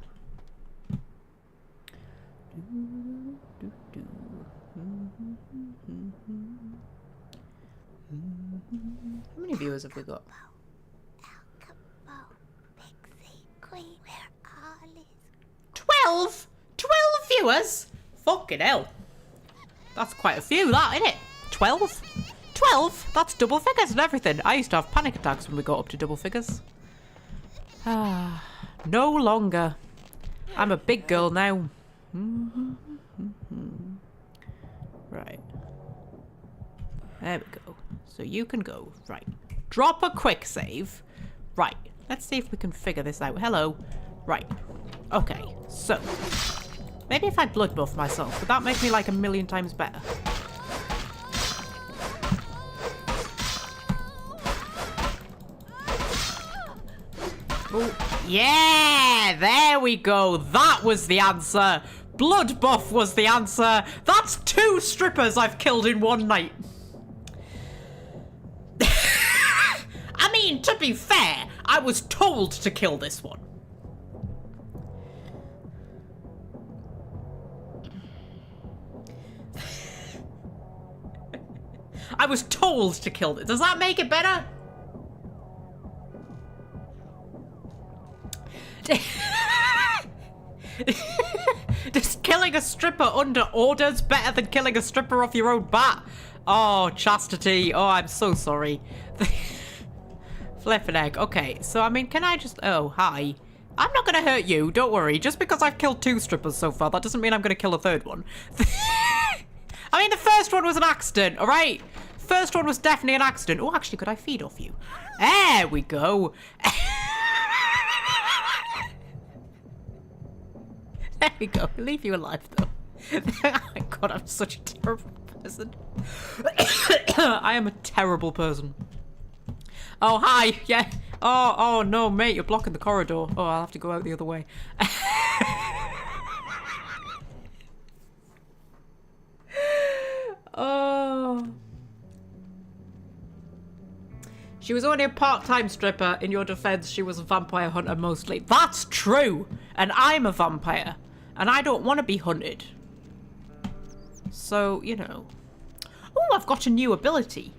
How many viewers have we got? 12? 12 viewers? Fucking hell. That's quite a few, that, isn't it? 12? 12? That's double figures and everything. I used to have panic attacks when we got up to double figures. No longer. I'm a big girl now. Right. There we go. So you can go. Right. Drop a quick save. Right. Let's see if we can figure this out. Hello. Right. Okay. So. Maybe if I blood buff myself, would that make me like 1,000,000 times better? Oh, yeah, there we go. That was the answer. Blood buff was the answer. That's 2 strippers I've killed in one night. I mean, to be fair, I was told to kill this one. I was told to kill it. Does that make it better? Just killing a stripper under orders better than killing a stripper off your own bat. Oh, chastity. Oh, I'm so sorry. Flippin' egg. Okay, so I mean, can I just... Oh, hi. I'm not gonna hurt you, don't worry. Just because I've killed 2 strippers so far, that doesn't mean I'm gonna kill a 3rd one. I mean, the first one was an accident, alright? First one was definitely an accident. Oh, actually, could I feed off you? There we go. There we go. Leave you alive, though. Oh my god, I'm such a terrible person. I am a terrible person. Oh, hi. Yeah. Oh, no, mate, you're blocking the corridor. Oh, I'll have to go out the other way. Oh. She was only a part-time stripper. In your defense, she was a vampire hunter mostly. That's true. And I'm a vampire. And I don't want to be hunted. So, you know. Oh, I've got a new ability.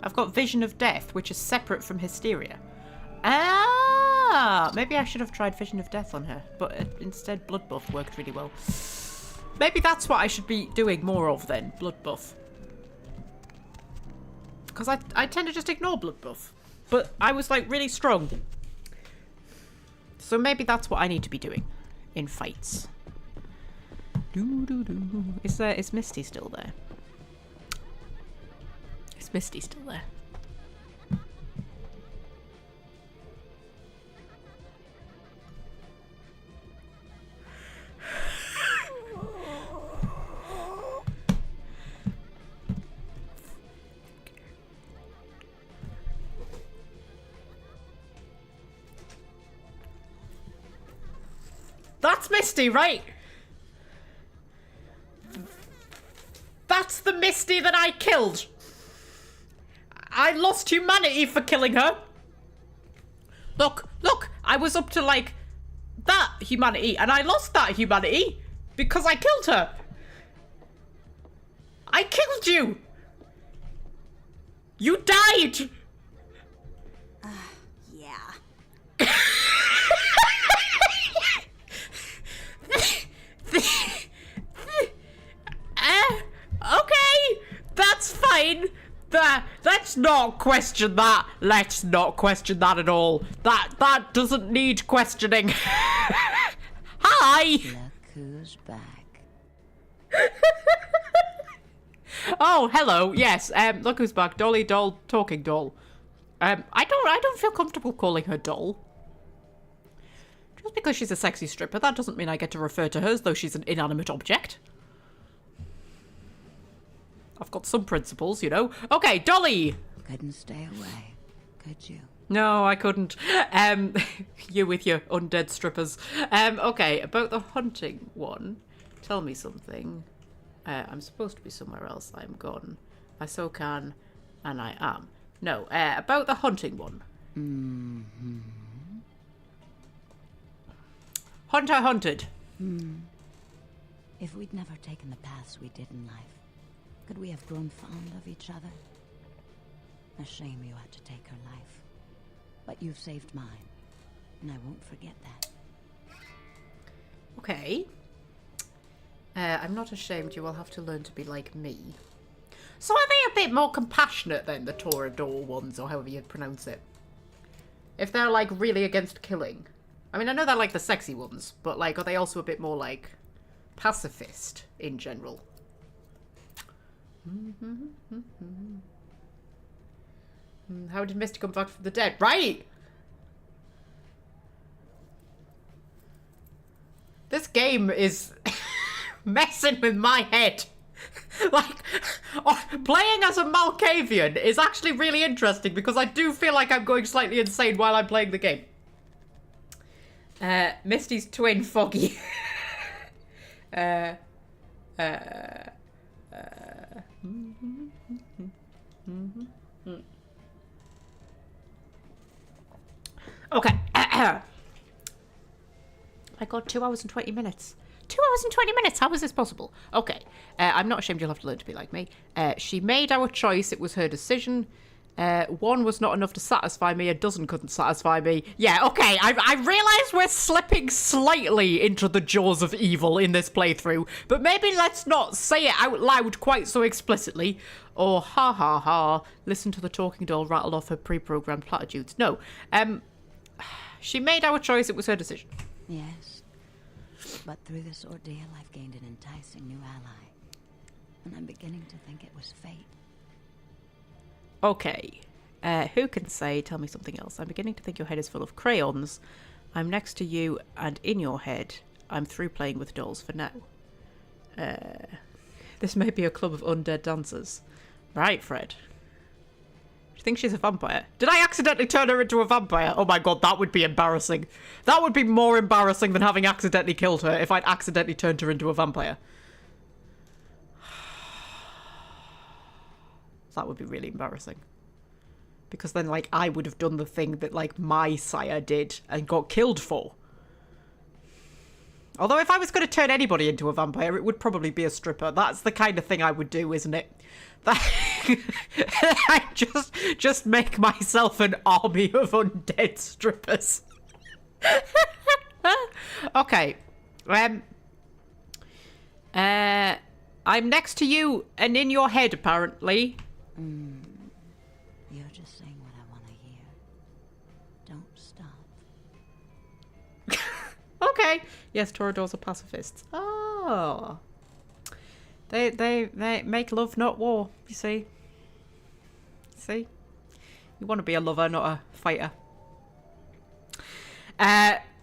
I've got Vision of Death, which is separate from Hysteria. Ah! Maybe I should have tried Vision of Death on her. But instead, Blood Buff worked really well. Maybe that's what I should be doing more of then. Blood Buff. Because I tend to just ignore Blood Buff. But I was like really strong. So maybe that's what I need to be doing in fights. Is Misty still there? Is Misty still there? That's Misty, right? That's the Misty that I killed. I lost humanity for killing her. Look, I was up to like that humanity and I lost that humanity because I killed her. I killed you. You died.
Yeah.
Okay, that's fine. Let's not question that. Let's not question that at all. That doesn't need questioning. Hi.
Look who's back.
Oh, hello. Yes. Look who's back. Dolly doll, talking doll. I don't feel comfortable calling her doll. Just because she's a sexy stripper, that doesn't mean I get to refer to her as though she's an inanimate object. I've got some principles, you know. Okay, Dolly!
Couldn't stay away, could you?
No, I couldn't. You with your undead strippers. Okay, about the hunting one. Tell me something. I'm supposed to be somewhere else. I'm gone. I so can, and I am. No, about the hunting one.
Mm-hmm.
Hunter hunted.
If we'd never taken the paths we did in life, could we have grown fond of each other? A shame you had to take her life. But you've saved mine, and I won't forget that.
Okay. I'm not ashamed. You will have to learn to be like me. So are they a bit more compassionate than the Torador ones, or however you pronounce it? If they're, like, really against killing. I mean, I know they're, like, the sexy ones, but, like, are they also a bit more, like, pacifist in general? How did Misty come back from the dead? Right! This game is messing with my head. Like, playing as a Malkavian is actually really interesting because I do feel like I'm going slightly insane while I'm playing the game. Misty's twin, Foggy. Okay. I got 2 hours and 20 minutes. 2 hours and 20 minutes. How is this possible? Okay. I'm not ashamed. You'll have to learn to be like me. She made our choice. It was her decision. 1 was not enough to satisfy me. 12 couldn't satisfy me. Yeah, okay. I realise we're slipping slightly into the jaws of evil in this playthrough, but maybe let's not say it out loud quite so explicitly. Or ha ha ha, listen to the talking doll rattle off her pre-programmed platitudes. No. She made our choice. It was her decision.
Yes. But through this ordeal, I've gained an enticing new ally. And I'm beginning to think it was fate.
Okay. Who can say, tell me something else. I'm beginning to think your head is full of crayons. I'm next to you and in your head. I'm through playing with dolls for now. This may be a club of undead dancers. Right, Fred. Do you think she's a vampire? Did I accidentally turn her into a vampire? Oh my god, that would be embarrassing. That would be more embarrassing than having accidentally killed her if I'd accidentally turned her into a vampire. That would be really embarrassing. Because then, like, I would have done the thing that, like, my sire did and got killed for. Although if I was going to turn anybody into a vampire, it would probably be a stripper. That's the kind of thing I would do, isn't it? I just make myself an army of undead strippers. Okay. I'm next to you and in your head, apparently.
You're just saying what I want to hear. Don't stop.
Okay. Yes, Toradors are pacifists. Oh. They make love, not war, you see. See? You want to be a lover, not a fighter.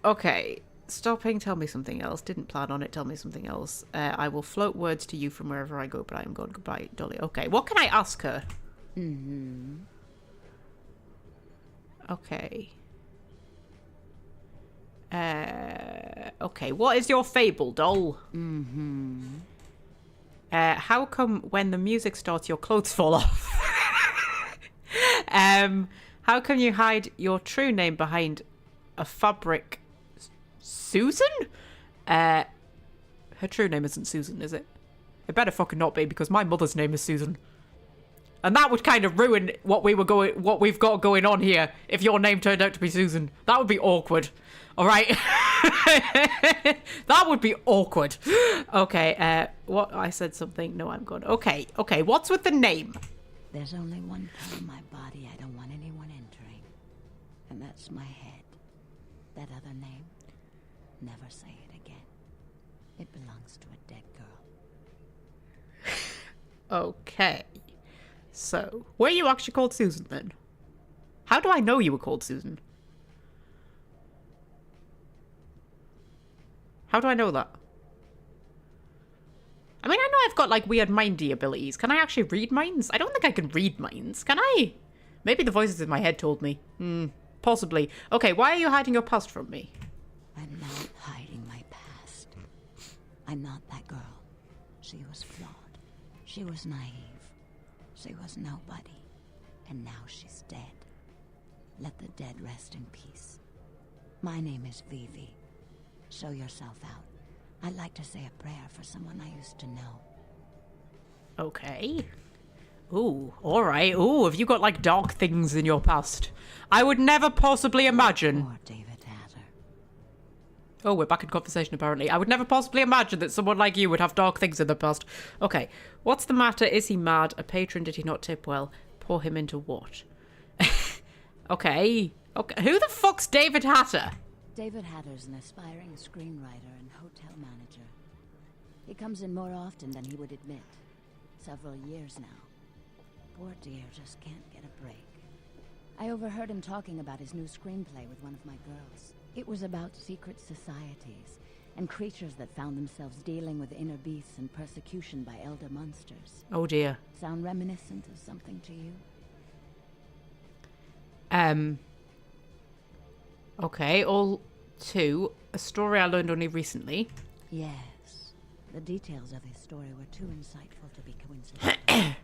Okay. Stopping, tell me something else. Didn't plan on it, tell me something else. I will float words to you from wherever I go, but I am gone. Goodbye, Dolly. Okay, what can I ask her? Okay. Okay, what is your fable, doll? How come when the music starts your clothes fall off? How can you hide your true name behind a fabric? Susan? Her true name isn't Susan, is it? It better fucking not be, because my mother's name is Susan. And that would kind of ruin what we've got going on here if your name turned out to be Susan. That would be awkward. Alright? That would be awkward. Okay, what? I said something. No, I'm gone. Okay, what's with the name?
There's only one part of my body I don't want anyone entering. And that's my head. That other name, never say it again. It belongs to a dead girl.
Okay. So, were you actually called Susan then? How do I know you were called Susan? How do I know that? I mean, I know I've got, like, weird mindy abilities. Can I actually read minds? I don't think I can read minds. Can I? Maybe the voices in my head told me. Possibly. Okay, why are you hiding your past from me?
I'm not hiding my past. I'm not that girl. She was flawed. She was naive. She was nobody. And now she's dead. Let the dead rest in peace. My name is Vivi. Show yourself out. I'd like to say a prayer for someone I used to know.
Okay. Ooh, alright. Ooh, have you got, like, dark things in your past? I would never possibly imagine...
Poor David Hatter.
Oh, we're back in conversation, apparently. I would never possibly imagine that someone like you would have dark things in their past. Okay. What's the matter? Is he mad? A patron? Did he not tip well? Pour him into what? Okay. Who the fuck's David Hatter?
David Hatter's an aspiring screenwriter and hotel manager. He comes in more often than he would admit. Several years now. Poor dear just can't get a break. I overheard him talking about his new screenplay with one of my girls. It was about secret societies and creatures that found themselves dealing with inner beasts and persecution by elder monsters.
Oh dear.
Sound reminiscent of something to you?
Okay, all 2, a story I learned only recently.
Yes. The details of his story were too insightful to be coincidental.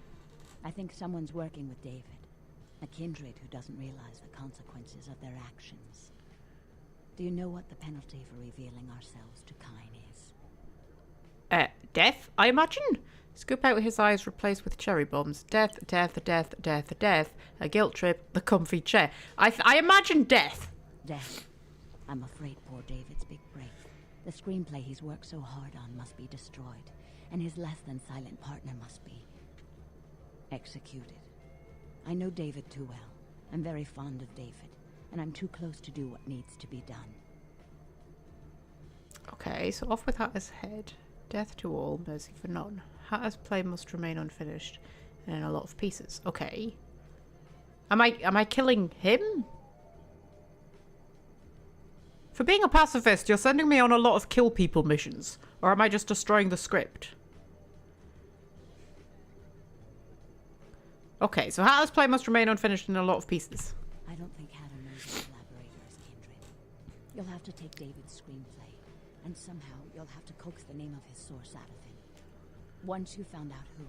I think someone's working with David. A kindred who doesn't realize the consequences of their actions. Do you know what the penalty for revealing ourselves to Kine is?
Death, I imagine? Scoop out his eyes replaced with cherry bombs. Death, death, death, death, death. A guilt trip, the comfy chair. I imagine death.
Death. I'm afraid poor David's big break. The screenplay he's worked so hard on must be destroyed, and his less than silent partner must be executed. I know David too well. I'm very fond of David, and I'm too close to do what needs to be done.
Okay, so off with Hatter's head. Death to all, mercy for none. Hatter's play must remain unfinished and in a lot of pieces. Okay. Am I killing him? For being a pacifist, you're sending me on a lot of kill people missions. Or am I just destroying the script? Okay, so Hatter's play must remain unfinished in a lot of pieces.
I don't think Hatter knows the collaborator is kindred. You'll have to take David's screenplay, and somehow you'll have to coax the name of his source out of him. Once you found out who,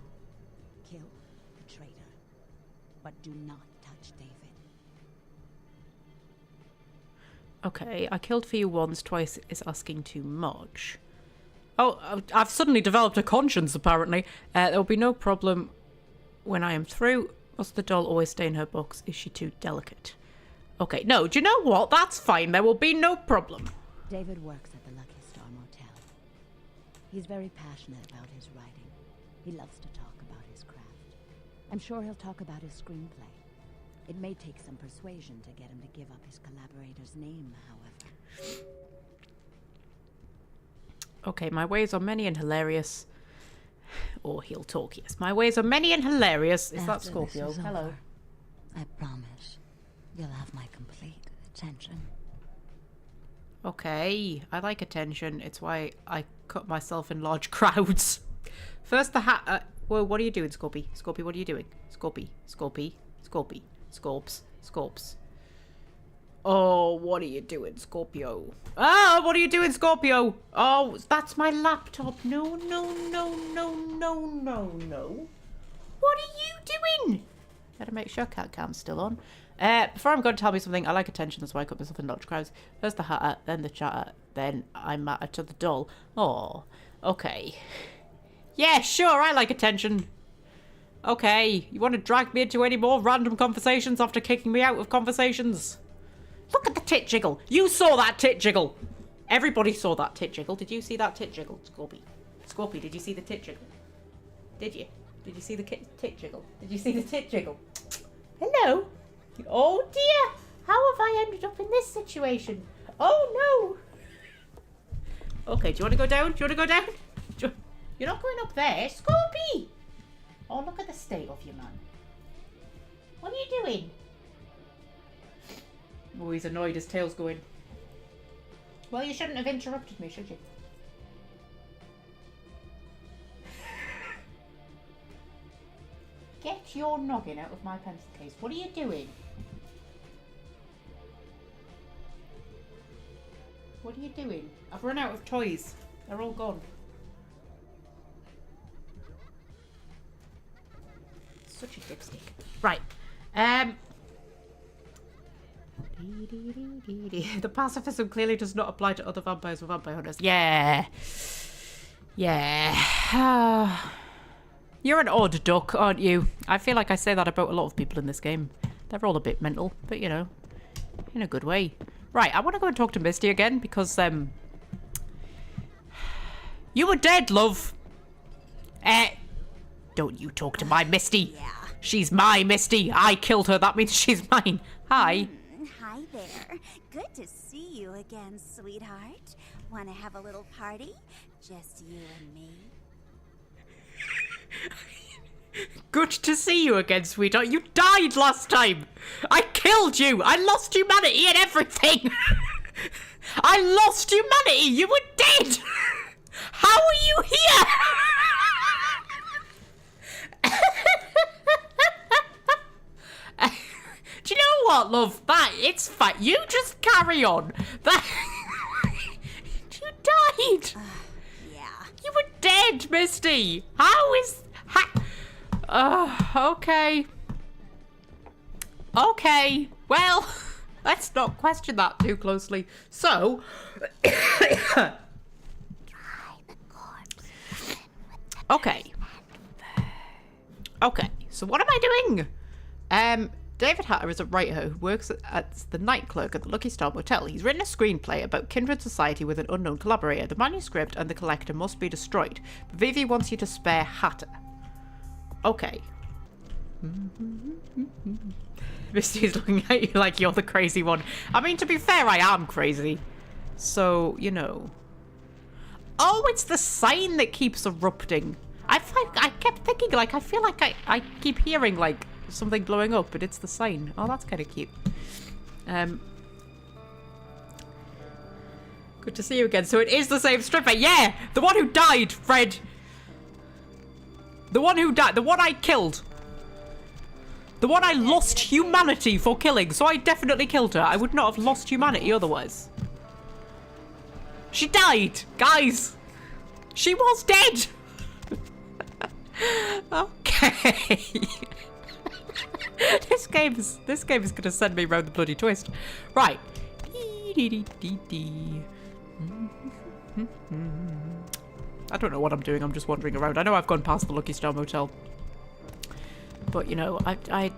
kill the traitor. But do not touch David.
Okay, I killed for you once, twice is asking too much. Oh, I've suddenly developed a conscience, apparently. There will be no problem when I am through. Must the doll always stay in her box? Is she too delicate? Okay, no, do you know what? That's fine. There will be no problem.
David works at the Lucky Star Motel. He's very passionate about his writing. He loves to talk about his craft. I'm sure he'll talk about his screenplay. It may take some persuasion to get him to give up his collaborator's name, however.
Okay, my ways are many and hilarious. Or he'll talk, yes. My ways are many and hilarious. Is that Scorpio? Hello.
Over, I promise you'll have my complete attention.
Okay, I like attention. It's why I cut myself in large crowds. First the hat... Whoa, what are you doing, Scorpy? Scorpy, what are you doing? Scorpy, Scorpy, Scorpy, Scorps, Scorps. Oh, what are you doing, Scorpio? Ah, what are you doing, Scorpio? Oh, that's my laptop. No, no, no, no, no, no, no. What are you doing? Better make sure cat cam's still on. Before I'm going to tell me something, I like attention, that's why I cut myself in large crowds. First the hatter, then the chatter, then I matter to the doll. Oh, okay. Yeah, sure, I like attention. Okay, you want to drag me into any more random conversations after kicking me out of conversations? Look at the tit jiggle. You saw that tit jiggle. Everybody saw that tit jiggle. Did you see that tit jiggle, Scorpy? Scorpy, did you see the tit jiggle? Did you? Did you see the tit jiggle? Did you see the tit jiggle? Hello? Oh dear! How have I ended up in this situation? Oh no! Okay, do you want to go down? Do you want to go down? You're not going up there, Scorpy! Oh, look at the state of you, man. What are you doing? Oh, he's annoyed. His tail's going. Well, you shouldn't have interrupted me, should you? Get your noggin out of my pencil case. What are you doing? What are you doing? I've run out of toys. They're all gone. Such a dipstick. Right. The pacifism clearly does not apply to other vampires or vampire hunters. Yeah. Yeah. You're an odd duck, aren't you? I feel like I say that about a lot of people in this game. They're all a bit mental, but you know, in a good way. Right, I want to go and talk to Misty again because, you were dead, love. Don't you talk to my Misty.
Yeah.
She's my Misty. I killed her. That means she's mine. Hi.
Hi there. Good to see you again, sweetheart. Want to have a little party? Just you and me?
Good to see you again, sweetheart. You died last time. I killed you. I lost humanity and everything. I lost humanity. You were dead. How are you here? Do you know what, love? It's fine. You just carry on. died!
Yeah.
You were dead, Misty! How is... okay. Okay. Well, let's not question that too closely. So... okay. Okay, so what am I doing? David Hatter is a writer who works as the night clerk at the Lucky Star Motel. He's written a screenplay about kindred society with an unknown collaborator. The manuscript and the collector must be destroyed. But Vivi wants you to spare Hatter. Okay. Misty's looking at you like you're the crazy one. I mean, to be fair, I am crazy. So, you know. Oh, it's the sign that keeps erupting. I kept thinking, like, I feel like I keep hearing, like, something blowing up, but it's the sign. Oh, that's kind of cute. Good to see you again. So it is the same stripper. Yeah! The one who died, Fred! The one who died. The one I killed. The one I lost humanity for killing. So I definitely killed her. I would not have lost humanity otherwise. She died! Guys! She was dead! Okay. This game is gonna send me round the bloody twist. Right. I don't know what I'm doing, I'm just wandering around. I know I've gone past the Lucky Star Motel. But you know, I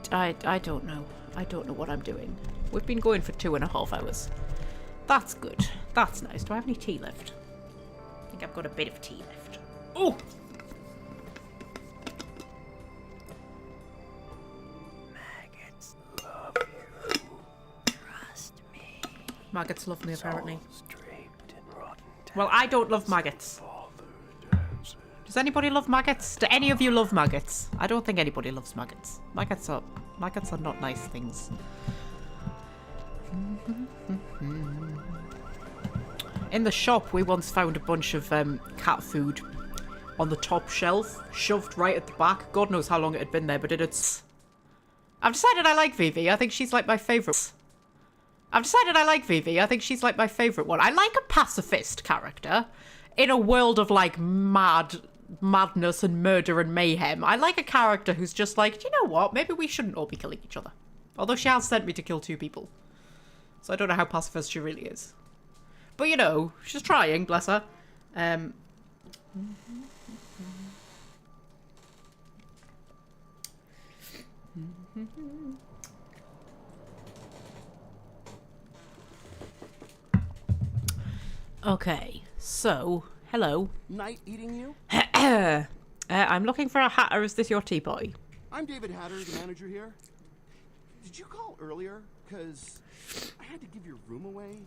don't know. I don't know what I'm doing. We've been going for 2.5 hours. That's good. That's nice. Do I have any tea left? I think I've got a bit of tea left. Oh! Maggots love me, apparently. Well, I don't love maggots. Does anybody love maggots? Do any of you love maggots? I don't think anybody loves maggots. Maggots are not nice things. In the shop, we once found a bunch of cat food on the top shelf, shoved right at the back. God knows how long it had been there, but it's... I've decided I like Vivi. I think she's like my favourite. I've decided I like Vivi. I think she's like my favourite one. I like a pacifist character in a world of like madness and murder and mayhem. I like a character who's just like, do you know what? Maybe we shouldn't all be killing each other. Although she has sent me to kill 2 people. So I don't know how pacifist she really is. But you know, she's trying, bless her. Okay, so, hello.
Night eating you?
I'm looking for a Hatter. Is this your tea boy?
I'm David Hatter, the manager here. Did you call earlier? Because I had to give your room away.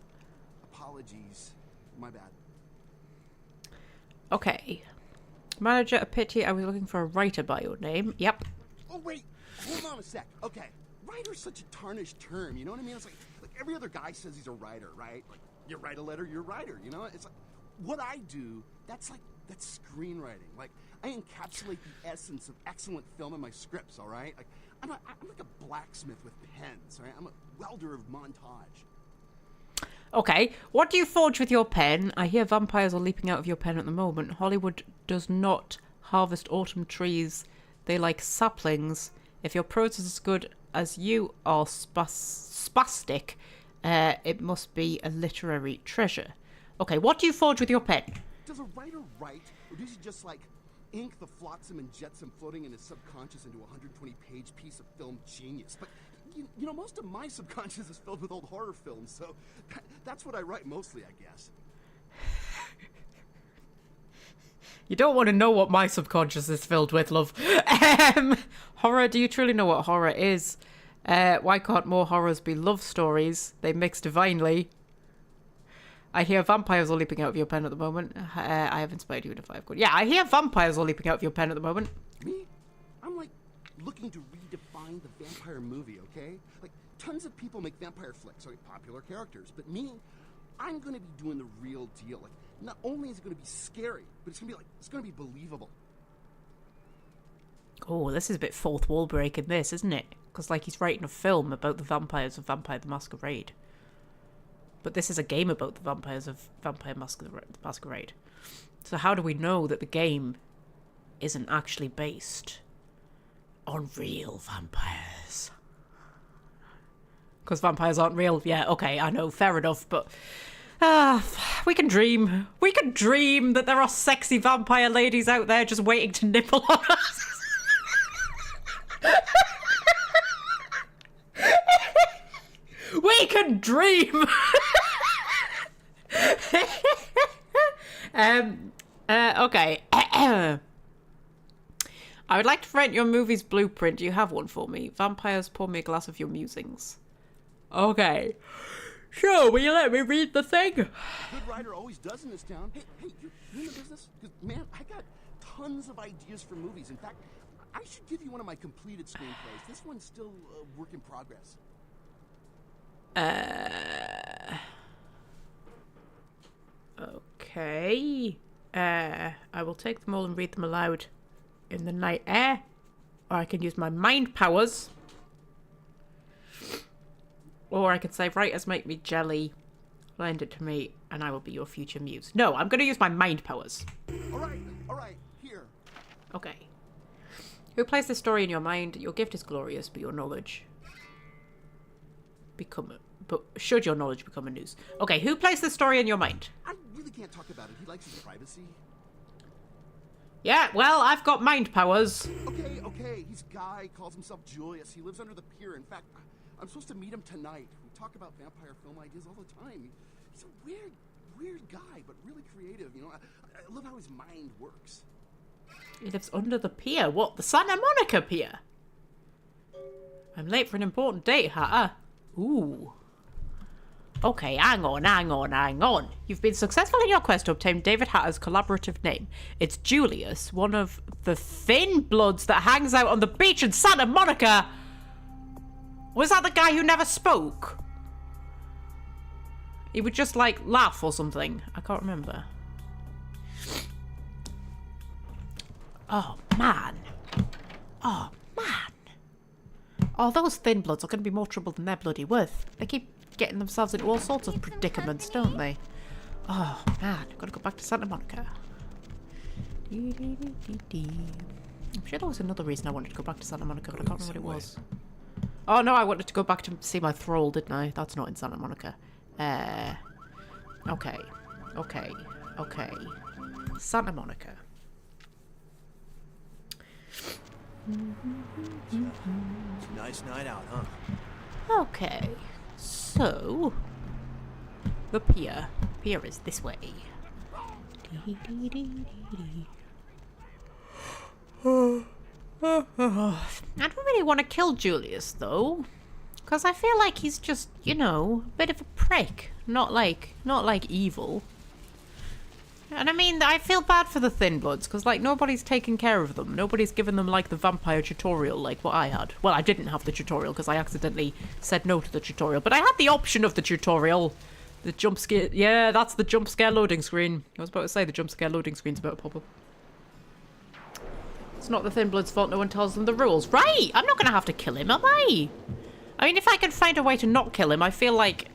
Apologies. My bad.
Okay. Manager, a pity. I was looking for a writer by your name. Yep.
Oh, wait. Hold on a sec. Okay. Writer's such a tarnished term, you know what I mean? It's like every other guy says he's a writer, right? Like, you write a letter, you're a writer, you know? It's like, what I do, that's screenwriting. Like, I encapsulate the essence of excellent film in my scripts, all right? Like, I'm like a blacksmith with pens, all right? I'm a welder of montage.
Okay, what do you forge with your pen? I hear vampires are leaping out of your pen at the moment. Hollywood does not harvest autumn trees. They like saplings. If your prose is as good as you are spastic, it must be a literary treasure. Okay, what do you forge with your pen?
Does a writer write, or does he just, like, ink the flotsam and jetsam floating in his subconscious into a 120-page piece of film genius? But, you know, most of my subconscious is filled with old horror films, so that's what I write mostly, I guess.
You don't want to know what my subconscious is filled with, love. Horror, do you truly know what horror is? Why can't more horrors be love stories? They mix divinely. I hear vampires are leaping out of your pen at the moment. I have inspired you with a 5 good. Yeah, I hear vampires are leaping out of your pen at the moment.
Me? I'm like looking to redefine the vampire movie, okay? Like, tons of people make vampire flicks, like popular characters, but me, I'm gonna be doing the real deal. Like, not only is it gonna be scary, but it's gonna be believable.
Oh, this is a bit fourth wall breaking, this, isn't it? Because, like, he's writing a film about the vampires of Vampire the Masquerade. But this is a game about the vampires of Vampire Masquerade. So how do we know that the game isn't actually based on real vampires? Because vampires aren't real. Yeah, okay, I know, fair enough, but we can dream. We can dream that there are sexy vampire ladies out there just waiting to nipple on us. We can dream. Okay. I would like to rent your movie's blueprint. Do you have one for me? Vampires, pour me a glass of your musings. Okay. Sure, will you let me read the thing?
Good writer always does in this town. Hey, you in the business? Because, man, I got tons of ideas for movies. In fact, I should give you one of my completed screenplays. This one's still a work in progress.
Okay. I will take them all and read them aloud in the night air. Or I can use my mind powers. Or I could say, writers make me jelly. Lend it to me, and I will be your future muse. No, I'm going to use my mind powers.
All right, here.
Okay. Who plays the story in your mind? Your gift is glorious, but your knowledge should your knowledge become a noose? Okay, who plays the story in your mind?
I really can't talk about it. He likes his privacy.
Yeah, well, I've got mind powers.
Okay. He's Guy, calls himself Julius. He lives under the pier. In fact, I'm supposed to meet him tonight. We talk about vampire film ideas all the time. He's a weird guy, but really creative. You know, I love how his mind works.
He lives under the pier. What? The Santa Monica Pier? I'm late for an important date, Hatter. Ooh. Okay, hang on. You've been successful in your quest to obtain David Hatter's collaborative name. It's Julius, one of the thin bloods that hangs out on the beach in Santa Monica. Was that the guy who never spoke? He would just, like, laugh or something. I can't remember. Oh, man. Oh, those thin bloods are going to be more trouble than they're bloody worth. They keep getting themselves into all sorts of predicaments, don't they? Oh, man. I've got to go back to Santa Monica. I'm sure there was another reason I wanted to go back to Santa Monica, but I can't remember what it was. Oh, no, I wanted to go back to see my thrall, didn't I? That's not in Santa Monica. Okay. Santa Monica.
It's a nice night out, huh?
Okay. So, the pier. Pier is this way. I don't really want to kill Julius, though. Because I feel like he's just, you know, a bit of a prick. Not like evil. And I mean, I feel bad for the Thin Bloods, because, like, nobody's taken care of them. Nobody's given them, like, the vampire tutorial, like what I had. Well, I didn't have the tutorial, because I accidentally said no to the tutorial. But I had the option of the tutorial. The jump scare... Yeah, that's the jump scare loading screen. I was about to say the jump scare loading screen's about to pop up. It's not the Thin Bloods' fault no one tells them the rules. Right! I'm not going to have to kill him, am I? I mean, if I can find a way to not kill him, I feel like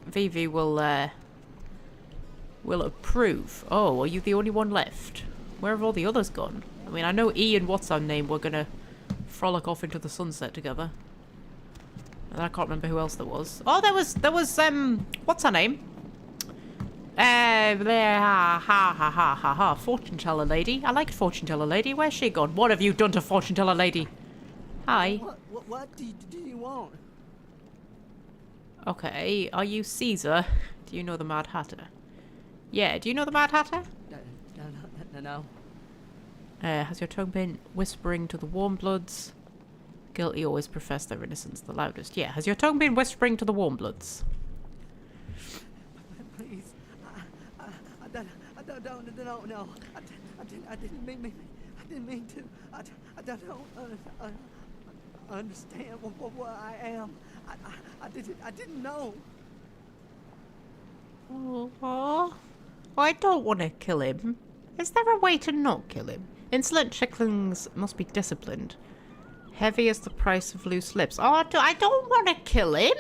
Vivi will approve. Oh, are you the only one left? Where have all the others gone? I mean, I know E and what's her name were gonna frolic off into the sunset together. And I can't remember who else there was. Oh, there was what's her name? Fortune teller lady. I like fortune teller lady. Where's she gone? What have you done to fortune teller lady? Hi.
What do you want?
Okay, are you Caesar? Do you know the Mad Hatter? Yeah, do you know the Mad Hatter?
No.
Has your tongue been whispering to the warm bloods? Guilty always profess their innocence the loudest. Yeah, has your tongue been whispering to the warm bloods?
Please, I don't know. I didn't mean to. I don't understand what I am. I didn't know.
Oh, I don't want to kill him. Is there a way to not kill him? Insolent chicklings must be disciplined. Heavy is the price of loose lips. Oh, I don't want to kill him.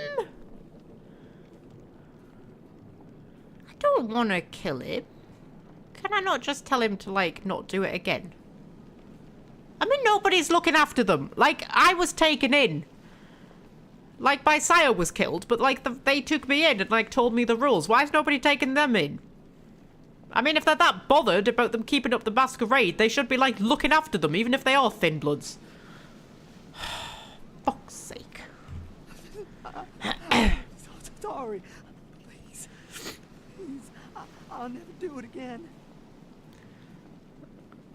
don't want to kill him. Can I not just tell him to, like, not do it again? I mean, nobody's looking after them. Like, I was taken in. Like, my sire was killed, but, like, they took me in and, like, told me the rules. Why is nobody taking them in? I mean, if they're that bothered about them keeping up the masquerade, they should be, like, looking after them, even if they are thin bloods. Fuck's sake.
Sorry. Please. I'll never do it again.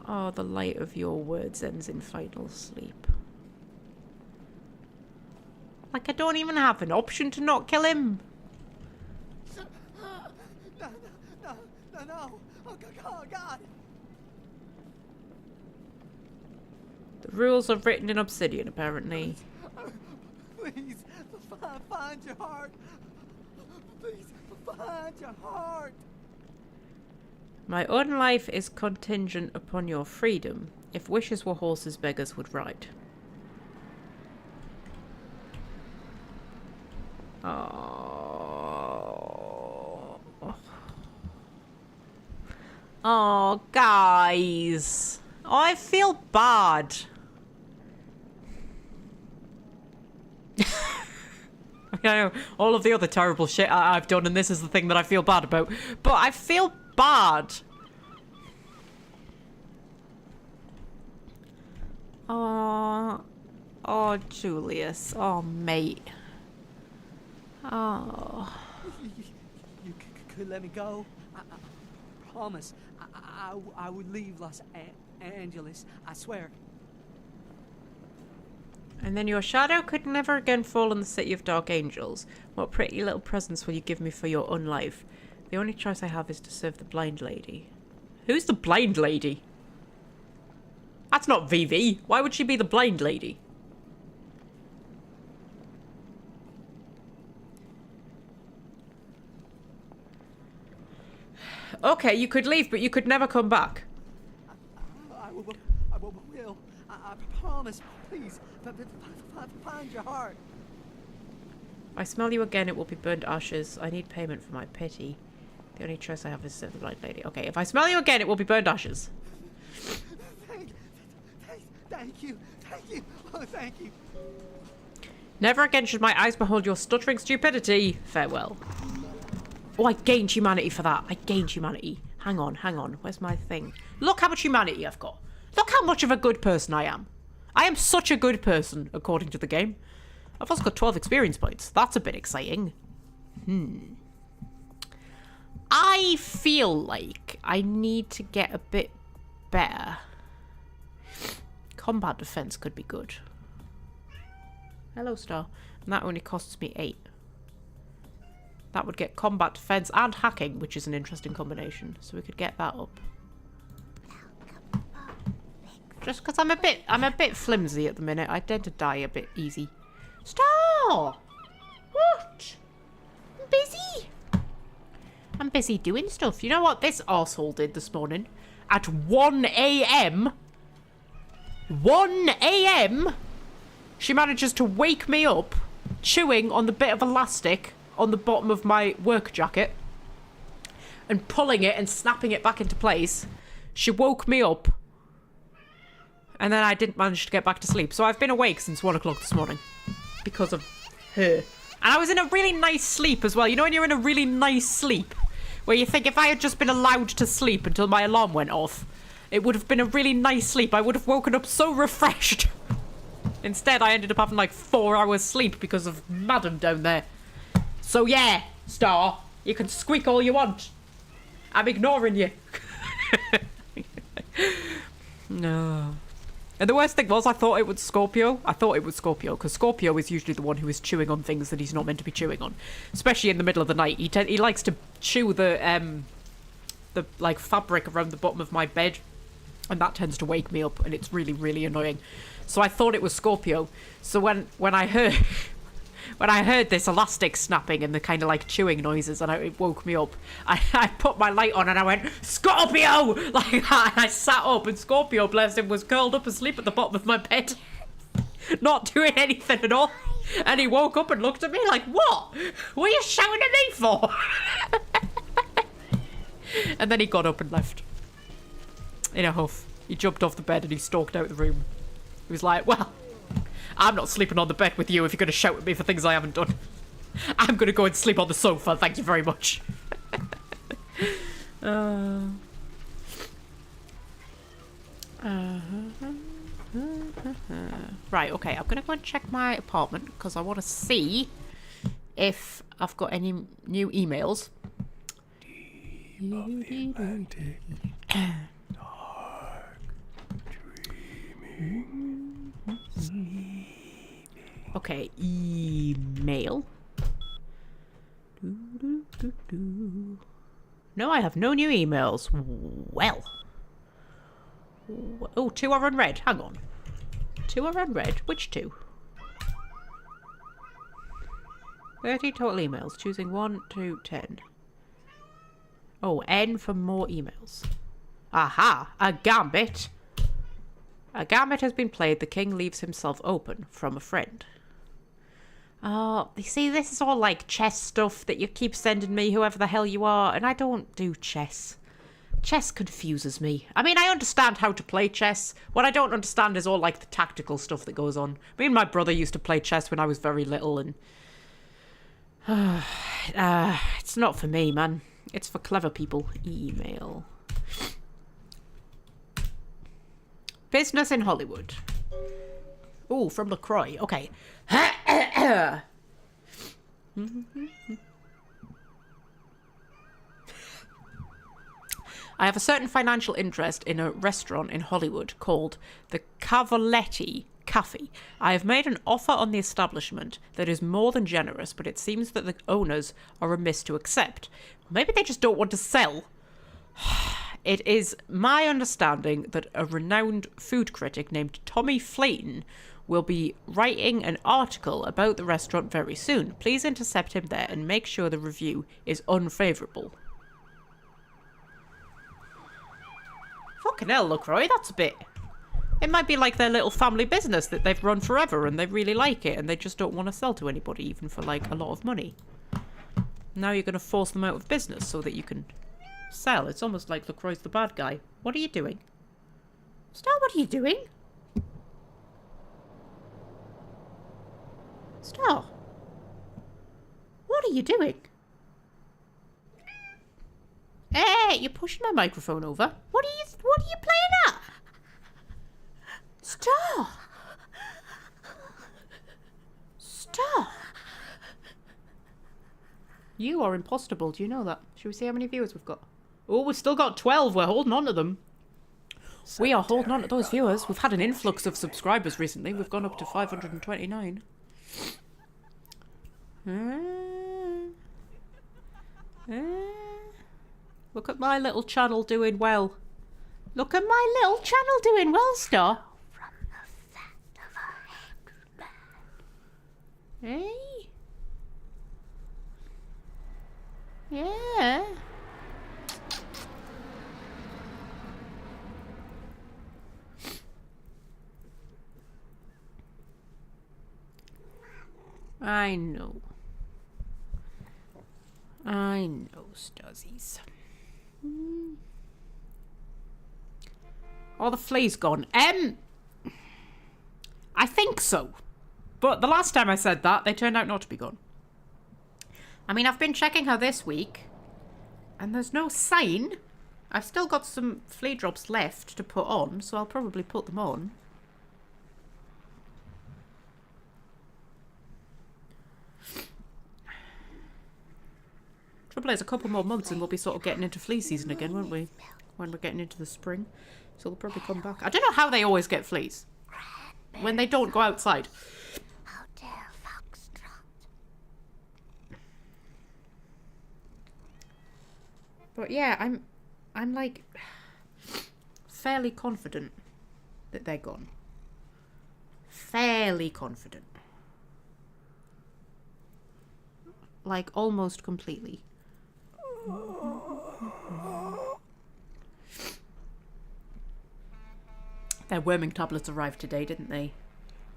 Oh, the light of your words ends in final sleep. Like, I don't even have an option to not kill him.
No. Oh, God.
The rules are written in obsidian, apparently.
Please, find your heart. Please, find your heart.
My own life is contingent upon your freedom. If wishes were horses, beggars would ride. Oh, guys. Oh, I feel bad. I know all of the other terrible shit I've done, and this is the thing that I feel bad about. But I feel bad. Oh, Julius. Oh, mate. Oh.
You could let me go. I promise. I would leave Los Angeles. I swear.
And then your shadow could never again fall in the city of dark angels. What pretty little presents will you give me for your unlife? The only choice I have is to serve the blind lady. Who's the blind lady? That's not Vivi. Why would she be the blind lady? Okay, you could leave, but you could never come back.
I will. I promise. Please, find your heart.
If I smell you again, it will be burnt ashes. I need payment for my pity. The only choice I have is to serve the blind lady. Okay, if I smell you again, it will be burnt ashes.
Thank you. Oh, thank you.
Never again should my eyes behold your stuttering stupidity. Farewell. Oh, I gained humanity for that. I gained humanity. Hang on. Where's my thing? Look how much humanity I've got. Look how much of a good person I am. I am such a good person, according to the game. I've also got 12 experience points. That's a bit exciting. I feel like I need to get a bit better. Combat defense could be good. Hello, Star. And that only costs me 8. That would get combat defense and hacking, which is an interesting combination. So we could get that up. Just because I'm a bit flimsy at the minute. I tend to die a bit easy. Star! What? I'm busy. I'm busy doing stuff. You know what this arsehole did this morning? At 1 AM. 1 AM. She manages to wake me up, chewing on the bit of elastic on the bottom of my work jacket and pulling it and snapping it back into place. She woke me up and then I didn't manage to get back to sleep. So I've been awake since 1 o'clock this morning because of her. And I was in a really nice sleep as well. You know when you're in a really nice sleep where you think if I had just been allowed to sleep until my alarm went off, it would have been a really nice sleep. I would have woken up so refreshed. Instead, I ended up having like 4 hours sleep because of Madam down there. So yeah, Star, you can squeak all you want. I'm ignoring you. No. And the worst thing was, I thought it was Scorpio. Because Scorpio is usually the one who is chewing on things that he's not meant to be chewing on. Especially in the middle of the night. He likes to chew the like fabric around the bottom of my bed. And that tends to wake me up, and it's really, really annoying. So I thought it was Scorpio. So when I heard this elastic snapping and the kind of like chewing noises, and it woke me up, I put my light on and I went, Scorpio! Like that, and I sat up, and Scorpio, bless him, was curled up asleep at the bottom of my bed. Not doing anything at all. And he woke up and looked at me like, what? What are you shouting at me for? And then he got up and left. In a huff. He jumped off the bed and he stalked out the room. He was like, well, I'm not sleeping on the bed with you if you're going to shout at me for things I haven't done. I'm going to go and sleep on the sofa, thank you very much. Right, okay, I'm going to go and check my apartment because I want to see if I've got any new emails. Okay, email. No, I have no new emails. Well. Oh, 2 are unread. Hang on. 2 are unread. Which 2? 30 total emails. Choosing 1, 2, 10. Oh, N for more emails. Aha! A gambit. A gambit has been played. The king leaves himself open from a friend. Oh, you see, this is all like chess stuff that you keep sending me, whoever the hell you are, and I don't do chess. Chess confuses me. I mean, I understand how to play chess. What I don't understand is all like the tactical stuff that goes on. Me and my brother used to play chess when I was very little, and it's not for me, man. It's for clever people. Email. Business in Hollywood. Oh, from LaCroix. Okay. I have a certain financial interest in a restaurant in Hollywood called the Cavaletti Cafe. I have made an offer on the establishment that is more than generous, but it seems that the owners are remiss to accept. Maybe they just don't want to sell. It is my understanding that a renowned food critic named Tommy Flayton will be writing an article about the restaurant very soon. Please intercept him there and make sure the review is unfavourable. Fucking hell, LaCroix, that's a bit... It might be like their little family business that they've run forever and they really like it and they just don't want to sell to anybody, even for like a lot of money. Now you're going to force them out of business so that you can sell. It's almost like LaCroix's the bad guy. What are you doing? Star, what are you doing? Star, what are you doing? Hey, you're pushing my microphone over. What are you playing at? Star. Star. You are impostable, do you know that? Should we see how many viewers we've got? Oh, we've still got 12. We're holding on to them. We are holding on to those viewers. We've had an influx of subscribers recently. We've gone up to 529. Look at my little channel doing well. Look at my little channel doing well, Star. Hey? Yeah. I know. I know, Stuzzies. Oh, the flea's gone. I think so. But the last time I said that, they turned out not to be gone. I mean, I've been checking her this week, and there's no sign. I've still got some flea drops left to put on, so I'll probably put them on. Trouble is, a couple more months and we'll be sort of getting into flea season again, won't we? When we're getting into the spring. So they'll probably come back. I don't know how they always get fleas. When they don't go outside. But yeah, I'm like fairly confident that they're gone. Fairly confident. Like almost completely. Their worming tablets arrived today, didn't they?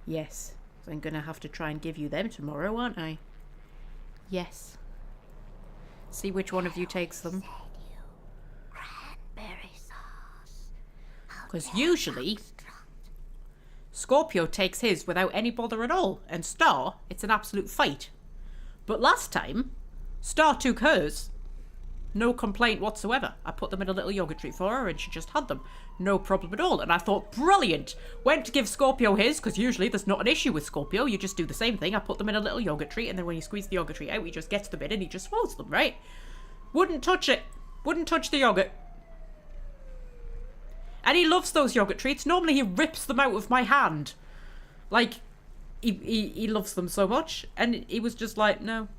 Yes. So I'm gonna have to try and give you them tomorrow, aren't I? Yes. See which one of you takes them. Because usually, Scorpio takes his without any bother at all. And Star, it's an absolute fight. But last time, Star took hers. No complaint whatsoever. I put them in a little yogurt treat for her and she just had them. No problem at all. And I thought, brilliant. Went to give Scorpio his, because usually there's not an issue with Scorpio. You just do the same thing. I put them in a little yogurt treat, and then when you squeeze the yogurt treat out, he just gets them in and he just swallows them, right? Wouldn't touch it. Wouldn't touch the yogurt. And he loves those yogurt treats. Normally he rips them out of my hand. Like, he loves them so much. And he was just like, no.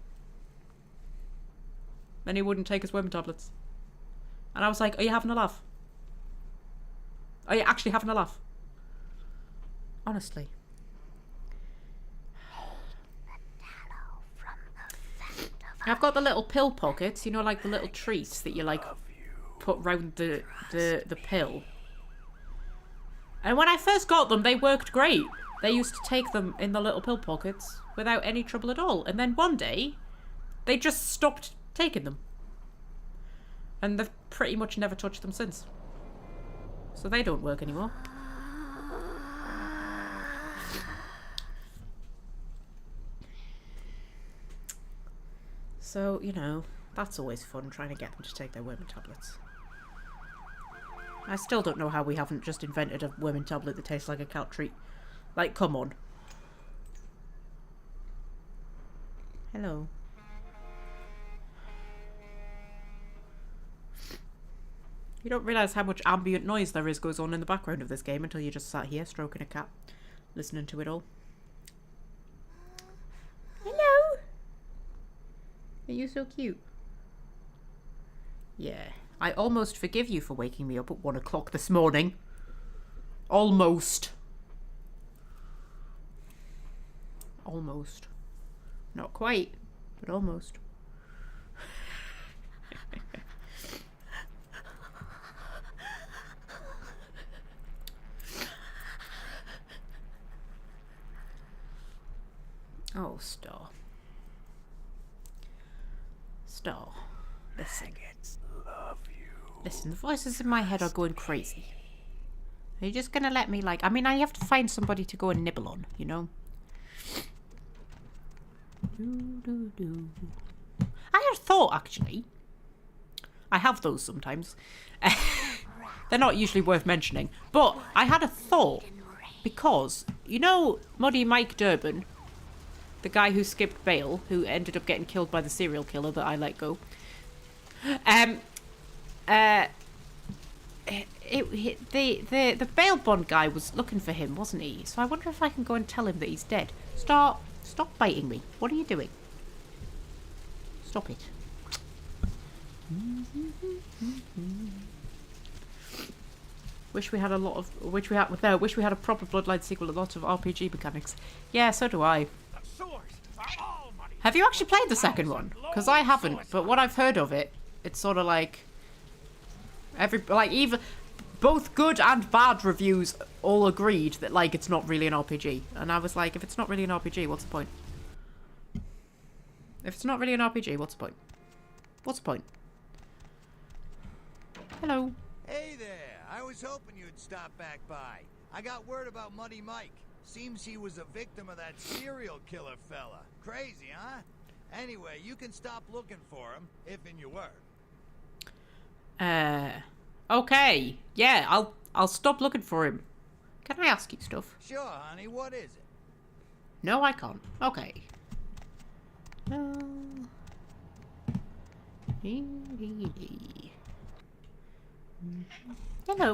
And he wouldn't take his women tablets. And I was like, are you having a laugh? Are you actually having a laugh? Honestly. I've got the little pill pockets, you know, like the little treats that you like put round the pill. And when I first got them, they worked great. They used to take them in the little pill pockets without any trouble at all. And then one day, they just stopped taking them. And they've pretty much never touched them since. So they don't work anymore. So, you know, that's always fun, trying to get them to take their women tablets. I still don't know how we haven't just invented a women tablet that tastes like a cat treat. Like, come on. Hello. You don't realise how much ambient noise there is goes on in the background of this game until you just sat here stroking a cat, listening to it all. Hello! Are you so cute? Yeah. I almost forgive you for waking me up at 1 o'clock this morning. Almost. Almost. Not quite, but almost. Oh, Star. Star. Listen. Listen, the voices in my head are going crazy. Are you just gonna let me, like... I mean, I have to find somebody to go and nibble on, you know? I had a thought, actually. I have those sometimes. They're not usually worth mentioning. But I had a thought. Because, you know Muddy Mike Durbin? The guy who skipped bail, who ended up getting killed by the serial killer that I let go. The bail bond guy was looking for him, wasn't he? So I wonder if I can go and tell him that he's dead. Stop biting me. What are you doing? Stop it. Wish we had a proper Bloodlines sequel with lots of RPG mechanics. Yeah, so do I. Have you actually played the second one? Because I haven't, but what I've heard of it, it's sort of like even both good and bad reviews all agreed that like it's not really an RPG. And I was like, if it's not really an RPG, what's the point? If it's not really an RPG, what's the point? What's the point? Hello.
Hey there. I was hoping you'd stop back by. I got word about Muddy Mike. Seems he was a victim of that serial killer fella. Crazy, huh? Anyway, you can stop looking for him, if in your word.
Okay. Yeah, I'll stop looking for him. Can I ask you stuff?
Sure, honey. What is it?
No, I can't. Okay. Hello.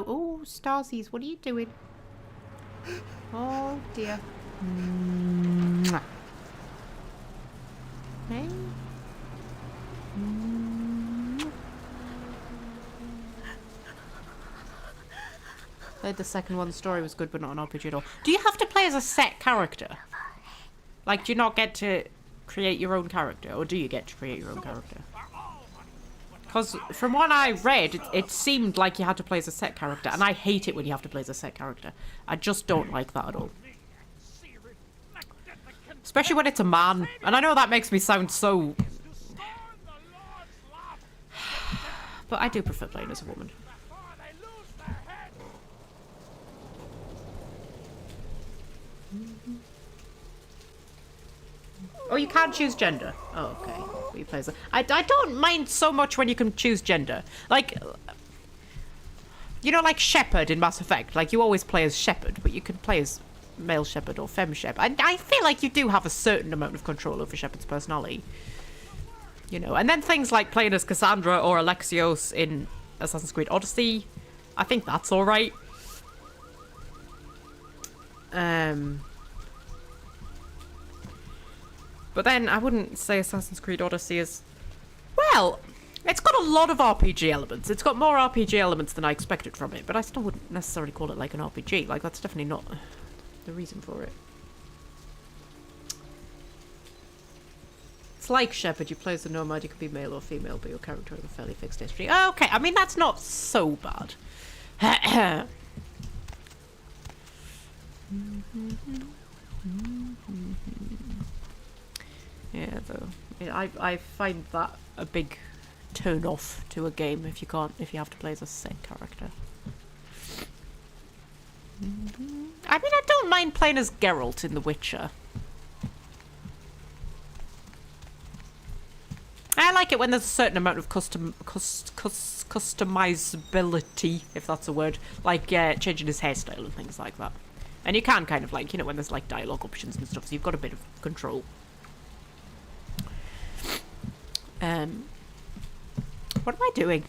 Oh, Starsies, what are you doing? Oh, dear. Mwah. Hey. Played the second one. The story was good, but not an RPG at all. Do you have to play as a set character? Like, do you not get to create your own character? Or do you get to create your own character? Because from what I read, it seemed like you had to play as a set character. And I hate it when you have to play as a set character. I just don't like that at all. Especially when it's a man. And I know that makes me sound so... But I do prefer playing as a woman. Oh, you can't choose gender. Oh, okay. Well, you play as I don't mind so much when you can choose gender. Like, you know, like Shepherd in Mass Effect. Like, you always play as Shepherd, but you can play as male Shepherd or femme Shepherd. And I feel like you do have a certain amount of control over Shepherd's personality. You know, and then things like playing as Cassandra or Alexios in Assassin's Creed Odyssey. I think that's alright. But then I wouldn't say Assassin's Creed Odyssey is... Well, it's got a lot of RPG elements. It's got more RPG elements than I expected from it, but I still wouldn't necessarily call it like an RPG. Like, that's definitely not the reason for it. It's like Shepherd. You play as a nomad. You can be male or female, but your character has a fairly fixed history. Oh, okay, I mean, that's not so bad. Yeah, though, I find that a big turn off to a game if you have to play as a set character. I mean, I don't mind playing as Geralt in The Witcher. I like it when there's a certain amount of customizability, if that's a word, like changing his hairstyle and things like that. And you can kind of like, you know, when there's like dialogue options and stuff, so you've got a bit of control. What am I doing?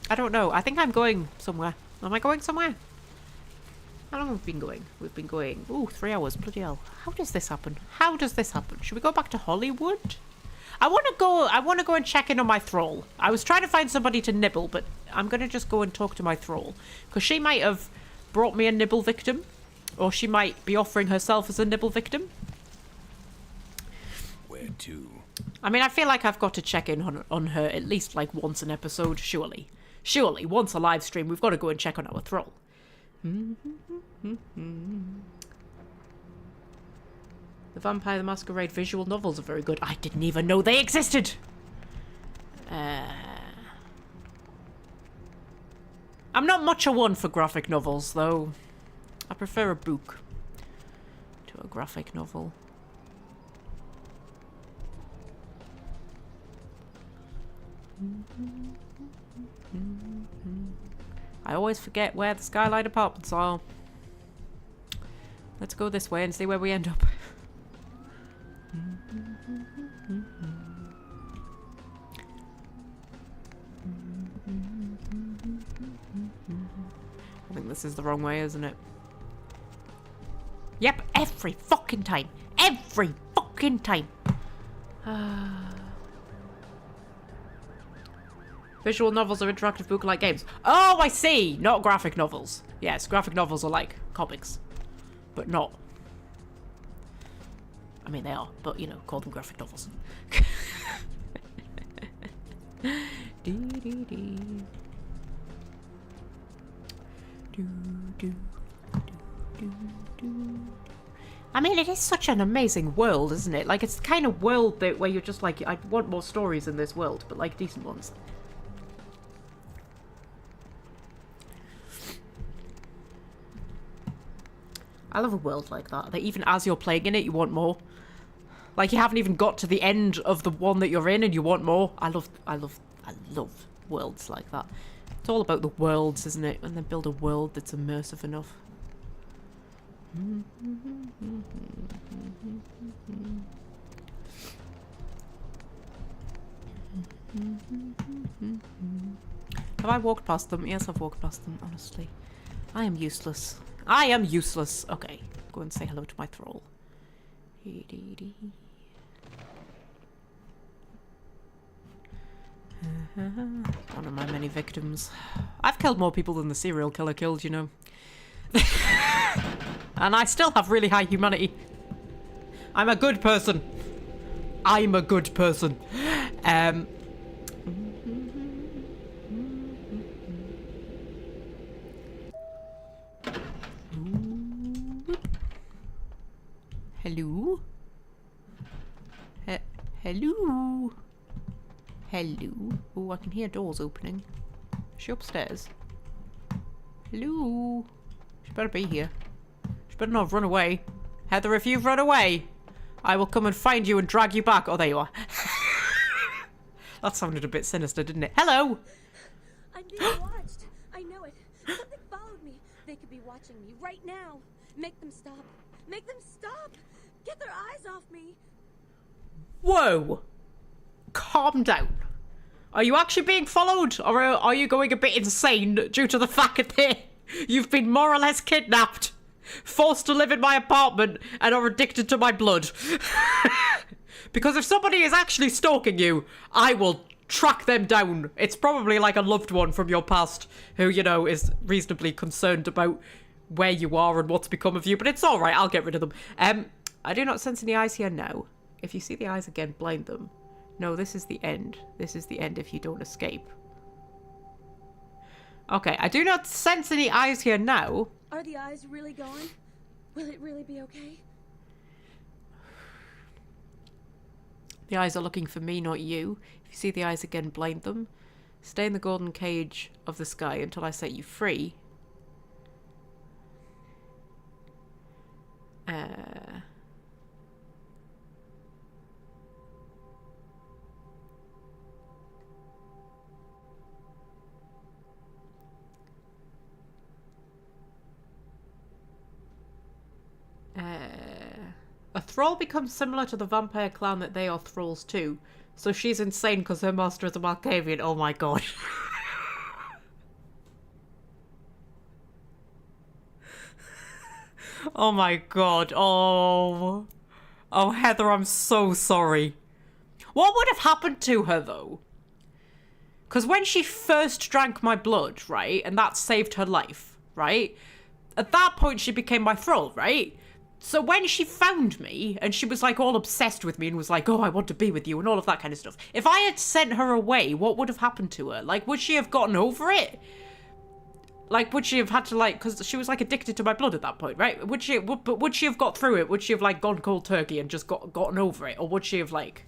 I don't know. I think I'm going somewhere. Am I going somewhere? How long have we been going? We've been going... Ooh, 3 hours. Bloody hell. How does this happen? How does this happen? Should we go back to Hollywood? I want to go and check in on my thrall. I was trying to find somebody to nibble, but I'm going to just go and talk to my thrall. Because she might have brought me a nibble victim. Or she might be offering herself as a nibble victim.
Where to?
I mean, I feel like I've got to check in on her at least like once an episode, surely. Surely, once a live stream, we've got to go and check on our thrall. The Vampire the Masquerade visual novels are very good. I didn't even know they existed! I'm not much a one for graphic novels, though. I prefer a book to a graphic novel. I always forget where the Skylight Apartments are. Let's go this way and see where we end up. I think this is the wrong way, isn't it? Yep, every fucking time. Every fucking time. Visual novels are interactive book-like games. Oh, I see! Not graphic novels. Yes, graphic novels are like comics. But not. I mean, they are, but, you know, call them graphic novels. I mean, it is such an amazing world, isn't it? Like, it's the kind of world that where you're just like, I want more stories in this world, but like decent ones. I love a world like that. That even as you're playing in it, you want more. Like, you haven't even got to the end of the one that you're in and you want more. I love worlds like that. It's all about the worlds, isn't it? And then build a world that's immersive enough. Have I walked past them? Yes, I've walked past them, honestly. I am useless. I am useless. Okay, go and say hello to my thrall. One of my many victims. I've killed more people than the serial killer killed, you know. And I still have really high humanity. I'm a good person. I'm a good person. Hello? Hello? Hello? Oh, I can hear doors opening. Is she upstairs? Hello? She better be here. She better not have run away. Heather, if you've run away, I will come and find you and drag you back. Oh, there you are. That sounded a bit sinister, didn't it? Hello!
I'm being watched. I know it. Something followed me. They could be watching me right now. Make them stop. Make them stop. Get their eyes off me.
Whoa! Calm down. Are you actually being followed? Or are you going a bit insane due to the fact that you've been more or less kidnapped, forced to live in my apartment, and are addicted to my blood? Because if somebody is actually stalking you, I will track them down. It's probably like a loved one from your past who, you know, is reasonably concerned about where you are and what's become of you, but it's alright, I'll get rid of them. I do not sense any eyes here now. If you see the eyes again, blind them. No, this is the end. This is the end if you don't escape. Okay, I do not sense any eyes here now.
Are the eyes really gone? Will it really be okay?
The eyes are looking for me, not you. If you see the eyes again, blind them. Stay in the golden cage of the sky until I set you free. A thrall becomes similar to the vampire clan that they are thralls too. So she's insane because her master is a Malkavian. Oh my god. Oh my god. Oh. Oh, Heather, I'm so sorry. What would have happened to her, though? Because when she first drank my blood, right, and that saved her life, right? At that point, she became my thrall, right? So when she found me, and she was, like, all obsessed with me and was like, oh, I want to be with you and all of that kind of stuff. If I had sent her away, what would have happened to her? Like, would she have gotten over it? Like, would she have had to, like, because she was, like, addicted to my blood at that point, right? Would she have got through it? Would she have, like, gone cold turkey and just gotten over it? Or would she have, like,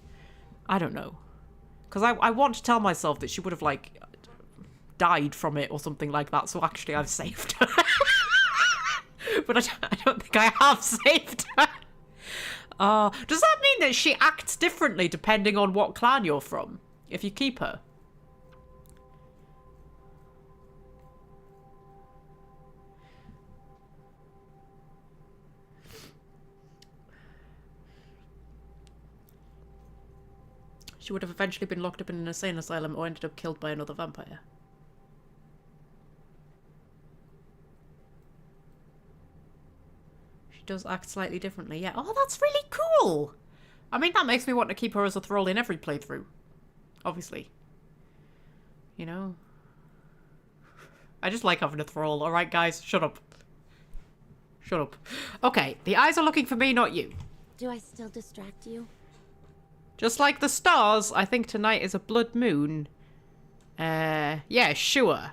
I don't know. Because I want to tell myself that she would have, like, died from it or something like that. So actually I've saved her. But I don't think I have saved her. Does that mean that she acts differently depending on what clan you're from? If you keep her? She would have eventually been locked up in an insane asylum or ended up killed by another vampire. She does act slightly differently, yeah. Oh, that's really cool! I mean, that makes me want to keep her as a thrall in every playthrough. Obviously. You know? I just like having a thrall. Alright, guys, shut up. Shut up. Okay, the eyes are looking for me, not you.
Do I still distract you?
Just like the stars, I think tonight is a blood moon. Yeah, sure.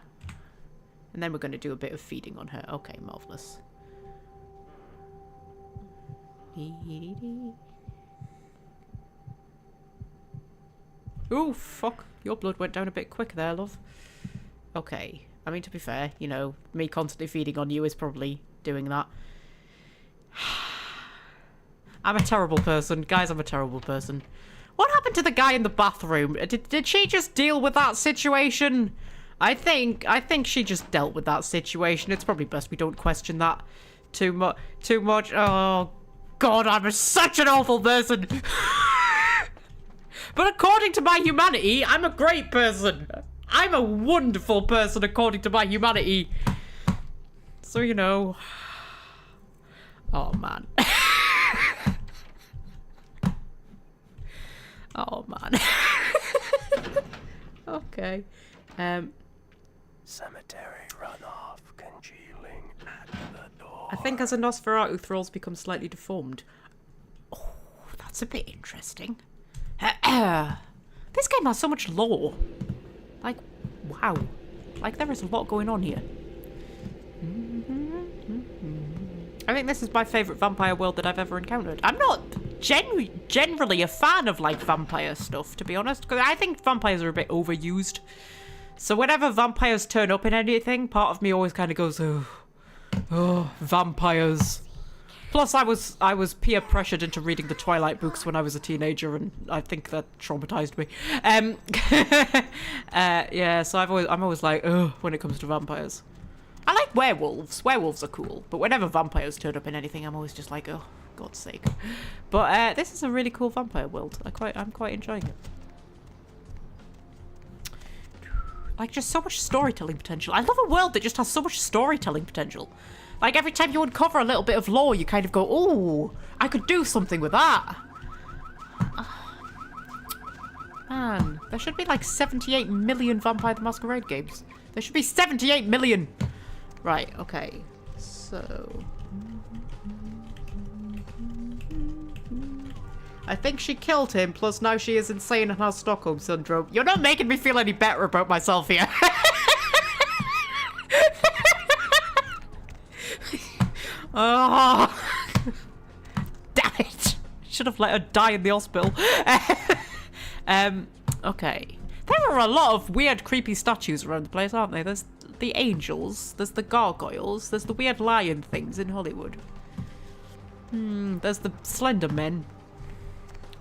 And then we're going to do a bit of feeding on her. Okay, marvellous. Ooh, fuck. Your blood went down a bit quick there, love. Okay. I mean, to be fair, you know, me constantly feeding on you is probably doing that. I'm a terrible person. Guys, I'm a terrible person. What happened to the guy in the bathroom? Did she just deal with that situation? I think she just dealt with that situation. It's probably best we don't question that too much. Oh, God, I'm such an awful person. But according to my humanity, I'm a great person. I'm a wonderful person according to my humanity. So, you know. Oh, man. Oh, man. Okay.
Cemetery runoff congealing at the door.
I think as a Nosferatu, thralls become slightly deformed. Oh, that's a bit interesting. This game has so much lore. Like, wow. Like, there is a lot going on here. I think this is my favourite vampire world that I've ever encountered. I'm not generally a fan of, like, vampire stuff, to be honest. Because I think vampires are a bit overused. So whenever vampires turn up in anything, part of me always kind of goes, oh, vampires. Plus, I was peer pressured into reading the Twilight books when I was a teenager, and I think that traumatized me. Yeah, so I'm always like, ugh, when it comes to vampires. I like werewolves. Werewolves are cool, but whenever vampires turn up in anything, I'm always just like, oh, God's sake. But this is a really cool vampire world. I'm quite enjoying it. Like, just so much storytelling potential. I love a world that just has so much storytelling potential. Like, every time you uncover a little bit of lore, you kind of go, ooh, I could do something with that. Man, there should be like 78 million Vampire the Masquerade games. There should be 78 million. Right, okay. So... I think she killed him, plus now she is insane and has Stockholm Syndrome. You're not making me feel any better about myself here. Oh, damn it! Should have let her die in the hospital. Okay. There are a lot of weird, creepy statues around the place, aren't there? There's the angels, there's the gargoyles, there's the weird lion things in Hollywood. There's the Slender Men.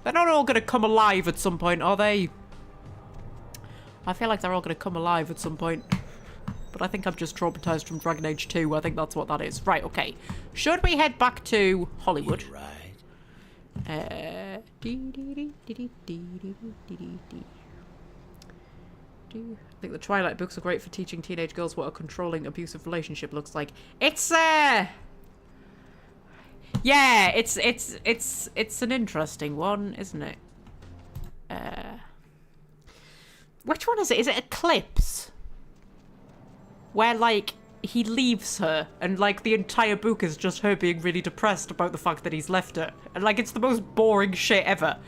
They're not all going to come alive at some point, are they? I feel like they're all going to come alive at some point. But I think I'm just traumatized from Dragon Age 2. I think that's what that is. Right, okay. Should we head back to Hollywood?
Right.
I think the Twilight books are great for teaching teenage girls what a controlling, abusive relationship looks like. It's yeah, it's an interesting one, isn't it? Which one is it? Is it Eclipse? Where, like, he leaves her, and, like, the entire book is just her being really depressed about the fact that he's left her. And, like, it's the most boring shit ever.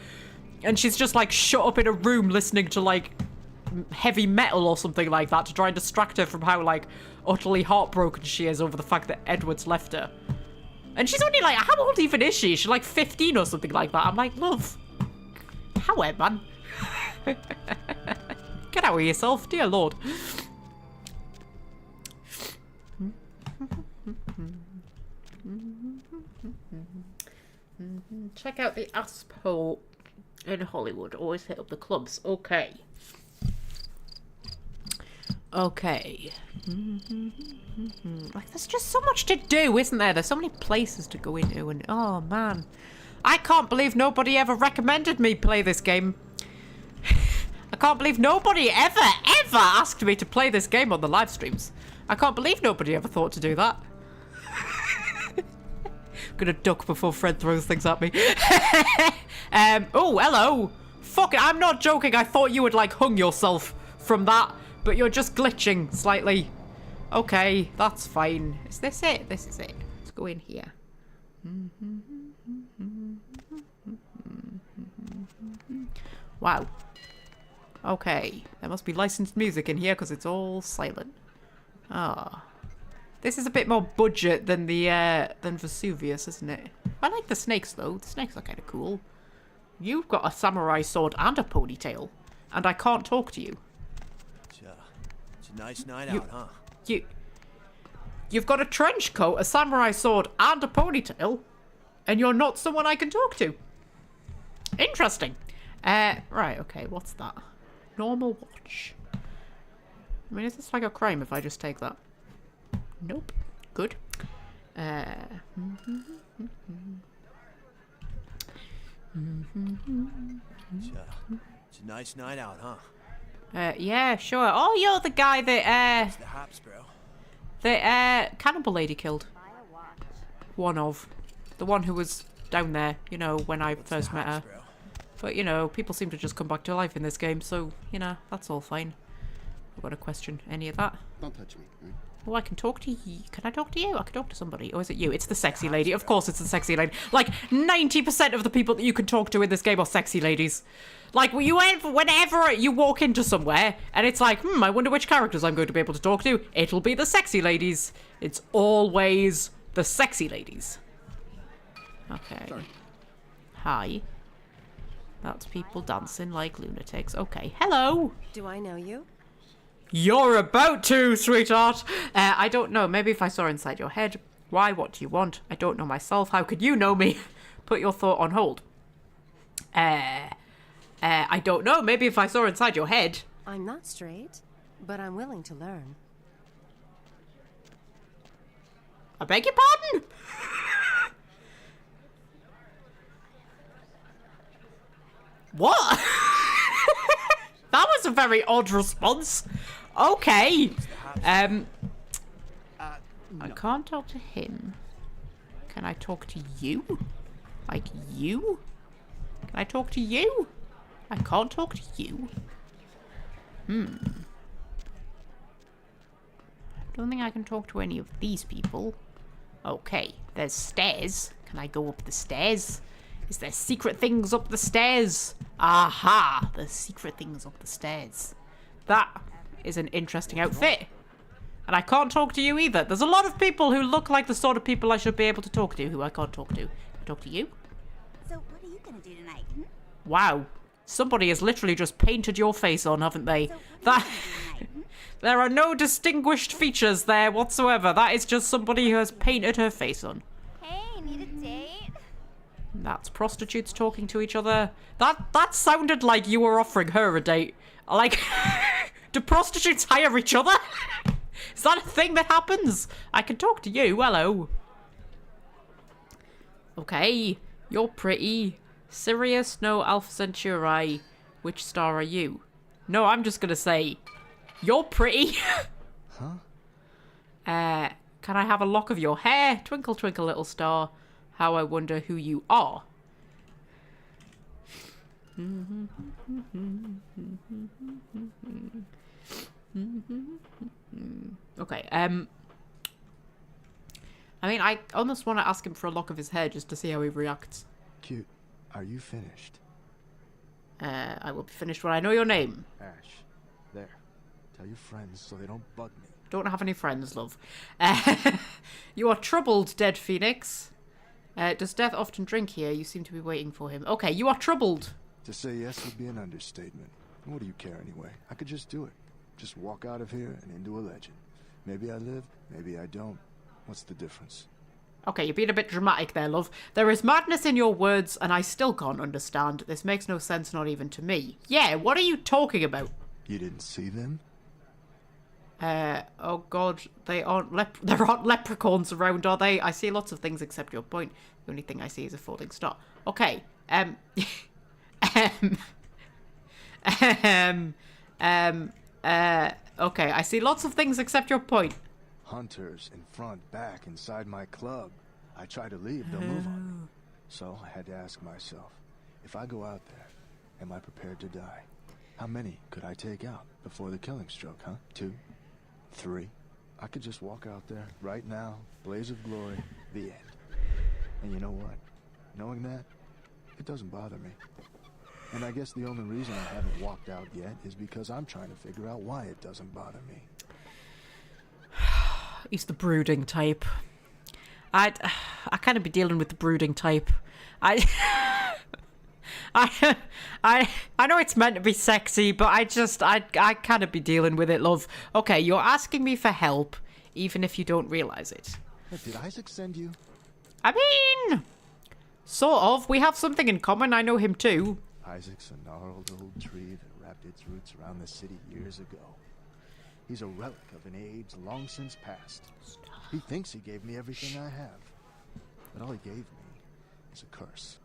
And she's just, like, shut up in a room listening to, like, heavy metal or something like that to try and distract her from how, like, utterly heartbroken she is over the fact that Edward's left her. And she's only, like, how old even is she? She's, like, 15 or something like that. I'm like, love. However, man. Get out of yourself, dear Lord. Check out the arsehole in Hollywood. Always hit up the clubs. Okay. Okay. Like, there's just so much to do, isn't there? There's so many places to go into, and oh man, I can't believe nobody ever recommended me play this game. I can't believe nobody ever asked me to play this game on the live streams. I can't believe nobody ever thought to do that. I'm gonna duck before Fred throws things at me. Oh, hello. Fuck it, I'm not joking. I thought you had, like, hung yourself from that, but you're just glitching slightly. Okay, that's fine. Is this it? This is it. Let's go in here. Wow. Okay, there must be licensed music in here because it's all silent. Ah. This is a bit more budget than the than Vesuvius, isn't it? I like the snakes though. The snakes are kind of cool. You've got a samurai sword and a ponytail, and I can't talk to you.
It's a nice night out, huh?
You've got a trench coat, a samurai sword, and a ponytail, and you're not someone I can talk to. Interesting. Right, okay, what's that? Normal watch. I mean, is this like a crime if I just take that? Nope. Good.
It's a nice night out, huh?
Yeah, sure. Oh, you're the guy that,
It's the hops, bro.
that, Cannibal Lady killed. One of. The one who was down there, you know, when I first met her.
Bro?
But, you know, people seem to just come back to life in this game, so, you know, that's all fine. I'm gonna question any of that.
Don't touch me. Right?
Oh, I can talk to you. Can I talk to you? I can talk to somebody. Or is it you? It's the sexy lady. Of course it's the sexy lady. Like, 90% of the people that you can talk to in this game are sexy ladies. Like, whenever you walk into somewhere, and it's like, I wonder which characters I'm going to be able to talk to, it'll be the sexy ladies. It's always the sexy ladies. Okay.
Sorry.
Hi. That's people dancing like lunatics. Okay. Hello.
Do I know you?
You're about to, sweetheart. I don't know. Maybe if I saw inside your head. Why? What do you want? I don't know myself. How could you know me? Put your thought on hold. I don't know. Maybe if I saw inside your head.
I'm not straight, but I'm willing to learn.
I beg your pardon? What? That was a very odd response. Okay. I can't talk to him. Can I talk to you? Like you? Can I talk to you? I can't talk to you. I don't think I can talk to any of these people. Okay, there's stairs. Can I go up the stairs? Is there secret things up the stairs? Aha! There's secret things up the stairs. That is an interesting outfit. And I can't talk to you either. There's a lot of people who look like the sort of people I should be able to talk to who I can't talk to. Can I talk to you?
So what are you gonna do tonight?
Wow. Somebody has literally just painted your face on, haven't they? That there are no distinguished features there whatsoever. That is just somebody who has painted her face on.
Hey, need a date?
That's prostitutes talking to each other. That sounded like you were offering her a date. Like, do prostitutes hire each other? Is that a thing that happens? I can talk to you. Hello. Okay, you're pretty. Sirius, no, Alpha Centauri. Which star are you? No, I'm just gonna say, you're pretty.
Huh?
Can I have a lock of your hair? Twinkle, twinkle, little star. How I wonder who you are. Okay, I mean, I almost want to ask him for a lock of his hair just to see how he reacts.
Cute. Are you finished?
I will be finished when I know your name.
Ash. There. Tell your friends so they don't bug me.
Don't have any friends, love. You are troubled, dead Phoenix. Does Death often drink here? You seem to be waiting for him. Okay, you are troubled.
To say yes would be an understatement. What do you care anyway? I could just do it. Just walk out of here and into a legend. Maybe I live, maybe I don't. What's the difference?
Okay, you're being a bit dramatic there, love. There is madness in your words, and I still can't understand. This makes no sense, not even to me. Yeah, what are you talking about?
You didn't see them?
Oh god, there aren't leprechauns around, are they? I see lots of things except your point. The only thing I see is a falling star. Okay, okay, I see lots of things except your point.
Hunters in front, back, inside my club. I try to leave, they'll move on me. So I had to ask myself, if I go out there, am I prepared to die? How many could I take out before the killing stroke, huh? 2? 3? I could just walk out there, right now, blaze of glory, the end. And you know what? Knowing that, it doesn't bother me. And I guess the only reason I haven't walked out yet is because I'm trying to figure out why it doesn't bother me.
He's the brooding type. I kind of be dealing with the brooding type. I know it's meant to be sexy, but I kind of be dealing with it, love. Okay, you're asking me for help, even if you don't realize it.
Did Isaac send you?
I mean, sort of. We have something in common. I know him too.
Isaac's a gnarled old tree that wrapped its roots around the city years ago. He's a relic of an age long since past. He thinks he gave me everything I have. But all he gave me is a curse.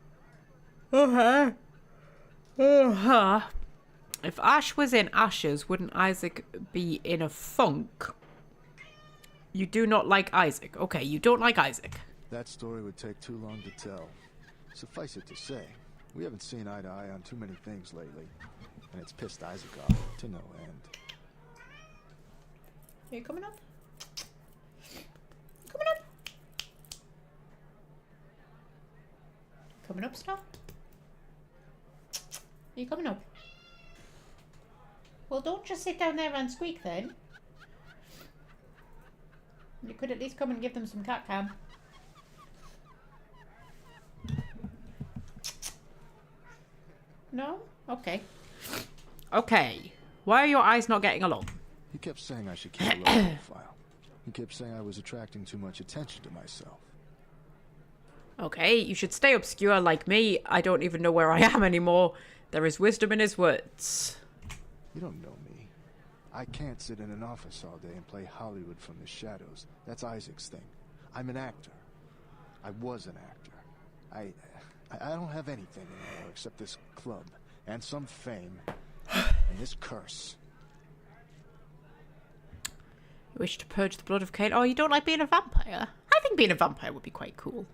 If Ash was in ashes, wouldn't Isaac be in a funk? You do not like Isaac. Okay, you don't like Isaac.
That story would take too long to tell. Suffice it to say, we haven't seen eye to eye on too many things lately. And it's pissed Isaac off to no end.
Are you coming up? Coming up? Coming up, Star? Are you coming up? Well, don't just sit down there and squeak then. You could at least come and give them some cat cam. No? Okay. Okay. Why are your eyes not getting along?
He kept saying I should keep a low profile. He kept saying I was attracting too much attention to myself.
Okay, you should stay obscure like me. I don't even know where I am anymore. There is wisdom in his words.
You don't know me. I can't sit in an office all day and play Hollywood from the shadows. That's Isaac's thing. I'm an actor. I was an actor. I don't have anything anymore except this club and some fame and this curse.
You wish to purge the blood of Cain? Oh, you don't like being a vampire? I think being a vampire would be quite cool.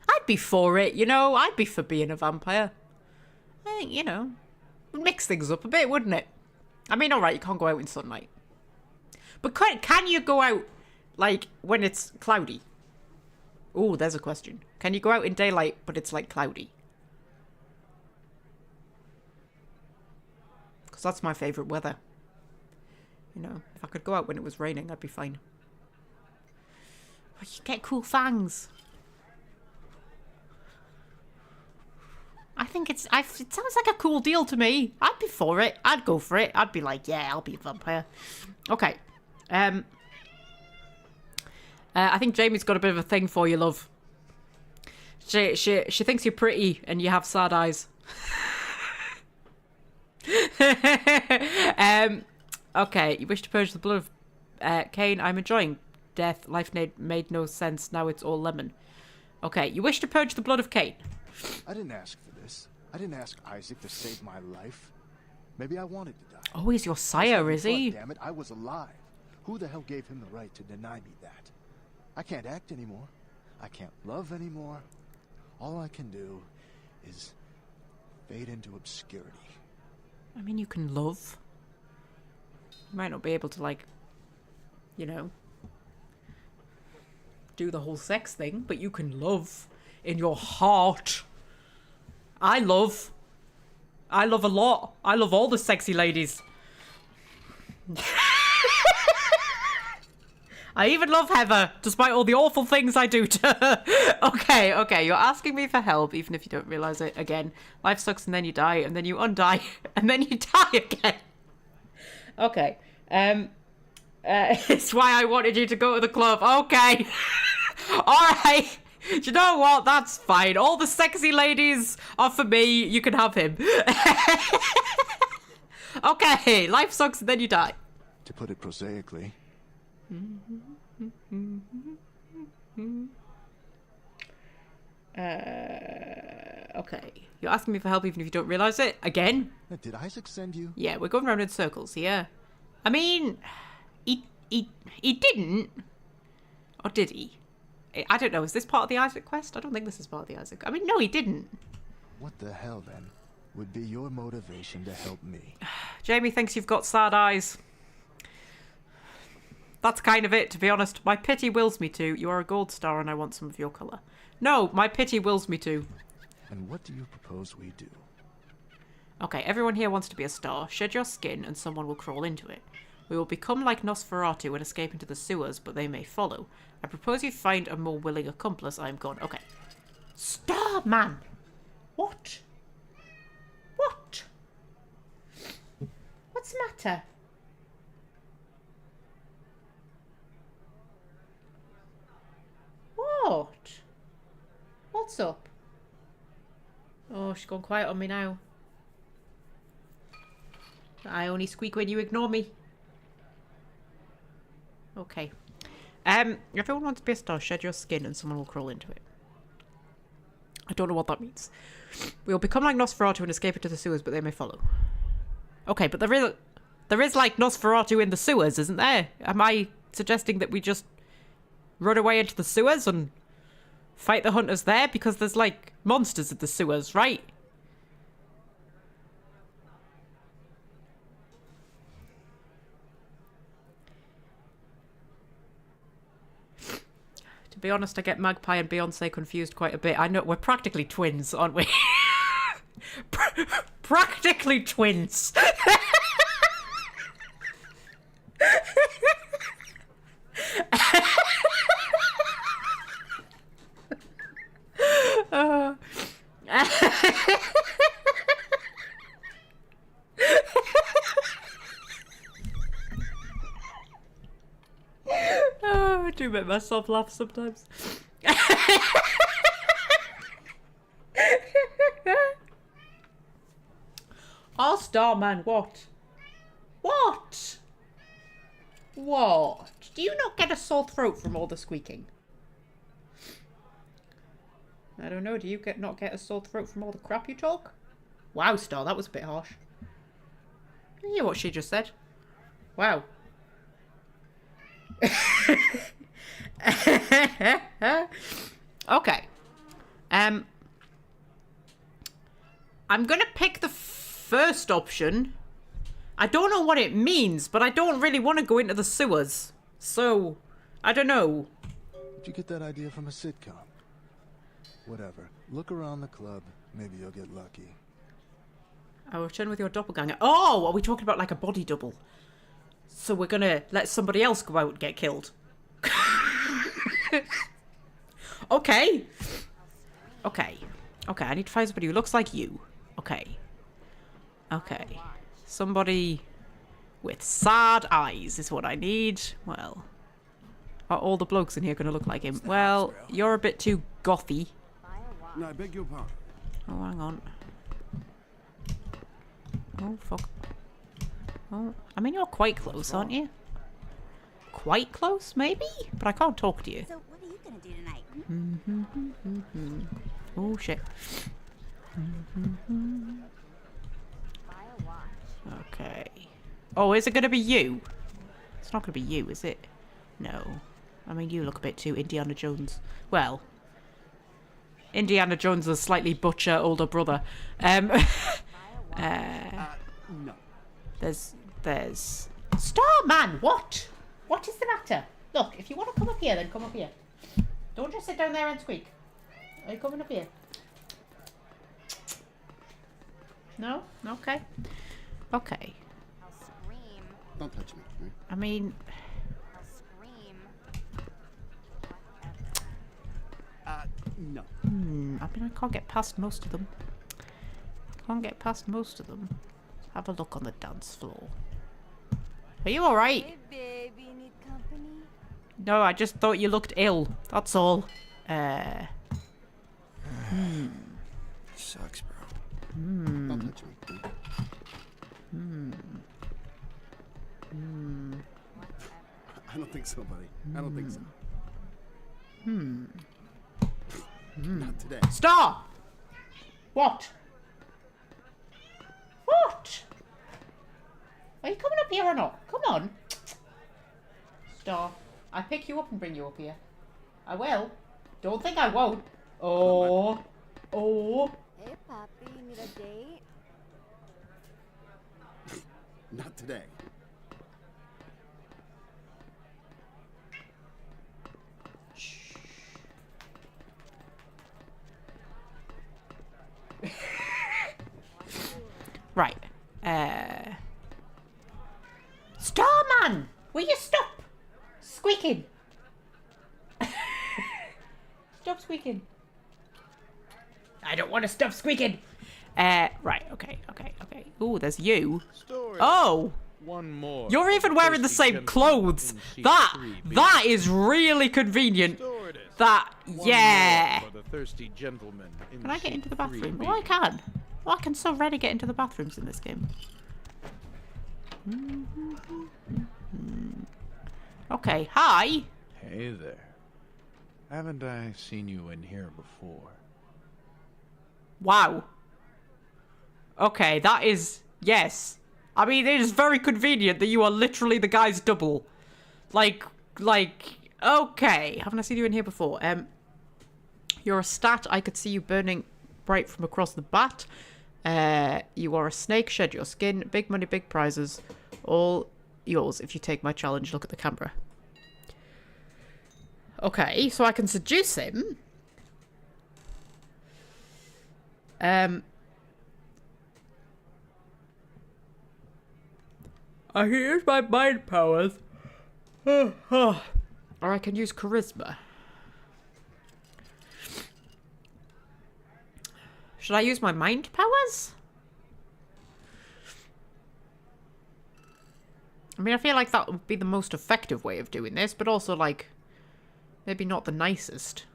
I'd be for it, you know? I'd be for being a vampire. I think, you know, it'd mix things up a bit, wouldn't it? I mean, alright, you can't go out in sunlight. But can you go out, like, when it's cloudy? Oh, there's a question. Can you go out in daylight, but it's, like, cloudy? Because that's my favourite weather. You know, if I could go out when it was raining, I'd be fine. But you get cool fangs. I think it sounds like a cool deal to me. I'd be for it. I'd go for it. I'd be like, yeah, I'll be a vampire. Okay. I think Jamie's got a bit of a thing for you, love. She thinks you're pretty and you have sad eyes. Okay, you wish to purge the blood of Cain. I'm enjoying death. Life made no sense. Now it's all lemon. Okay, you wish to purge the blood of Cain.
I didn't ask for this. I didn't ask Isaac to save my life. Maybe I wanted to die.
Oh, he's your sire, is he?
Damn it, I was alive. Who the hell gave him the right to deny me that? I can't act anymore. I can't love anymore. All I can do is fade into obscurity.
I mean, you can love. You might not be able to, like, you know, do the whole sex thing, but you can love in your heart. I love a lot. I love all the sexy ladies. I even love Heather, despite all the awful things I do to her. Okay, you're asking me for help, even if you don't realise it. Again, life sucks and then you die, and then you undie, and then you die again. Okay. It's why I wanted you to go to the club. Okay. Alright. Do you know what? That's fine. All the sexy ladies are for me. You can have him. Okay, life sucks and then you die.
To put it prosaically.
Okay. You're asking me for help even if you don't realise it? Again?
Did Isaac send you?
Yeah, we're going round in circles here. I mean, he didn't. Or did he? I don't know. Is this part of the Isaac quest? I don't think this is part of the Isaac. I mean, no, he didn't.
What the hell, then, would be your motivation to help me?
Jamie thinks you've got sad eyes. That's kind of it, to be honest. My pity wills me to. You are a gold star and I want some of your colour. No, my pity wills me to.
And what do you propose we do?
Okay, everyone here wants to be a star. Shed your skin and someone will crawl into it. We will become like Nosferatu and escape into the sewers, but they may follow. I propose you find a more willing accomplice. I am gone. Okay. Stop, man! What? What? What's the matter? What? What's up? Oh, she's gone quiet on me now. I only squeak when you ignore me. Okay. Everyone wants to be a star. Shed your skin and someone will crawl into it. I don't know what that means. We'll become like Nosferatu and escape into the sewers, but they may follow. Okay, but there is like Nosferatu in the sewers, isn't there? Am I suggesting that we just run away into the sewers and fight the hunters there? Because there's like monsters in the sewers, right? To be honest, I get Magpie and Beyonce confused quite a bit. I know we're practically twins, aren't we? Practically twins. I do make myself laugh sometimes. Oh, Starman, what? What? What? Do you not get a sore throat from all the squeaking? I don't know, do you not get a sore throat from all the crap you talk? Wow, Star, that was a bit harsh. You hear what she just said? Wow. Okay. I'm gonna pick the first option. I don't know what it means, but I don't really want to go into the sewers. So, I don't know.
Did you get that idea from a sitcom? Whatever. Look around the club. Maybe you'll get lucky.
I will return with your doppelganger. Oh, are we talking about like a body double? So we're gonna let somebody else go out and get killed. Okay. Okay. Okay, I need to find somebody who looks like you. Okay. Okay. Somebody with sad eyes is what I need. Well, are all the blokes in here gonna look like him? Well, you're a bit too gothy.
No, I beg your pardon.
Oh, hang on. Oh, fuck. Oh, I mean, you're quite close, aren't you? Quite close, maybe? But I can't talk to you.
So what are you gonna do tonight?
Oh, shit. Okay. Oh, is it going to be you? It's not going to be you, is it? No. I mean, you look a bit too Indiana Jones. Well, Indiana Jones' a slightly butcher older brother.
No.
There's Starman, what? What is the matter? Look, if you want to come up here, then come up here. Don't just sit down there and squeak. Are you coming up here? No? Okay. Okay.
I'll scream.
Don't touch me. Right?
I mean...
I'll scream.
No.
I mean, I can't get past most of them. Have a look on the dance floor. Are you alright?
Hey, baby, need company?
No, I just thought you looked ill. That's all.
Sucks, bro.
Don't touch me. I don't think so, buddy. I don't think so. Not today.
Stop! What? What? Are you coming up here or not? Come on. Stop. I pick you up and bring you up here. I will. Don't think I won't. Oh. Oh.
Hey, Poppy, need a date?
Not today.
Right. Starman! Will you stop squeaking? Stop squeaking. I don't want to stop squeaking. Right, okay. Ooh, there's you. Oh!
One more.
You're even wearing the same clothes. That is really convenient. That, yeah.
For the thirsty gentleman in
Can I get into the
seat
bathroom?
3B.
Oh, I can. Oh, I can so ready get into the bathrooms in this game. Okay, hi.
Hey there. Haven't I seen you in here before?
Wow. Okay, that is... Yes. I mean, it is very convenient that you are literally the guy's double. Like... Okay. Haven't I seen you in here before? You're a stat. I could see you burning bright from across the bat. You are a snake. Shed your skin. Big money, big prizes. All yours if you take my challenge. Look at the camera. Okay, so I can seduce him. I can use my mind powers. Or I can use charisma. Should I use my mind powers? I mean, I feel like that would be the most effective way of doing this, but also, like, Maybe not the nicest.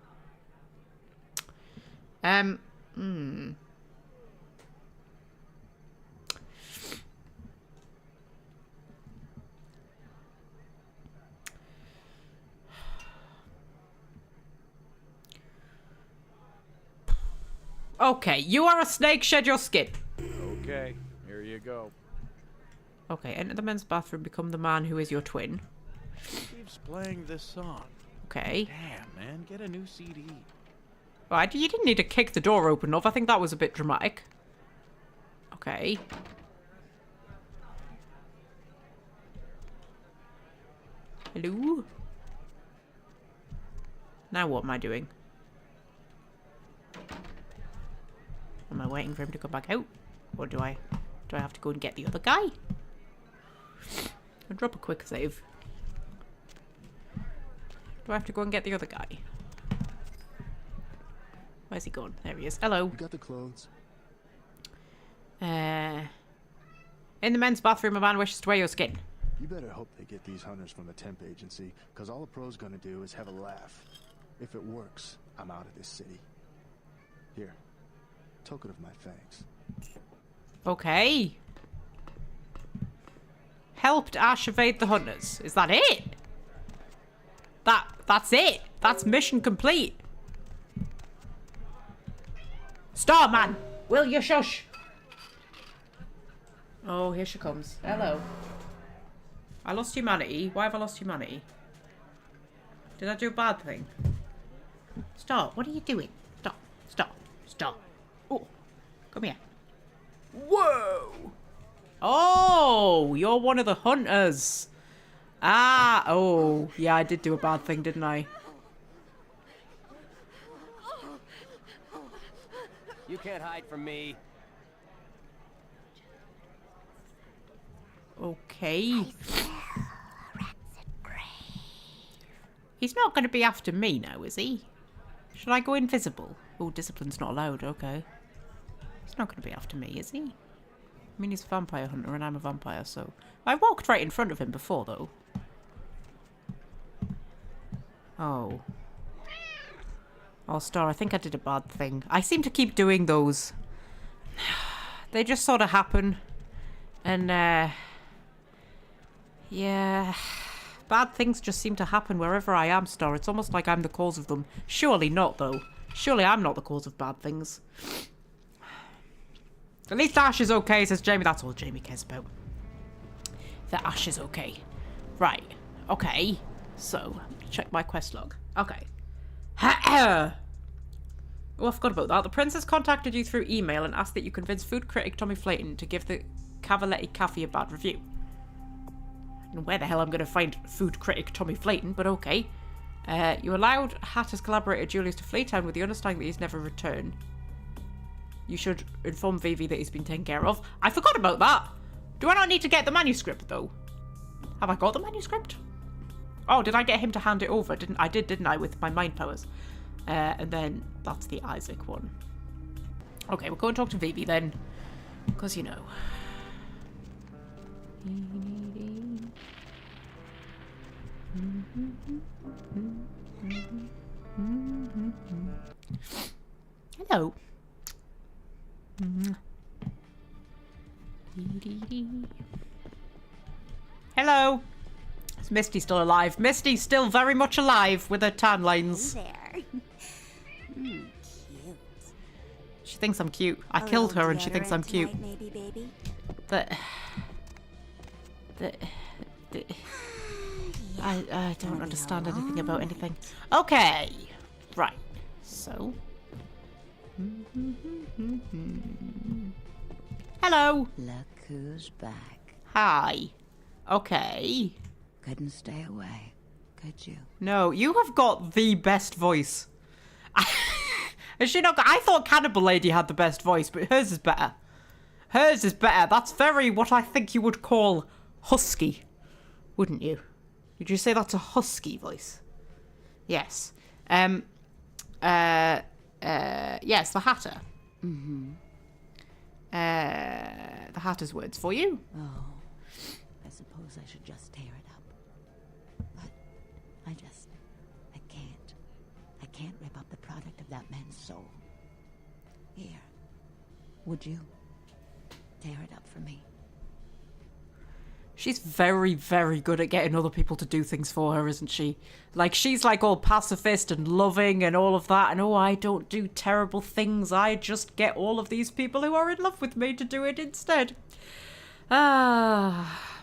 Okay, you are a snake, shed your skin.
Okay, here you go.
Okay, enter the men's bathroom, become the man who is your twin.
Keeps playing this song.
Okay.
Damn, man, get a new CD.
Right, you didn't need to kick the door open enough. I think that was a bit dramatic. Okay. Hello? Now what am I doing? Am I waiting for him to come back out? Or do I have to go and get the other guy? I'll drop a quick save. Do I have to go and get the other guy? Where's he gone? There he is. Hello.
You got the clothes?
In the men's bathroom, a man wishes to wear your skin.
You better hope they get these hunters from the temp agency, because all a pro's gonna do is have a laugh. If it works, I'm out of this city. Here. Token of my thanks.
Okay. Helped Ash evade the hunters. Is that it? That's it. That's mission complete. Starman, will you shush? Oh, here she comes. Hello. I lost humanity. Why have I lost humanity? Did I do a bad thing? Stop. What are you doing? Stop. Stop. Stop. Oh, come here. Whoa. Oh, you're one of the hunters. Ah, oh. Yeah, I did do a bad thing, didn't I?
You can't hide from me.
Okay. He's not going to be after me now, is he? Should I go invisible? Oh, discipline's not allowed. Okay. He's not going to be after me, is he? I mean, he's a vampire hunter and I'm a vampire, so... I walked right in front of him before, though. Oh. Oh, Star, I think I did a bad thing. I seem to keep doing those. They just sort of happen. And, yeah. Bad things just seem to happen wherever I am, Star. It's almost like I'm the cause of them. Surely not, though. Surely I'm not the cause of bad things. At least Ash is okay, says Jamie. That's all Jamie cares about. That Ash is okay. Right. Okay. So, check my quest log. Okay. Oh, I forgot about that. The princess contacted you through email and asked that you convince food critic Tommy Flayton to give the Cavaletti Cafe a bad review. I don't know where the hell I'm going to find food critic Tommy Flayton, but okay. You allowed Hatter's collaborator Julius to flee town with the understanding that he's never returned. You should inform Vivi that he's been taken care of. I forgot about that. Do I not need to get the manuscript, though? Have I got the manuscript? Oh, did I get him to hand it over? Didn't I, with my mind powers? And then that's the Isaac one. Okay, we'll go and talk to Vivi then. Because, you know. Hello. Hello. Is Misty still alive? Misty's still very much alive with her tan lines.
There. Cute.
She thinks I'm cute. I killed her and she thinks I'm cute.
Tonight, maybe, baby?
I don't understand anything about anything. Okay. Right. So. Hello.
Look who's back.
Hi. Okay.
Couldn't stay away, could you?
No, you have got the best voice. Has she not got... I thought Cannibal Lady had the best voice, but hers is better. Hers is better. That's very what I think you would call husky, wouldn't you? Would you say that's a husky voice? Yes. Yes, the Hatter.
Mm-hmm.
The Hatter's words for you.
Oh, suppose I should just tear it up. But I can't. that man's soul. Here. Would you tear it up for me?
She's very, very good at getting other people to do things for her, isn't she? Like, she's like all pacifist and loving and all of that. And oh, I don't do terrible things. I just get all of these people who are in love with me to do it instead. Ah.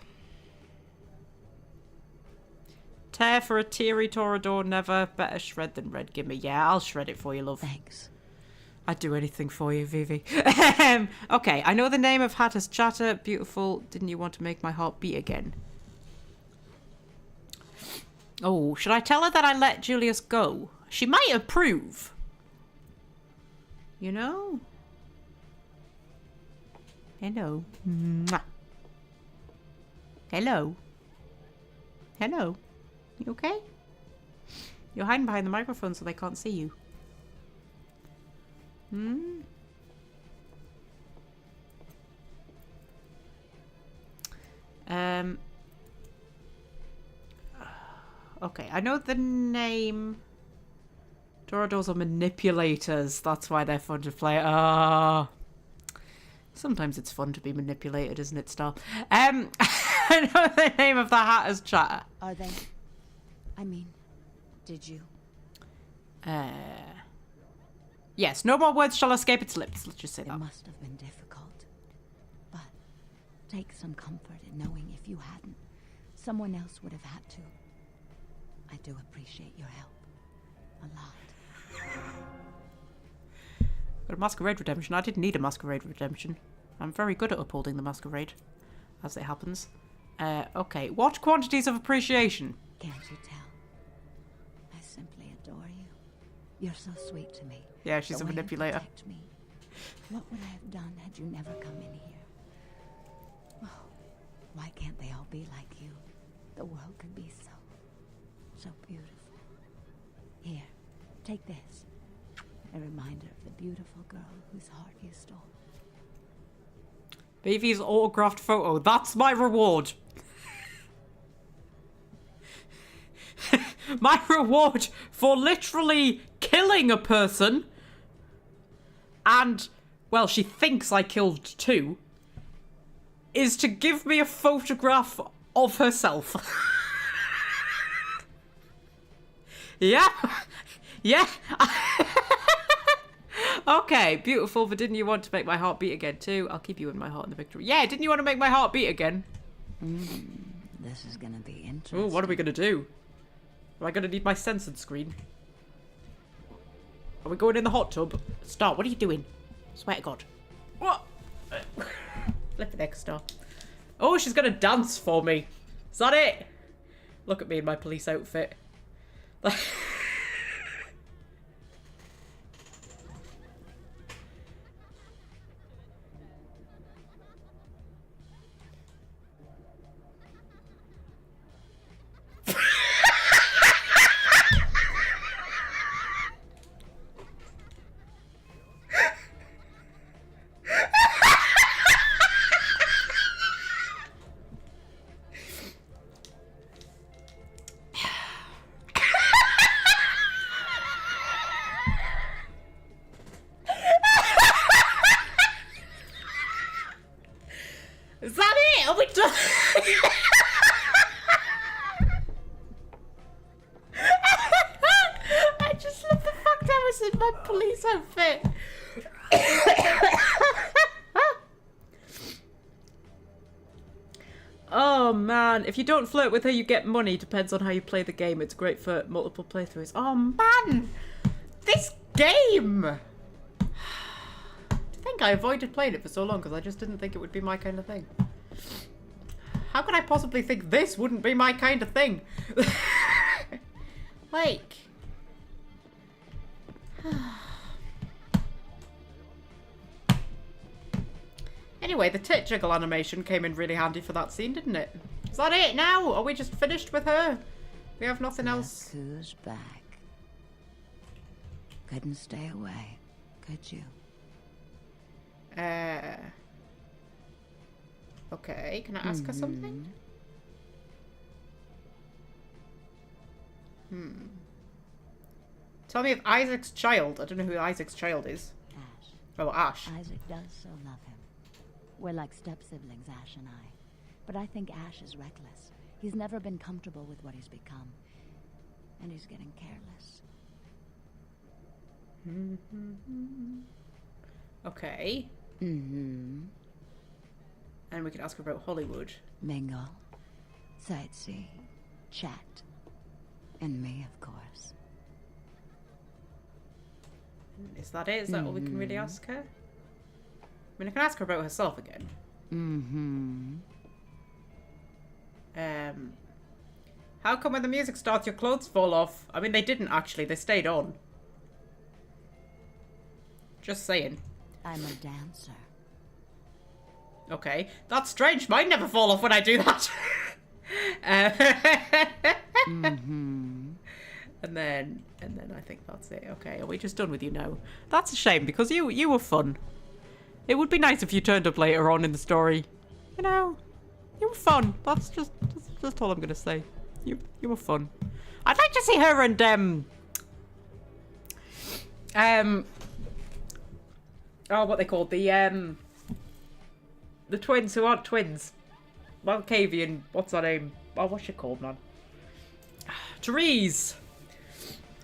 Tear for a teary Torador, never. Better shred than red. Gimme. Yeah, I'll shred it for you, love.
Thanks.
I'd do anything for you, Vivi. Okay, I know the name of Hatter's Chatter. Beautiful. Didn't you want to make my heart beat again? Oh, should I tell her that I let Julius go? She might approve. You know? Hello. Mwah. Hello. Hello. You okay? You're hiding behind the microphone so they can't see you. Hmm? Okay, I know the name. Toradors are manipulators. That's why they're fun to play. Ah. Sometimes it's fun to be manipulated, isn't it, Star? I know the name of the Hatter's Chatter.
Are they? I mean, did you?
Yes, no more words shall escape its lips. Let's just say that.
It must have been difficult. But take some comfort in knowing if you hadn't, someone else would have had to. I do appreciate your help. A lot.
Got a Masquerade redemption. I didn't need a Masquerade redemption. I'm very good at upholding the Masquerade, as it happens. Okay, what quantities of appreciation?
Can't you tell? I simply adore you. You're so sweet to me.
Yeah, she's a manipulator.
Me. What would I have done had you never come in here? Oh, why can't they all be like you? The world could be so beautiful. Here, take this. A reminder of the beautiful girl whose heart you stole.
Vivi's autographed photo. That's my reward. My reward for literally killing a person. And, well, she thinks I killed two. Is to give me a photograph of herself. Yeah. Yeah. Okay, beautiful, but didn't you want to make my heart beat again too? I'll keep you in my heart in the victory. Yeah, didn't you want to make my heart beat again?
This is gonna be interesting.
Oh, what are we gonna do? Am I gonna need my censored screen? Are we going in the hot tub? Star, what are you doing? Swear to God. What? Flip the next Star. Oh, she's gonna dance for me. Is that it? Look at me in my police outfit. Is that it? Are we done? I just love the fact I was in my police outfit. Oh man, if you don't flirt with her you get money. Depends on how you play the game. It's great for multiple playthroughs. Oh man, this game! I think I avoided playing it for so long because I just didn't think it would be my kind of thing. How could I possibly think this wouldn't be my kind of thing? Like... Anyway, the tit jiggle animation came in really handy for that scene, didn't it? Is that it now? Are we just finished with her? We have nothing else?
Who's back? Couldn't stay away, could you?
Okay, can I ask her something? Tell me if Isaac's child. I don't know who Isaac's child is.
Ash.
Oh, Ash.
Isaac does so love him. We're like step-siblings, Ash and I. But I think Ash is reckless. He's never been comfortable with what he's become. And he's getting careless.
Okay.
Mm-hmm.
And we can ask her about Hollywood.
Mingle. Sightsee. Chat. And me, of course.
Is that it? Is that all we can really ask her? I mean, I can ask her about herself again. How come when the music starts your clothes fall off? I mean, they didn't actually. They stayed on. Just saying.
I'm a dancer.
Okay. That's strange. Mine never fall off when I do that. And then I think that's it. Okay, are we just done with you now? That's a shame because you were fun. It would be nice if you turned up later on in the story. You know, you were fun. That's just all I'm gonna say. You were fun. I'd like to see her and oh, what they called the twins who aren't twins. Malkavian and what's her name? Oh, what's she called, man? Therese.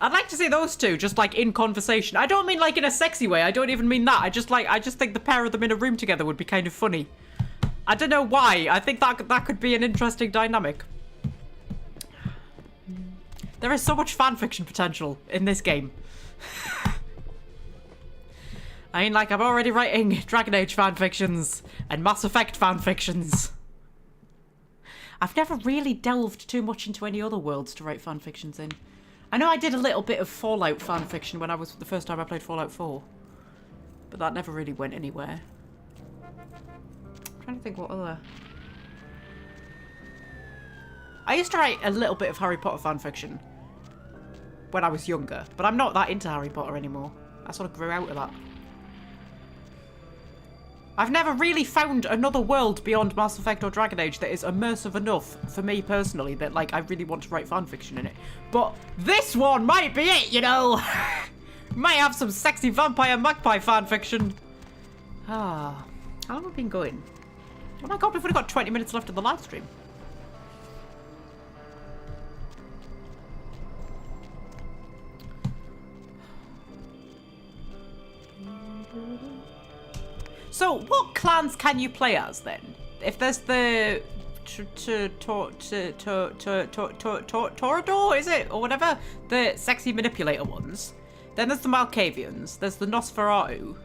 I'd like to see those two just like in conversation. I don't mean like in a sexy way. I don't even mean that. I just think the pair of them in a room together would be kind of funny. I don't know why. I think that could be an interesting dynamic. There is so much fanfiction potential in this game. I mean, like, I'm already writing Dragon Age fanfictions and Mass Effect fanfictions. I've never really delved too much into any other worlds to write fanfictions in. I know I did a little bit of Fallout fanfiction when I was the first time I played Fallout 4. But that never really went anywhere. I'm trying to think what other... I used to write a little bit of Harry Potter fanfiction when I was younger, but I'm not that into Harry Potter anymore. I sort of grew out of that. I've never really found another world beyond Mass Effect or Dragon Age that is immersive enough for me personally that, like, I really want to write fanfiction in it. But this one might be it, you know? Might have some sexy vampire Magpie fanfiction. Ah, how long have we been going? Oh my god, we've only got 20 minutes left of the live stream. So, what clans can you play as then? If there's the Torador, is it? Or whatever? The sexy manipulator ones. Then there's the Malkavians. There's the Nosferatu.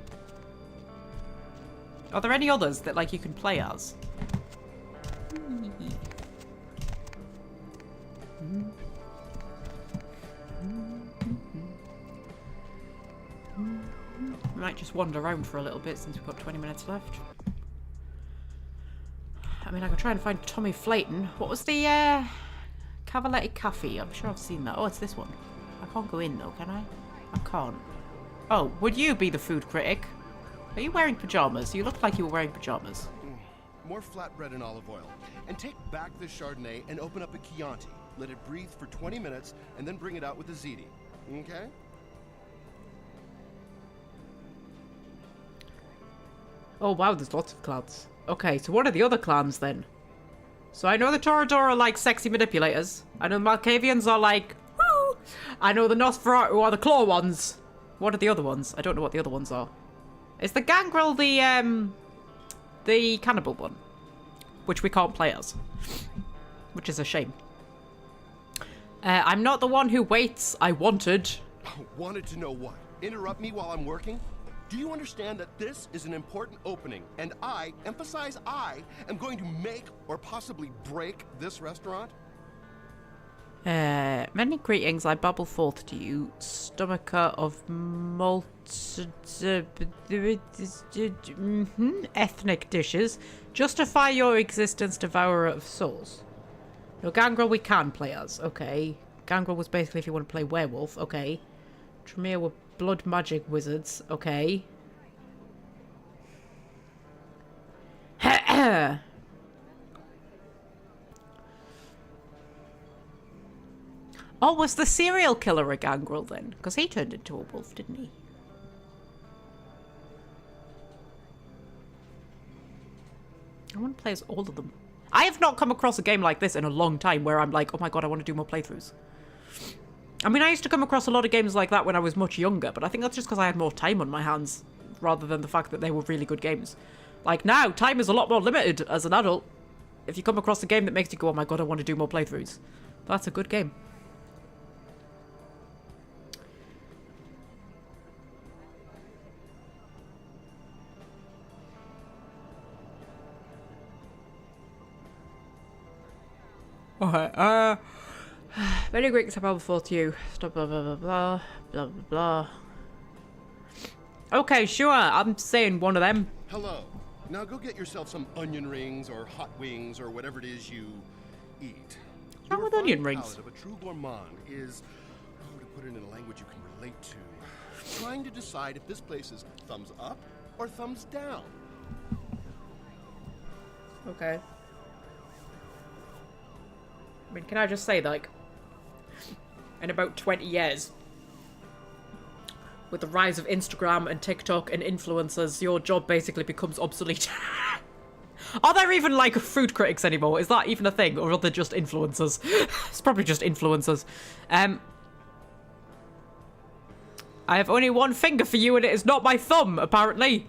Are there any others that, like, you can play as? We might just wander around for a little bit since we've got 20 minutes left. I mean, I could try and find Tommy Flayton. What was the Cavaletti Cafe? I'm sure I've seen that. Oh, it's this one. I can't go in though, can I? I can't. Oh, would you be the food critic? Are you wearing pajamas? You looked like you were wearing pajamas.
More flatbread and olive oil. And take back the Chardonnay and open up a Chianti. Let it breathe for 20 minutes and then bring it out with a ziti. Okay?
Oh wow, there's lots of clans. Okay, so what are the other clans then? So I know the Torador are like sexy manipulators. I know the Malkavians are like, woo! I know the Nosferatu are the claw ones. What are the other ones? I don't know what the other ones are. Is the Gangrel the cannibal one? Which we can't play as. Which is a shame. I'm not the one who waits. I wanted.
Wanted to know what? Interrupt me while I'm working? Do you understand that this is an important opening, and I, emphasize I, am going to make or possibly break this restaurant?
Many greetings, I babble forth to you, stomacher of ethnic dishes. Justify your existence, devourer of souls. No, Gangrel we can play as, okay. Gangrel was basically if you want to play werewolf, okay. Tremere were blood magic wizards, okay. Oh, was the serial killer a gangrel then? Because he turned into a wolf, didn't he? I want to play as all of them. I have not come across a game like this in a long time where I'm like, oh my god, I want to do more playthroughs. I mean, I used to come across a lot of games like that when I was much younger, but I think that's just because I had more time on my hands rather than the fact that they were really good games. Like now, time is a lot more limited as an adult. If you come across a game that makes you go, oh my god, I want to do more playthroughs. That's a good game. Okay, many Greeks have powerful to you. Blah, blah, blah, blah, blah, blah, blah, blah. Okay, sure, I'm saying one of them.
Hello. Now go get yourself some onion rings or hot wings or whatever it is you eat.
Not with onion rings.
The palate of a true gourmand is, oh, to put it in a language you can relate to, trying to decide if this place is thumbs up or thumbs down.
Okay. I mean, can I just say, like, in about 20 years, with the rise of Instagram and TikTok and influencers, your job basically becomes obsolete. Are there even, like, food critics anymore? Is that even a thing? Or are they just influencers? It's probably just influencers. I have only one finger for you and it is not my thumb, apparently.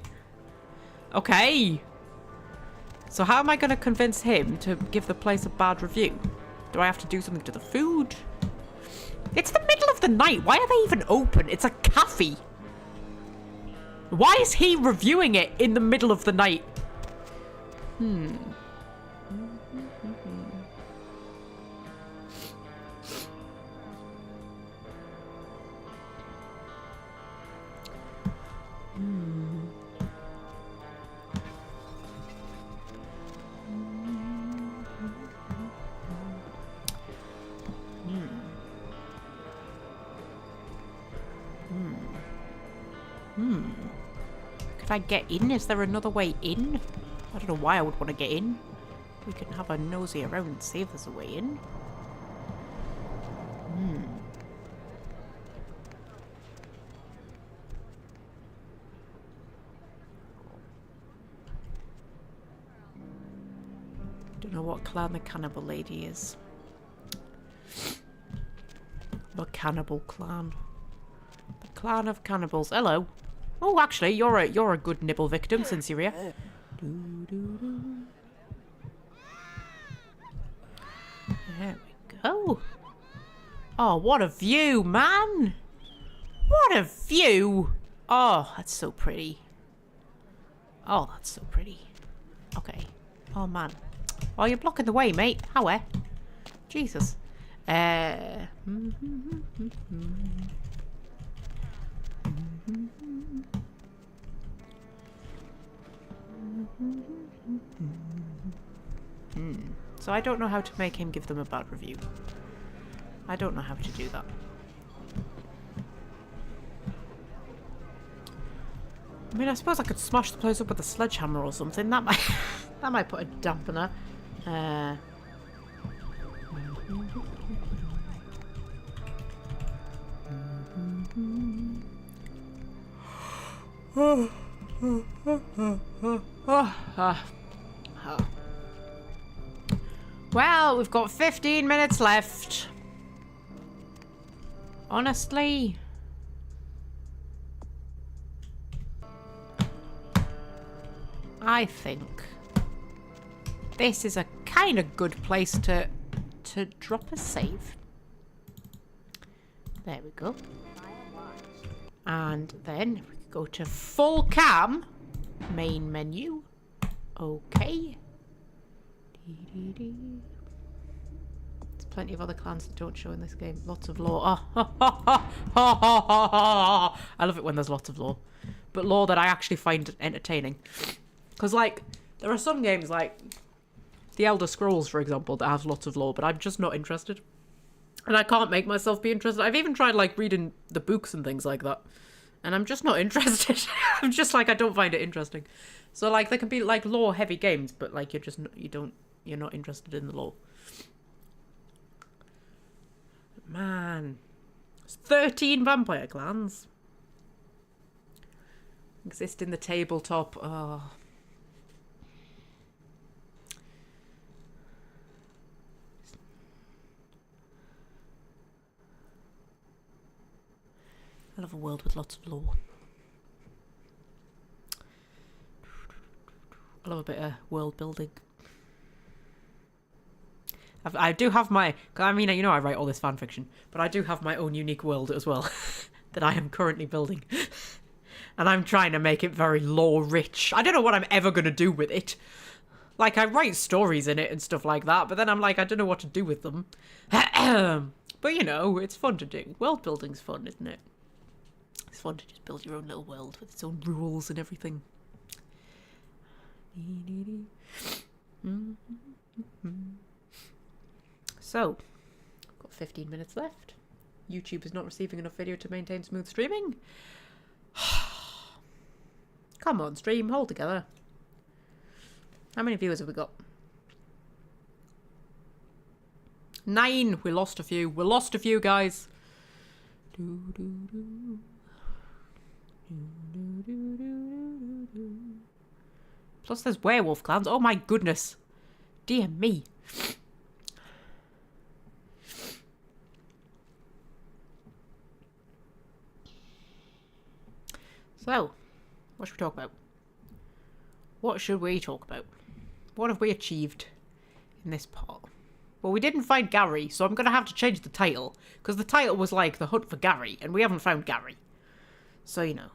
Okay. So how am I going to convince him to give the place a bad review? Do I have to do something to the food? It's the middle of the night. Why are they even open? It's a cafe. Why is he reviewing it in the middle of the night? Could I get in? Is there another way in? I don't know why I would want to get in. We can have a nosy around and see if there's a way in. Don't know what clan the cannibal lady is. The cannibal clan. The clan of cannibals. Hello. Oh, actually, you're a good nibble victim since you're here. There we go. Oh, what a view, man! What a view! Oh, that's so pretty. Oh, that's so pretty. Okay. Oh, man. Oh, you're blocking the way, mate. How, Jesus. So I don't know how to make him give them a bad review. I don't know how to do that. I mean, I suppose I could smash the place up with a sledgehammer or something. That might that might put a dampener. Well, we've got 15 minutes left. Honestly, I think this is a kind of good place to drop a save. There we go. And then we could go to full cam, main menu. Okay. There's plenty of other clans that don't show in this game. Lots of lore. Oh, I love it when there's lots of lore. But lore that I actually find entertaining. Because, like, there are some games, like The Elder Scrolls, for example, that have lots of lore, but I'm just not interested. And I can't make myself be interested. I've even tried, like, reading the books and things like that. And I'm just not interested. I'm just like, I don't find it interesting. So, like, there can be, like, lore-heavy games, but, like, you're not interested in the lore. Man. There's 13 vampire clans. Exist in the tabletop. Oh. I love a world with lots of lore. I love a bit of world building. I do have my... I mean, you know I write all this fan fiction, but I do have my own unique world as well that I am currently building. And I'm trying to make it very lore-rich. I don't know what I'm ever going to do with it. Like, I write stories in it and stuff like that, but then I'm like, I don't know what to do with them. But, you know, it's fun to do. World building's fun, isn't it? It's fun to just build your own little world with its own rules and everything. So, got 15 minutes left. YouTube is not receiving enough video to maintain smooth streaming. Come on, stream, hold together. How many viewers have we got? 9. We lost a few. We lost a few, guys. Plus there's werewolf clans. Oh my goodness. Dear me. So, what should we talk about? What should we talk about? What have we achieved in this part? Well, we didn't find Gary, so I'm going to have to change the title. Because the title was like, The Hunt for Gary, and we haven't found Gary. So, you know.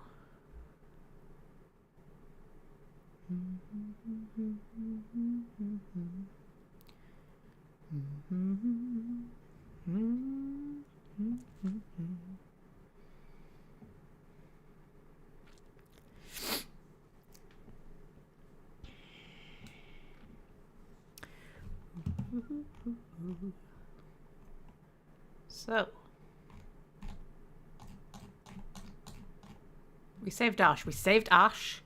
So, we saved Ash. We saved Ash.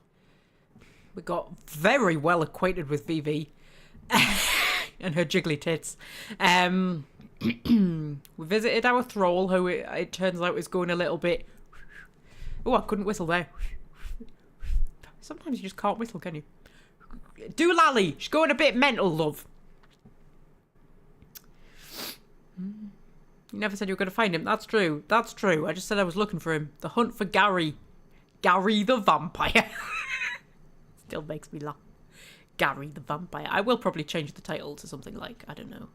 We got very well acquainted with Vivi and her jiggly tits. We visited our thrall, who it turns out is going a little bit... Oh, I couldn't whistle there. Sometimes you just can't whistle, can you? Do Lally. She's going a bit mental, love. You never said you were going to find him. That's true. That's true. I just said I was looking for him. The hunt for Gary. Gary the vampire. Still makes me laugh. Gary the vampire. I will probably change the title to something like, I don't know,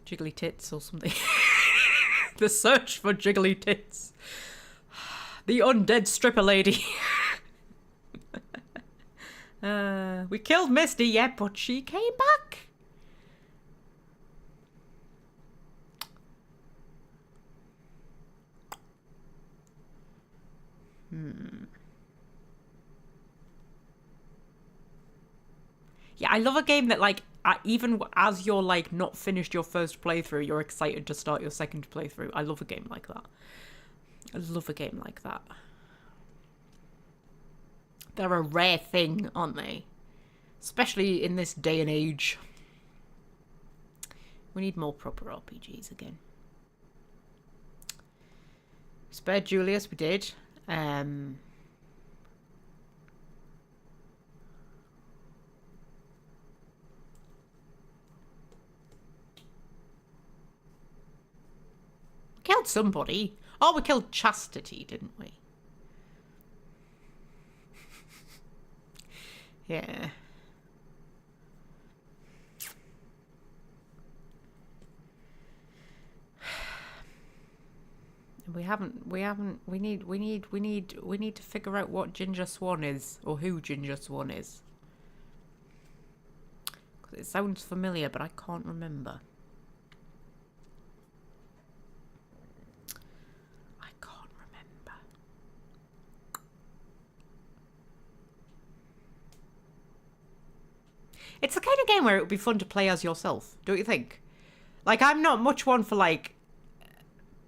Jiggly Tits or something. The search for Jiggly Tits. The undead stripper lady. We killed Misty, yeah, but she came back. Yeah, I love a game that, like, even as you're, like, not finished your first playthrough, you're excited to start your second playthrough. I love a game like that. I love a game like that. They're a rare thing, aren't they? Especially in this day and age. We need more proper RPGs again. Spared Julius, we did. Killed somebody. Oh, we killed Chastity, didn't we? Yeah. We need to figure out what Ginger Swan is, or who Ginger Swan is. Because it sounds familiar, but I can't remember. It's the kind of game where it would be fun to play as yourself, don't you think? Like, I'm not much one for, like,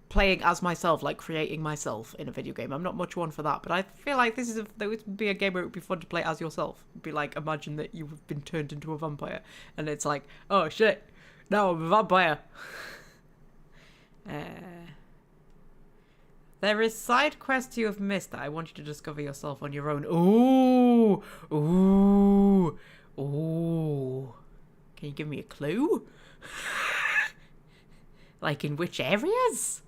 playing as myself, like, creating myself in a video game. I'm not much one for that, but I feel like there would be a game where it would be fun to play as yourself. It'd be like, imagine that you've been turned into a vampire, and it's like, oh shit, now I'm a vampire. There is side quests you have missed that I want you to discover yourself on your own. Ooh! Ooh! Ooh! Can you give me a clue? Like in which areas?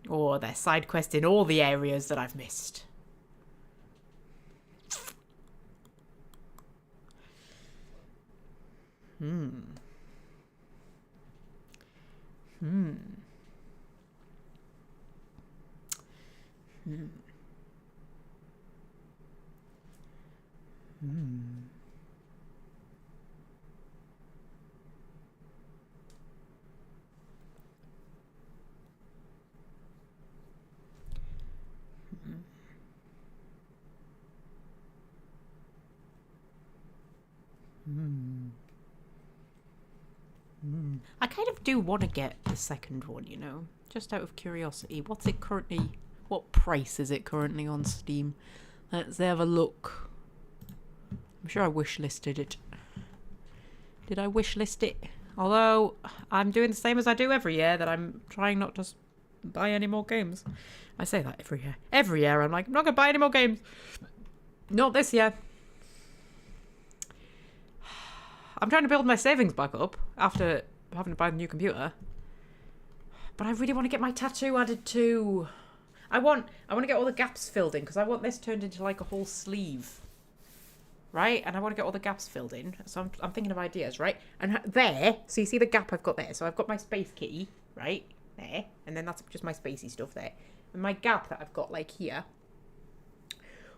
Or there's side quests in all the areas that I've missed. Hmm. Hmm. Hmm. Hmm. Hmm. Hmm. I kind of do want to get the second one, you know, just out of curiosity. What's it currently? What price is it currently on Steam? Let's have a look. I'm sure I wishlisted it. Did I wishlist it? Although I'm doing the same as I do every year, that I'm trying not to buy any more games. I say that every year. Every year I'm like, I'm not going to buy any more games. Not this year. I'm trying to build my savings back up after having to buy the new computer. But I really want to get my tattoo added too. I want to get all the gaps filled in because I want this turned into like a whole sleeve. Right? And I want to get all the gaps filled in. So I'm thinking of ideas, right? And there, so you see the gap I've got there. So I've got my space key, right? There. And then that's just my spacey stuff there. And my gap that I've got like here.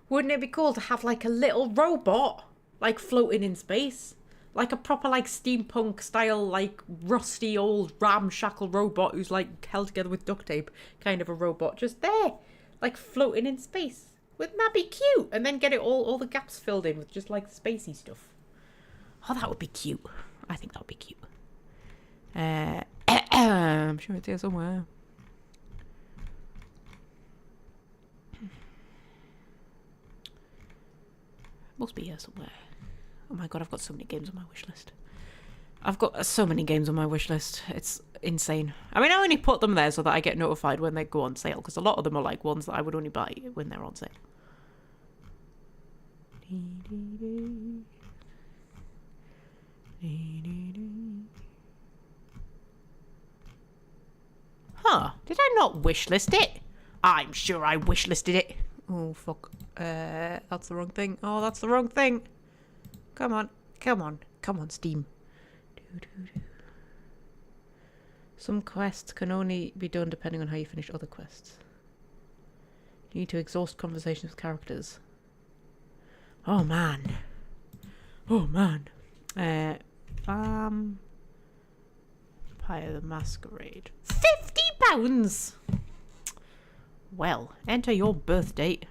Wouldn't it be cool to have like a little robot like floating in space? Like a proper like steampunk style like rusty old ramshackle robot who's like held together with duct tape kind of a robot just there. Like floating in space. Wouldn't that be cute? And then get it all the gaps filled in with just like spacey stuff. Oh, that would be cute. I think that would be cute. I'm sure it's here somewhere. Must be here somewhere. Oh my god, I've got so many games on my wish list. I've got so many games on my wish list. It's insane. I mean, I only put them there so that I get notified when they go on sale, because a lot of them are like ones that I would only buy when they're on sale. Huh, did I not wish list it? I'm sure I wish listed it. Oh, fuck. That's the wrong thing. Oh, that's the wrong thing. Come on. Come on. Come on, Steam. Some quests can only be done depending on how you finish other quests. You need to exhaust conversations with characters. Oh, man. Oh, man. Vampire the Masquerade. £50! Well, enter your birth date.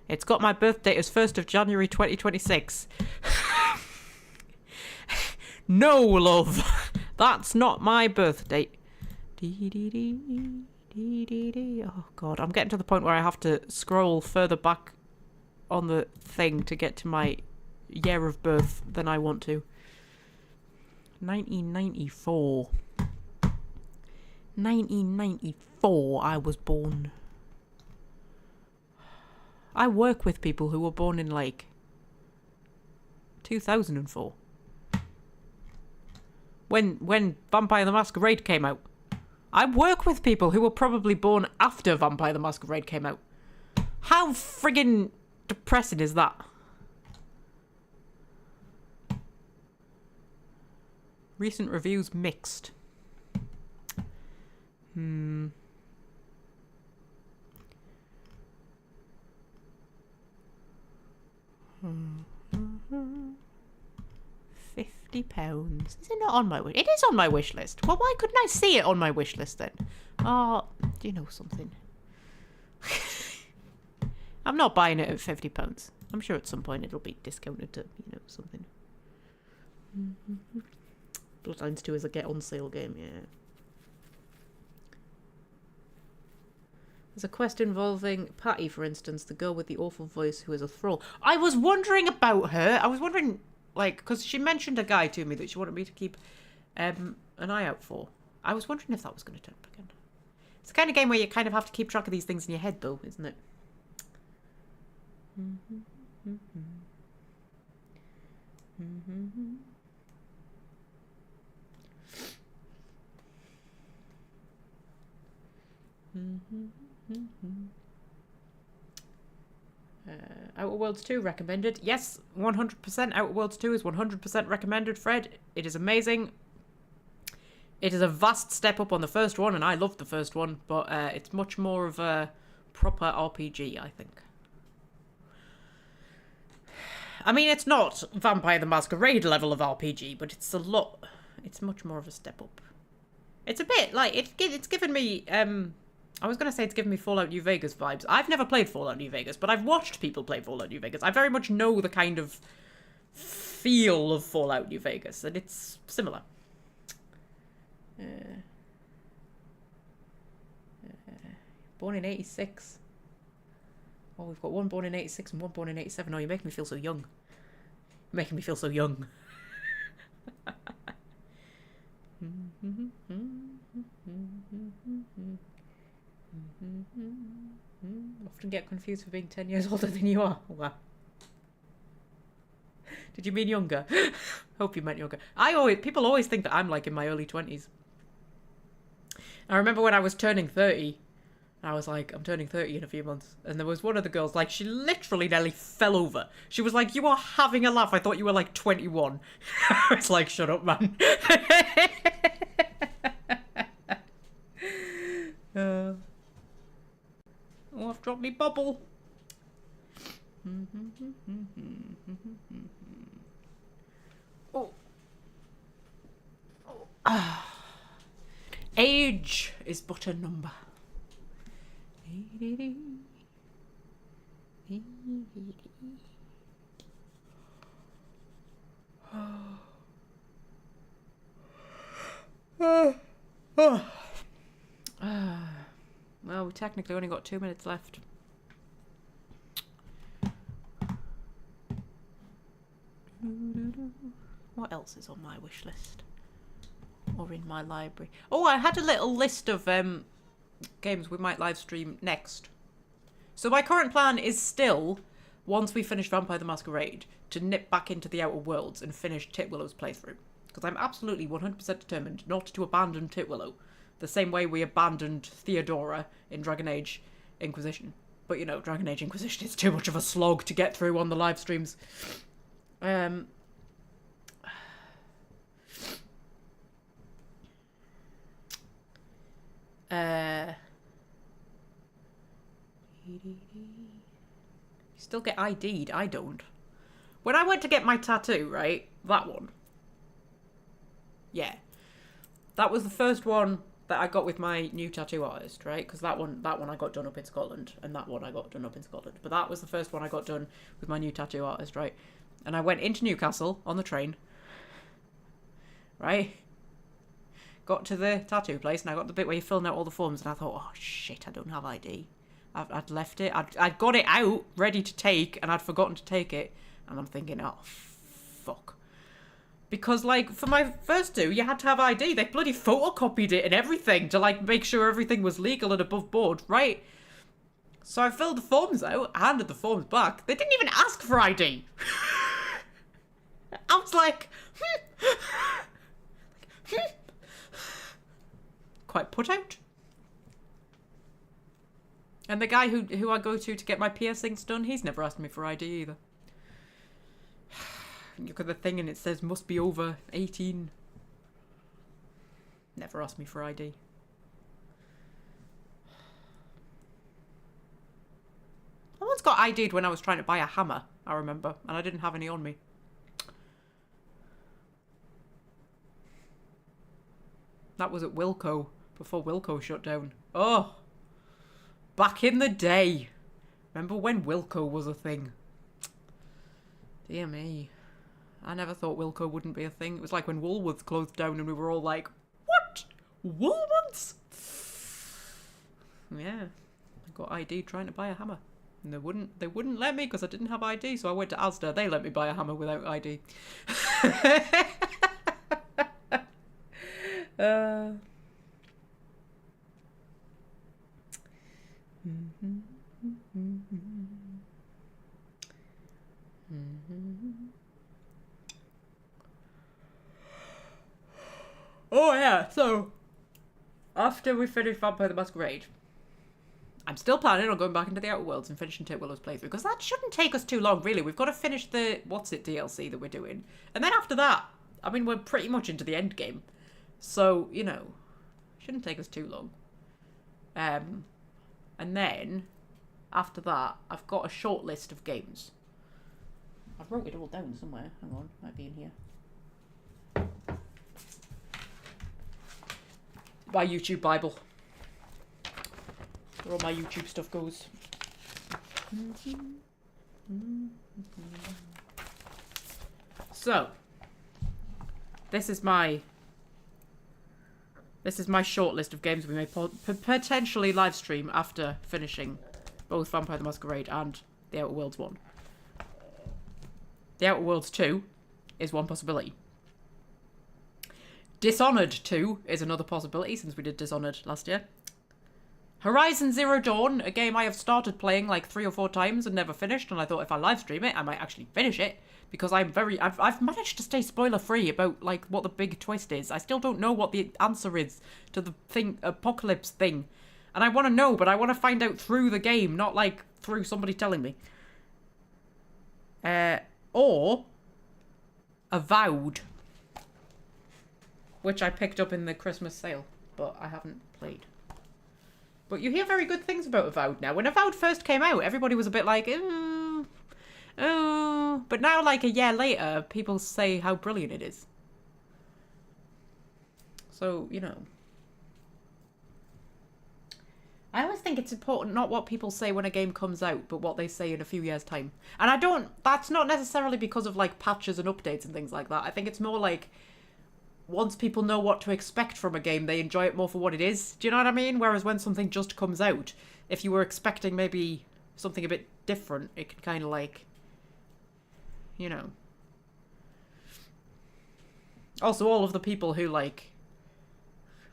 It's got my birth date as 1st of January 2026. No, love. That's not my birth date. Oh, God. I'm getting to the point where I have to scroll further back on the thing to get to my year of birth than I want to. 1994. 1994 I was born. I work with people who were born in, like, 2004. When Vampire the Masquerade came out. I work with people who were probably born after Vampire the Masquerade came out. How friggin' depressing is that? Recent reviews mixed. £50. Is it not on my wish? It is on my wish list. Well, why couldn't I see it on my wish list then? Oh, do you know something? I'm not buying it at £50. I'm sure at some point it'll be discounted to, you know, something. Bloodlines 2 is a get on sale game, yeah. There's a quest involving Patty, for instance, the girl with the awful voice who is a thrall. I was wondering about her. I was wondering, like, because she mentioned a guy to me that she wanted me to keep an eye out for. I was wondering if that was going to turn up again. It's the kind of game where you kind of have to keep track of these things in your head, though, isn't it? Outer Worlds 2 recommended. Yes, 100%. Outer Worlds 2 is 100% recommended, Fred. It is amazing. It is a vast step up on the first one, and I loved the first one, but it's much more of a proper RPG, I think. I mean, it's not Vampire the Masquerade level of RPG, but it's a lot. It's much more of a step up. It's a bit like it's given me. I was gonna say it's given me Fallout New Vegas vibes. I've never played Fallout New Vegas, but I've watched people play Fallout New Vegas. I very much know the kind of feel of Fallout New Vegas, and it's similar. Born in 86. Oh, we've got one born in 86 and one born in 87. Oh, you're making me feel so young. You're making me feel so young. Often get confused for being 10 years older than you are. Oh, wow. Did you mean younger? Hope you meant younger. People always think that I'm like in my early 20s. I remember when I was turning 30, I was like, I'm turning 30 in a few months. And there was one of the girls, like, she literally nearly fell over. She was like, you are having a laugh. I thought you were like 21. I was like, shut up, man. Oh, I've dropped me bubble. Oh. Age is but a number. Well, we technically only got 2 minutes left. What else is on my wish list? Or in my library? Oh, I had a little list of games we might live stream next. So my current plan is still, once we finish Vampire the Masquerade, to nip back into the Outer Worlds and finish Titwillow's playthrough. Because I'm absolutely 100% determined not to abandon Titwillow, the same way we abandoned Theodora in Dragon Age Inquisition. But you know, Dragon Age Inquisition is too much of a slog to get through on the live streams. You still get ID'd, I don't. When I went to get my tattoo, right, that one. Yeah. That was the first one that I got with my new tattoo artist, right? Because that one I got done up in Scotland, and that one I got done up in Scotland. But that was the first one I got done with my new tattoo artist, right? And I went into Newcastle on the train, right? Got to the tattoo place, and I got the bit where you're filling out all the forms, and I thought, oh shit, I don't have ID. I'd left it. I'd got it out, ready to take, and I'd forgotten to take it. And I'm thinking, oh, fuck. Because, like, for my first two, you had to have ID. They bloody photocopied it and everything to, like, make sure everything was legal and above board, right? So I filled the forms out, handed the forms back. They didn't even ask for ID. I was like, quite put out. And the guy who I go to get my piercings done, he's never asked me for ID either. You look at the thing and it says must be over 18. Never asked me for ID. I once got ID'd when I was trying to buy a hammer, I remember, and I didn't have any on me. That was at Wilco, before Wilco shut down. Oh! Back in the day. Remember when Wilco was a thing? Dear me. I never thought Wilco wouldn't be a thing. It was like when Woolworths closed down and we were all like, what? Woolworths? Yeah. I got ID trying to buy a hammer. And they wouldn't let me because I didn't have ID, so I went to Asda. They let me buy a hammer without ID. Oh yeah, so after we finish Vampire the Masquerade, I'm still planning on going back into the Outer Worlds and finishing Tate Willow's playthrough, because that shouldn't take us too long, really. We've got to finish the What's It DLC that we're doing. And then after that, I mean, we're pretty much into the end game. So, you know, shouldn't take us too long. And then, after that, I've got a short list of games. I've wrote it all down somewhere. Hang on, might be in here. My YouTube Bible. Where all my YouTube stuff goes. So, this is my short list of games we may potentially live stream after finishing both Vampire the Masquerade and the Outer Worlds 1. The Outer Worlds 2 is one possibility. Dishonored 2 is another possibility, since we did Dishonored last year. Horizon Zero Dawn, a game I have started playing like 3 or 4 times and never finished, and I thought if I live stream it, I might actually finish it, because I've managed to stay spoiler free about like what the big twist is. I still don't know what the answer is to the apocalypse thing, and I want to know, but I want to find out through the game, not like through somebody telling me. Or Avowed, which I picked up in the Christmas sale, but I haven't played. But you hear very good things about Avowed now. When Avowed first came out, everybody was a bit like, oh. But now, like a year later, people say how brilliant it is. So, you know. I always think it's important not what people say when a game comes out, but what they say in a few years' time. And that's not necessarily because of like patches and updates and things like that. I think it's more like, once people know what to expect from a game, they enjoy it more for what it is. Do you know what I mean? Whereas when something just comes out, if you were expecting maybe something a bit different, it can kind of like, you know. Also, all of the people who like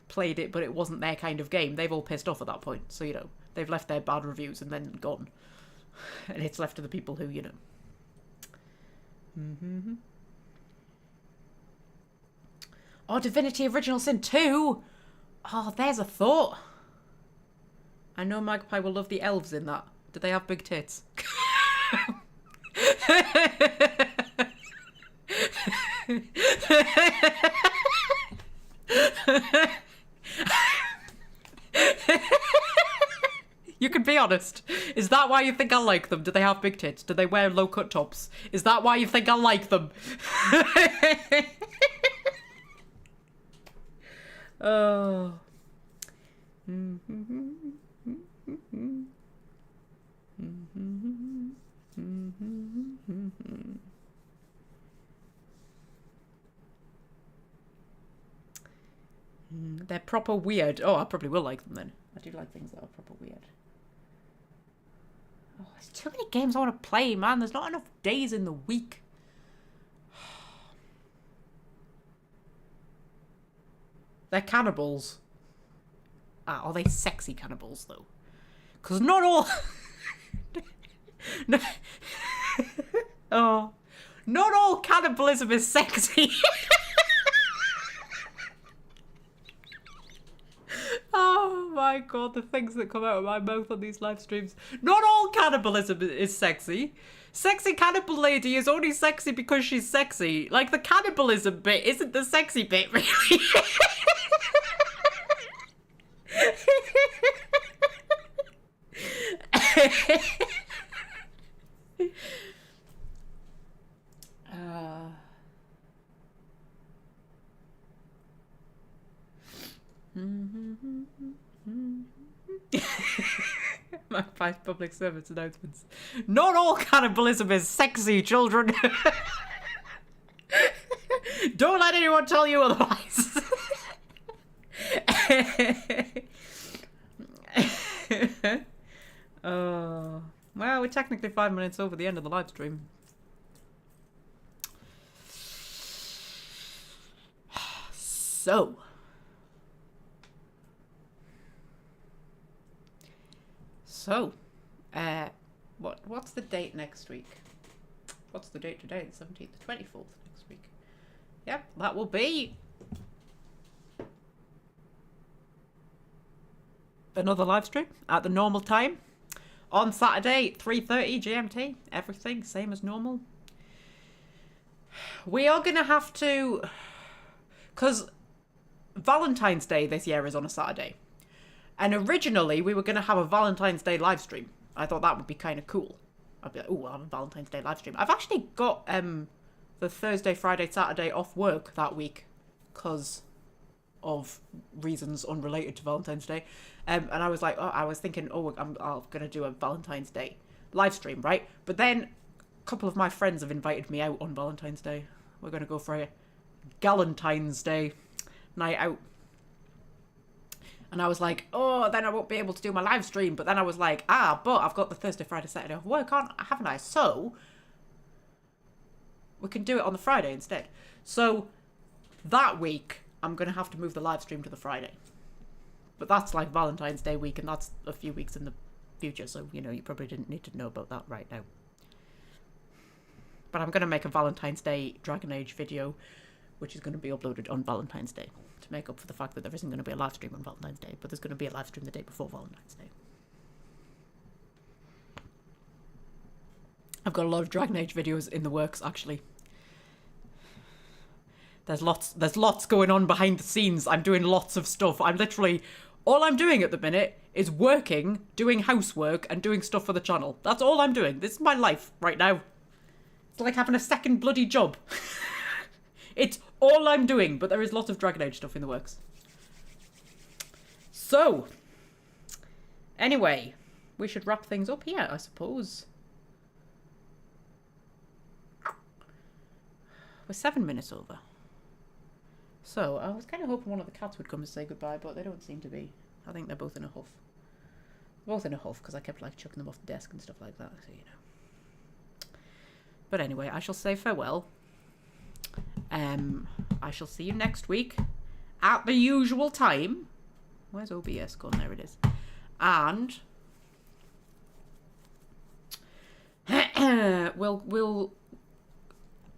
played it but it wasn't their kind of game, they've all pissed off at that point. So, you know, they've left their bad reviews and then gone. And it's left to the people who, you know. Oh, Divinity Original Sin 2! Oh, there's a thought. I know Magpie will love the elves in that. Do they have big tits? You can be honest. Is that why you think I like them? Do they have big tits? Do they wear low-cut tops? Is that why you think I like them? Oh. They're proper weird. Oh, I probably will like them then. I do like things that are proper weird. Oh, there's too many games I want to play, man. There's not enough days in the week. They're cannibals. Ah, are they sexy cannibals, though? Because not all... no. Oh. Not all cannibalism is sexy. Oh my god, the things that come out of my mouth on these live streams. Not all cannibalism is sexy. Sexy cannibal lady is only sexy because she's sexy. Like, the cannibalism bit isn't the sexy bit, really. Magpie's public service announcements. Not all cannibalism is sexy, children. Don't let anyone tell you otherwise. Oh, well, we're technically 5 minutes over the end of the live stream. So, what's the date next week? What's the date today? The 17th, the 24th next week. Yep, that will be another live stream at the normal time on Saturday, 3:30 GMT. Everything same as normal. We are gonna have to, because Valentine's Day this year is on a Saturday, and originally we were gonna have a Valentine's Day live stream. I thought that would be kind of cool. I'd be like, oh, I'll have a Valentine's Day live stream. I've actually got the Thursday, Friday, Saturday off work that week because of reasons unrelated to Valentine's Day. And I was like, oh, I was thinking, oh, I'm going to do a Valentine's Day live stream, right? But then a couple of my friends have invited me out on Valentine's Day. We're going to go for a Galentine's Day night out. And I was like, oh, then I won't be able to do my live stream. But then I was like, but I've got the Thursday, Friday, Saturday off work, haven't I? So we can do it on the Friday instead. So that week, I'm going to have to move the live stream to the Friday. But that's like Valentine's Day week, and that's a few weeks in the future. So, you know, you probably didn't need to know about that right now. But I'm going to make a Valentine's Day Dragon Age video, which is going to be uploaded on Valentine's Day, to make up for the fact that there isn't going to be a live stream on Valentine's Day, but there's going to be a live stream the day before Valentine's Day. I've got a lot of Dragon Age videos in the works, actually. There's lots going on behind the scenes. I'm doing lots of stuff. All I'm doing at the minute is working, doing housework, and doing stuff for the channel. That's all I'm doing. This is my life right now. It's like having a second bloody job. It's all I'm doing, but there is lots of Dragon Age stuff in the works. So, anyway, we should wrap things up here, I suppose. We're 7 minutes over. So, I was kind of hoping one of the cats would come and say goodbye, but they don't seem to be. I think they're both in a huff. They're both in a huff, because I kept, like, chucking them off the desk and stuff like that, so, you know. But anyway, I shall say farewell. I shall see you next week at the usual time. Where's OBS gone? There it is. And we'll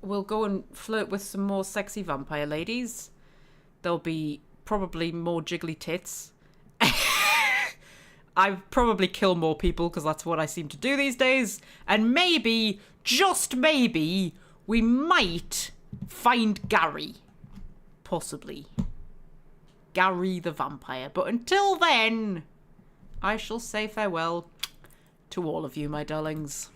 go and flirt with some more sexy vampire ladies. There'll be probably more jiggly tits. I probably kill more people because that's what I seem to do these days. And maybe, just maybe, we might find Gary. Possibly. Gary the vampire. But until then, I shall say farewell to all of you, my darlings.